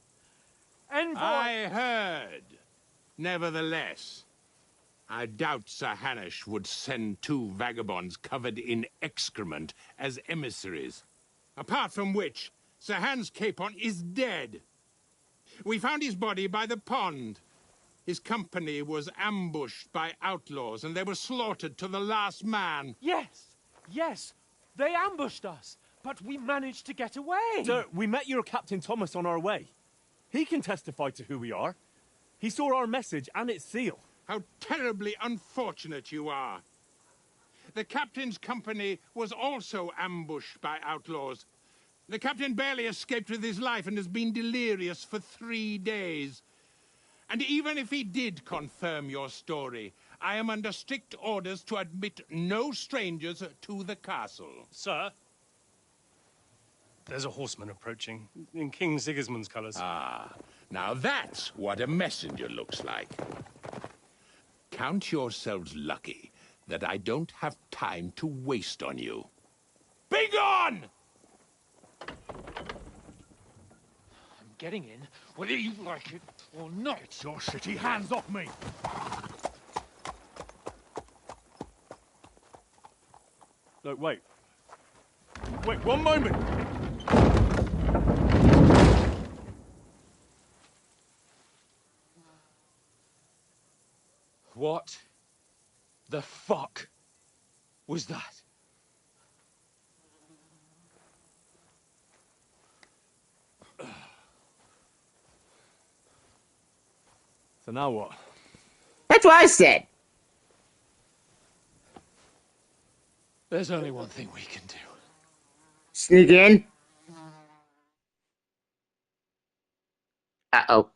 envoy. I heard. Nevertheless, I doubt Sir Hanush would send two vagabonds covered in excrement as emissaries. Apart from which, Sir Hans Capon is dead. We found his body by the pond. His company was ambushed by outlaws, and they were slaughtered to the last man. Yes, they ambushed us, but we managed to get away. Sir, we met your Captain Thomas on our way. He can testify to who we are. He saw our message and its seal. How terribly unfortunate you are. The captain's company was also ambushed by outlaws. The captain barely escaped with his life and has been delirious for 3 days. And even if he did confirm your story, I am under strict orders to admit no strangers to the castle. Sir? There's a horseman approaching, in King Sigismund's colours. Ah, now that's what a messenger looks like. Count yourselves lucky that I don't have time to waste on you. Be gone! I'm getting in, whether you like it or not. Your shitty hands off me! Look, wait. Wait, one moment! What the fuck was that? So now what? That's what I said. There's only one thing we can do. Sneak in. Uh-oh.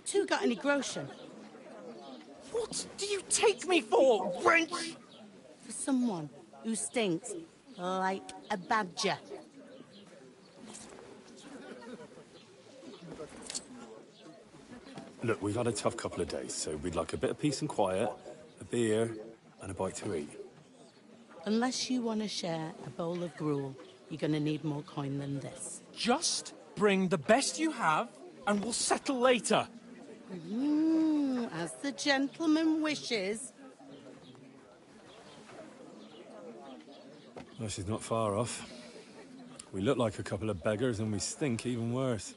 two got any groschen? What do you take me for, wench? For someone who stinks like a badger. Look, we've had a tough couple of days, so we'd like a bit of peace and quiet, a beer, and a bite to eat. Unless you want to share a bowl of gruel, you're going to need more coin than this. Just bring the best you have, and we'll settle later. As the gentleman wishes. Well, she's not far off. We look like a couple of beggars, and we stink even worse.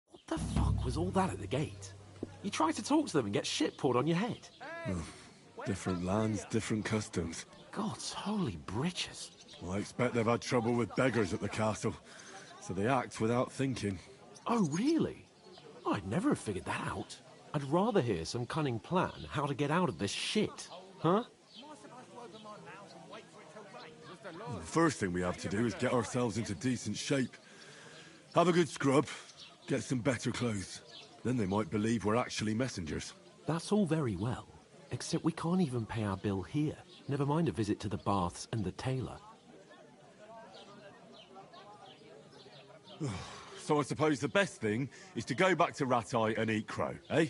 What the fuck was all that at the gate? You tried to talk to them and get shit poured on your head. Different lands, different customs. God's holy britches. Well, I expect they've had trouble with beggars at the castle, so they act without thinking. Oh, really? I'd never have figured that out. I'd rather hear some cunning plan how to get out of this shit. Huh? The first thing we have to do is get ourselves into decent shape. Have a good scrub, get some better clothes. Then they might believe we're actually messengers. That's all very well, except we can't even pay our bill here. Never mind a visit to the baths and the tailor. So I suppose the best thing is to go back to Rattay and eat crow, eh?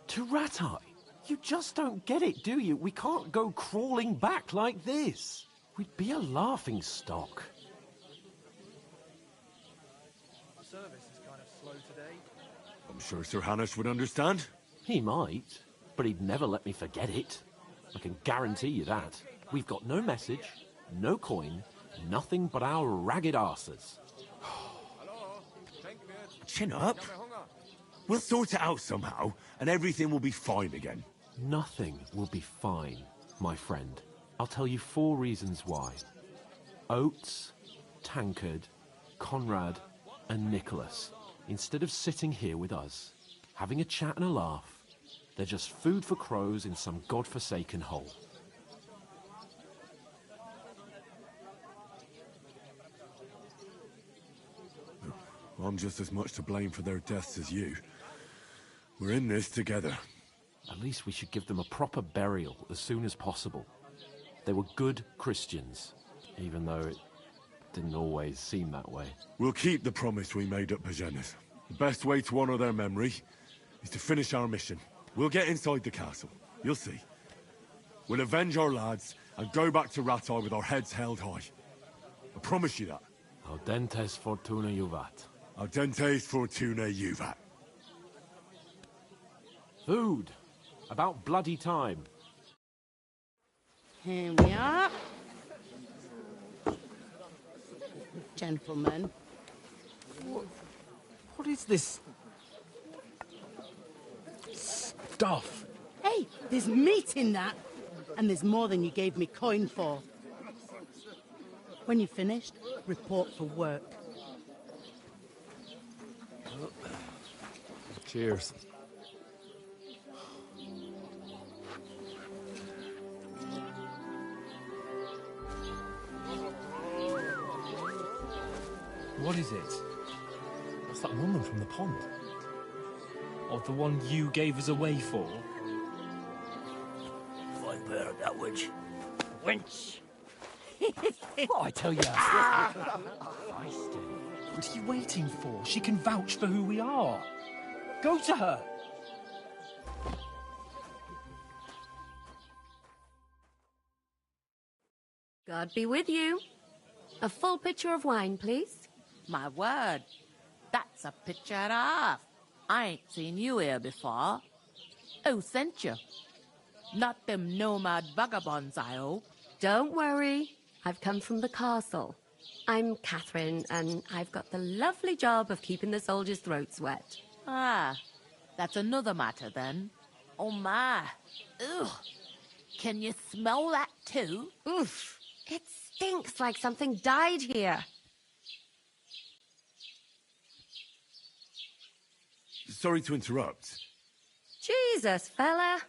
To Rattay? You just don't get it, do you? We can't go crawling back like this. We'd be a laughing stock. Service is kind of slow today. I'm sure Sir Hanush would understand. He might, but he'd never let me forget it. I can guarantee you that. We've got no message, no coin, nothing but our ragged arses. Chin up. We'll sort it out somehow, and everything will be fine again. Nothing will be fine, my friend. I'll tell you 4 reasons why. Oates, Tankard, Conrad, and Nicholas, instead of sitting here with us, having a chat and a laugh, they're just food for crows in some godforsaken hole. I'm just as much to blame for their deaths as you. We're in this together. At least we should give them a proper burial as soon as possible. They were good Christians, even though it didn't always seem that way. We'll keep the promise we made at Pagenis. The best way to honor their memory is to finish our mission. We'll get inside the castle. You'll see. We'll avenge our lads and go back to Rattay with our heads held high. I promise you that. Audentes fortuna juvat. Audentes fortuna juvat. Food. About bloody time. Here we are. Gentlemen. What is this stuff? Hey, there's meat in that. And there's more than you gave me coin for. When you're finished, report for work. Cheers. What is it? What's that woman from the pond? Or the one you gave us away for? I bear that witch. Wench! What I tell you? What are you waiting for? She can vouch for who we are. Go to her. God be with you. A full pitcher of wine, please. My word, that's a picture and a half. I ain't seen you here before. Who sent you? Not them nomad vagabonds, I hope. Don't worry. I've come from the castle. I'm Catherine, and I've got the lovely job of keeping the soldiers' throats wet. Ah, that's another matter then. Oh my. Ugh. Can you smell that too? Oof. It stinks like something died here. Sorry to interrupt. Jesus, fella.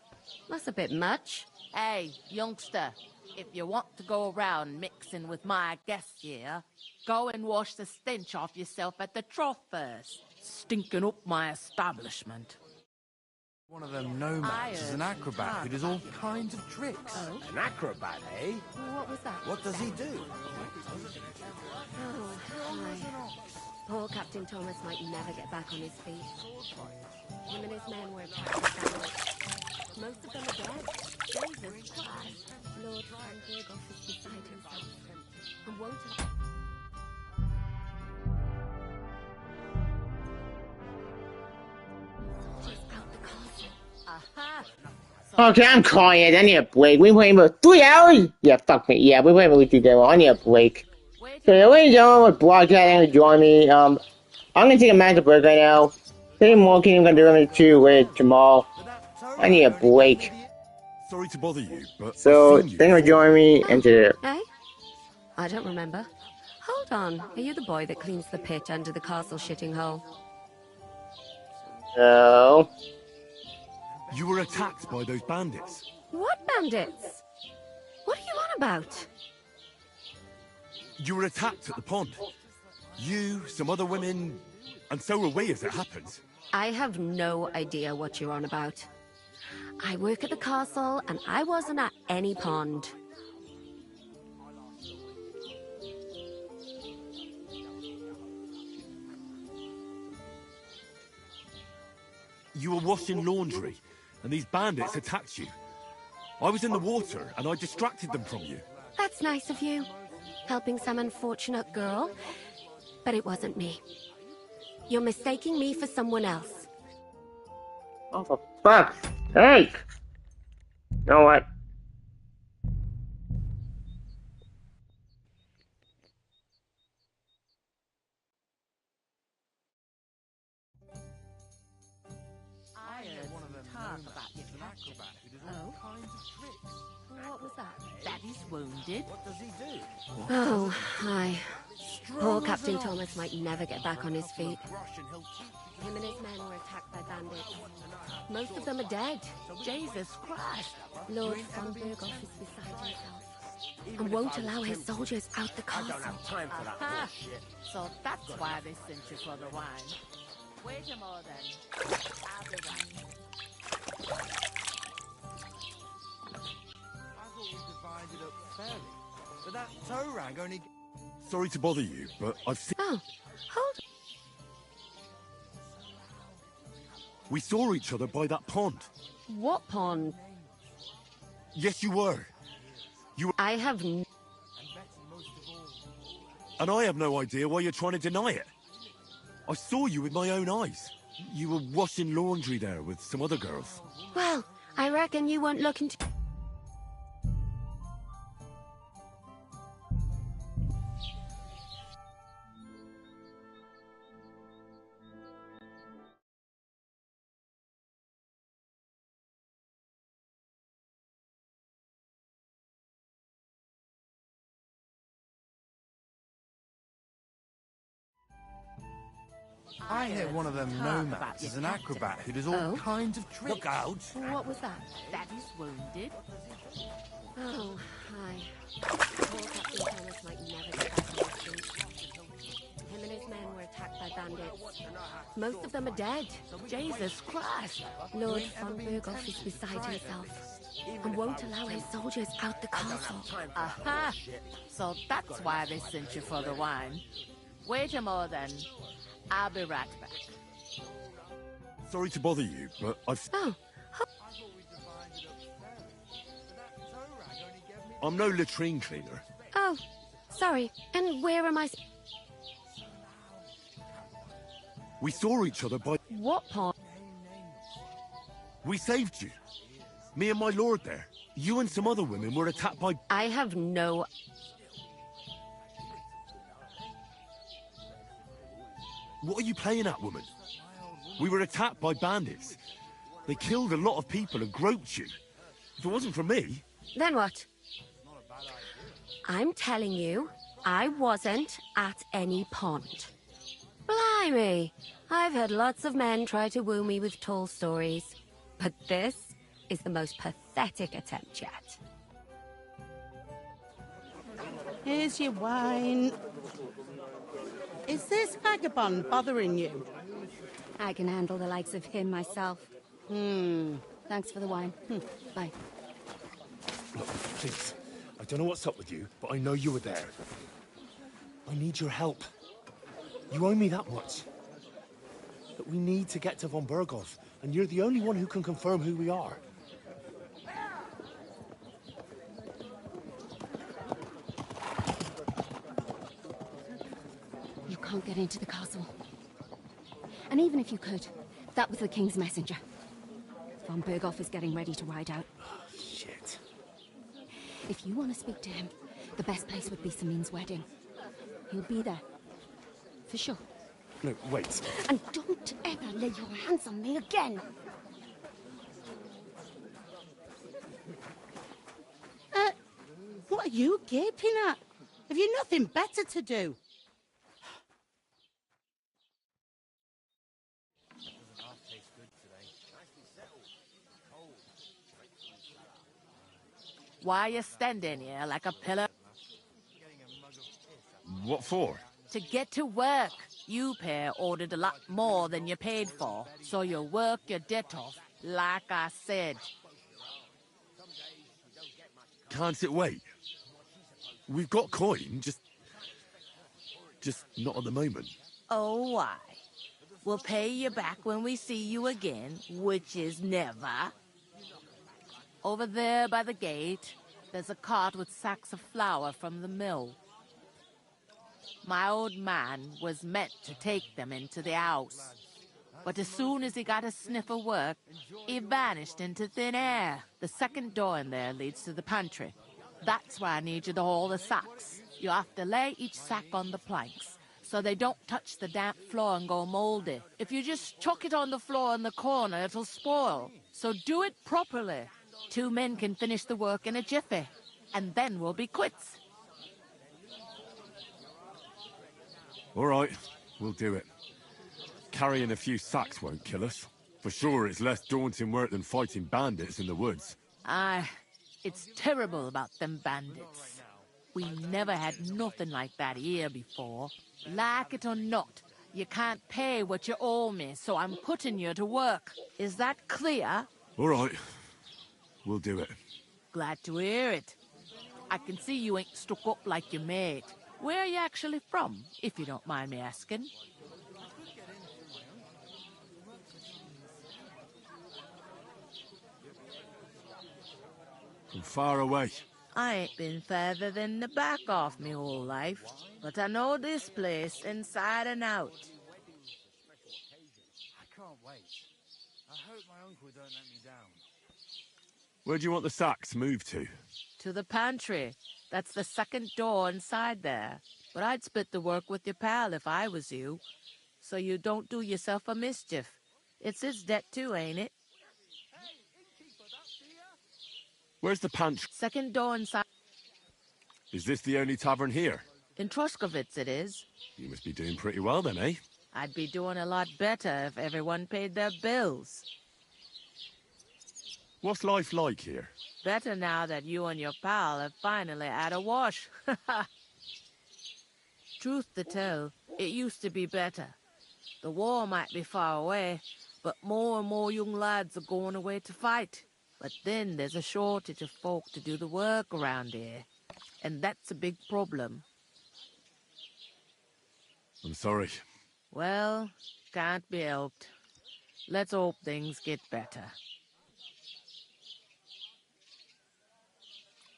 That's a bit much. Hey, youngster, if you want to go around mixing with my guests here, go and wash the stench off yourself at the trough first. Stinking up my establishment. One of them nomads is an acrobat who does all kinds of tricks. Oh? An acrobat, eh? What was that? What does he do? Oh, hi. Poor Captain Thomas might never get back on his feet. Him and his men were attacked by bandits. Most of them are dead. Jesus Christ. Lord Franbergoff is beside himself and won't... Soldiers out the castle. Aha! Okay, I'm quiet. I need a break. We playing for 3 hours? Yeah, fuck me. Yeah, we playing for 3 hours. I need a break. So, ladies and gentlemen, with broadcasting to join me. I'm gonna take a massive break right now. Same more Kingdom Come Deliverance 2 with Jamal. I need a break. Sorry to bother you, but So, I've seen you thank you for before. joining me into Hey? I don't remember. Hold on. Are you the boy that cleans the pit under the castle shitting hole? No. You were attacked by those bandits. What bandits? What are you on about? You were attacked at the pond. You, some other women, and so were we as it happens. I have no idea what you're on about. I work at the castle, and I wasn't at any pond. You were washing laundry, and these bandits attacked you. I was in the water, and I distracted them from you. That's nice of you. Helping some unfortunate girl. But it wasn't me. You're mistaking me for someone else. Oh, for fuck's sake. You know what? I heard one of them talk about your captain. All kinds of tricks. What was that? Daddy's wounded. What does he do? Oh, hi. Poor Captain Thomas might never get back on his feet. Him and his men were attacked by bandits. Most of them are dead. Jesus Christ. Lord Franbergoff is beside himself and won't allow his soldiers out the castle. Time for that bullshit. So that's why they sent you for the wine. Wait a moment then. I'll be back. I thought we divided up fairly. But that toe rag only... Sorry to bother you, but I've seen... Oh, hold... We saw each other by that pond. What pond? Yes, you were. You were... I have... And I have no idea why you're trying to deny it. I saw you with my own eyes. You were washing laundry there with some other girls. Well, I reckon you weren't looking to... I hear one of them nomads is an acrobat who does all kinds of tricks. Look out. What was that? Daddy's wounded. Oh, hi. Poor Captain Thomas might never get back on his feet. Him and his men were attacked by bandits. Most of them are dead. Jesus Christ. Lord Franbergoff is beside himself and won't allow his soldiers out the castle. Aha! So that's why they sent you for the wine. Wait a moment then. I'll be right back. Sorry to bother you, but I've... Oh. I'm no latrine cleaner. Oh, sorry. And where am I... We saw each other by... What pond? We saved you. Me and my lord there. You and some other women were attacked by... I have no... What are you playing at, woman? We were attacked by bandits. They killed a lot of people and groped you. If it wasn't for me... Then what? I'm telling you, I wasn't at any pond. Blimey! I've heard lots of men try to woo me with tall stories, but this is the most pathetic attempt yet. Here's your wine. Is this vagabond bothering you? I can handle the likes of him myself. Thanks for the wine. Bye. Look, please. I don't know what's up with you, but I know you were there. I need your help. You owe me that much. But we need to get to von Berghoff, and you're the only one who can confirm who we are. You can't get into the castle. And even if you could, that was the King's messenger. Von Berghoff is getting ready to ride out. Shit. If you want to speak to him, the best place would be Samin's wedding. He'll be there. For sure. No, wait. And don't ever lay your hands on me again! What are you gaping at? Have you nothing better to do? Why are you standing here like a pillar? What for? To get to work. You pair ordered a lot more than you paid for, so you work your debt off, like I said. Can't it wait? We've got coin, just not at the moment. Oh, why? We'll pay you back when we see you again, which is never. Over there by the gate, there's a cart with sacks of flour from the mill. My old man was meant to take them into the house. But as soon as he got a sniff of work, he vanished into thin air. The second door in there leads to the pantry. That's why I need you to haul the sacks. You have to lay each sack on the planks, so they don't touch the damp floor and go moldy. If you just chuck it on the floor in the corner, it'll spoil. So do it properly. 2 men can finish the work in a jiffy, and then we'll be quits. All right, we'll do it. Carrying a few sacks won't kill us. For sure, it's less daunting work than fighting bandits in the woods. Aye, it's terrible about them bandits. We never had nothing like that here before. Like it or not, you can't pay what you owe me, so I'm putting you to work. Is that clear? All right, we'll do it. Glad to hear it. I can see you ain't stuck up like your mate. Where are you actually from, if you don't mind me asking? From far away. I ain't been further than the back of me whole life, but I know this place inside and out. I can't wait. I hope my uncle don't let me down. Where do you want the sacks moved to? To the pantry. That's the second door inside there. But I'd split the work with your pal if I was you, so you don't do yourself a mischief. It's his debt too, ain't it? Where's the pantry? Second door inside. Is this the only tavern here? In Troshkovitz it is. You must be doing pretty well then, eh? I'd be doing a lot better if everyone paid their bills. What's life like here? Better now that you and your pal have finally had a wash. Truth to tell, it used to be better. The war might be far away, but more and more young lads are going away to fight. But then there's a shortage of folk to do the work around here, and that's a big problem. I'm sorry. Well, can't be helped. Let's hope things get better.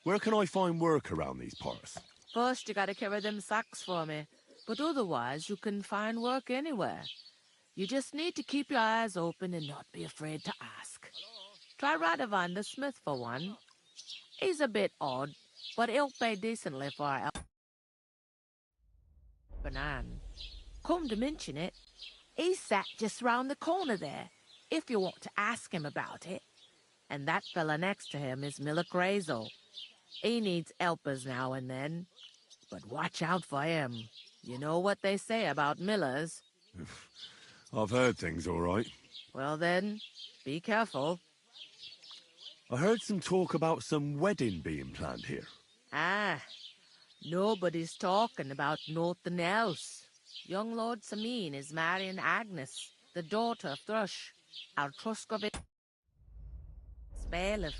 Where can I find work around these parts? First, you gotta carry them sacks for me, but otherwise you can find work anywhere. You just need to keep your eyes open and not be afraid to ask. Try Radovan the smith for one. He's a bit odd, but he'll pay decently for our banan. Come to mention it, he's sat just round the corner there, if you want to ask him about it. And that fella next to him is Miller Grazel. He needs helpers now and then. But watch out for him. You know what they say about millers. I've heard things, all right. Well then, be careful. I heard some talk about some wedding being planned here. Ah, nobody's talking about nothing else. Young Lord Samin is marrying Agnes, the daughter of Thrush, our Truscovit's bailiff.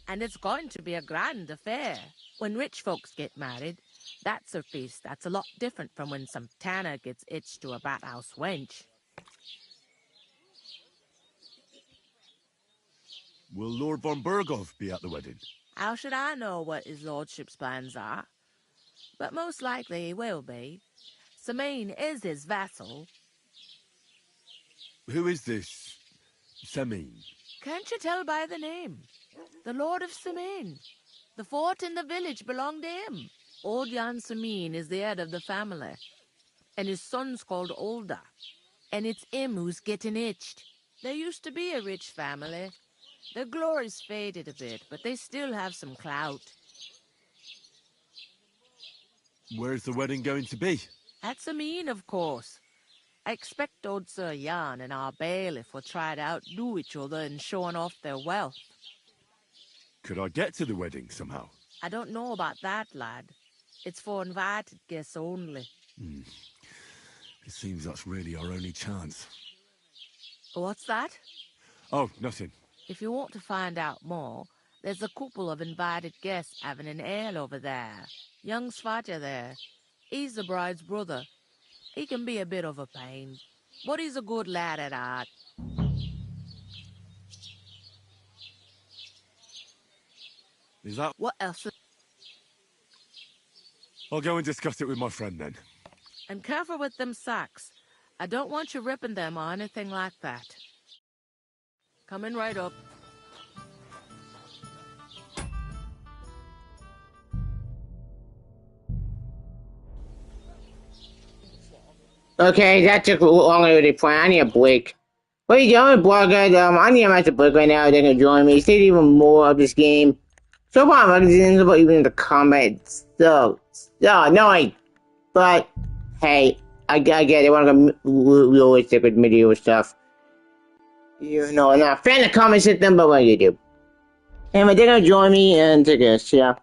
And it's going to be a grand affair. When rich folks get married, that's a feast that's a lot different from when some tanner gets hitched to a bathhouse wench. Will Lord von Burgov be at the wedding? How should I know what his lordship's plans are? But most likely he will be. Samin is his vassal. Who is this Samin? Can't you tell by the name? The Lord of Samin. The fort and the village belong to him. Old Jan Samin is the head of the family. And his son's called Olda. And it's him who's getting itched. There used to be a rich family. Their glory's faded a bit, but they still have some clout. Where's the wedding going to be? At Samin, of course. I expect old Sir Jan and our bailiff will try to outdo each other in showing off their wealth. Could I get to the wedding somehow? I don't know about that, lad. It's for invited guests only. It seems that's really our only chance. What's that? Oh, nothing. If you want to find out more, there's a couple of invited guests having an ale over there. Young Svaja there. He's the bride's brother. He can be a bit of a pain, but he's a good lad at heart. Is that... What else? I'll go and discuss it with my friend then. And careful with them sacks. I don't want you ripping them or anything like that. Coming right up. Okay, that took longer than planned. I need a break. What are you doing, Blogger? I need to break right now. They're gonna join me. See even more of this game. So far, magazines about even the combat. So annoying. But hey, I get it. I want to go realistic with medieval stuff. You know, I'm not a fan of comment system, but what do you do? Anyway, they're gonna join me and take this, yeah.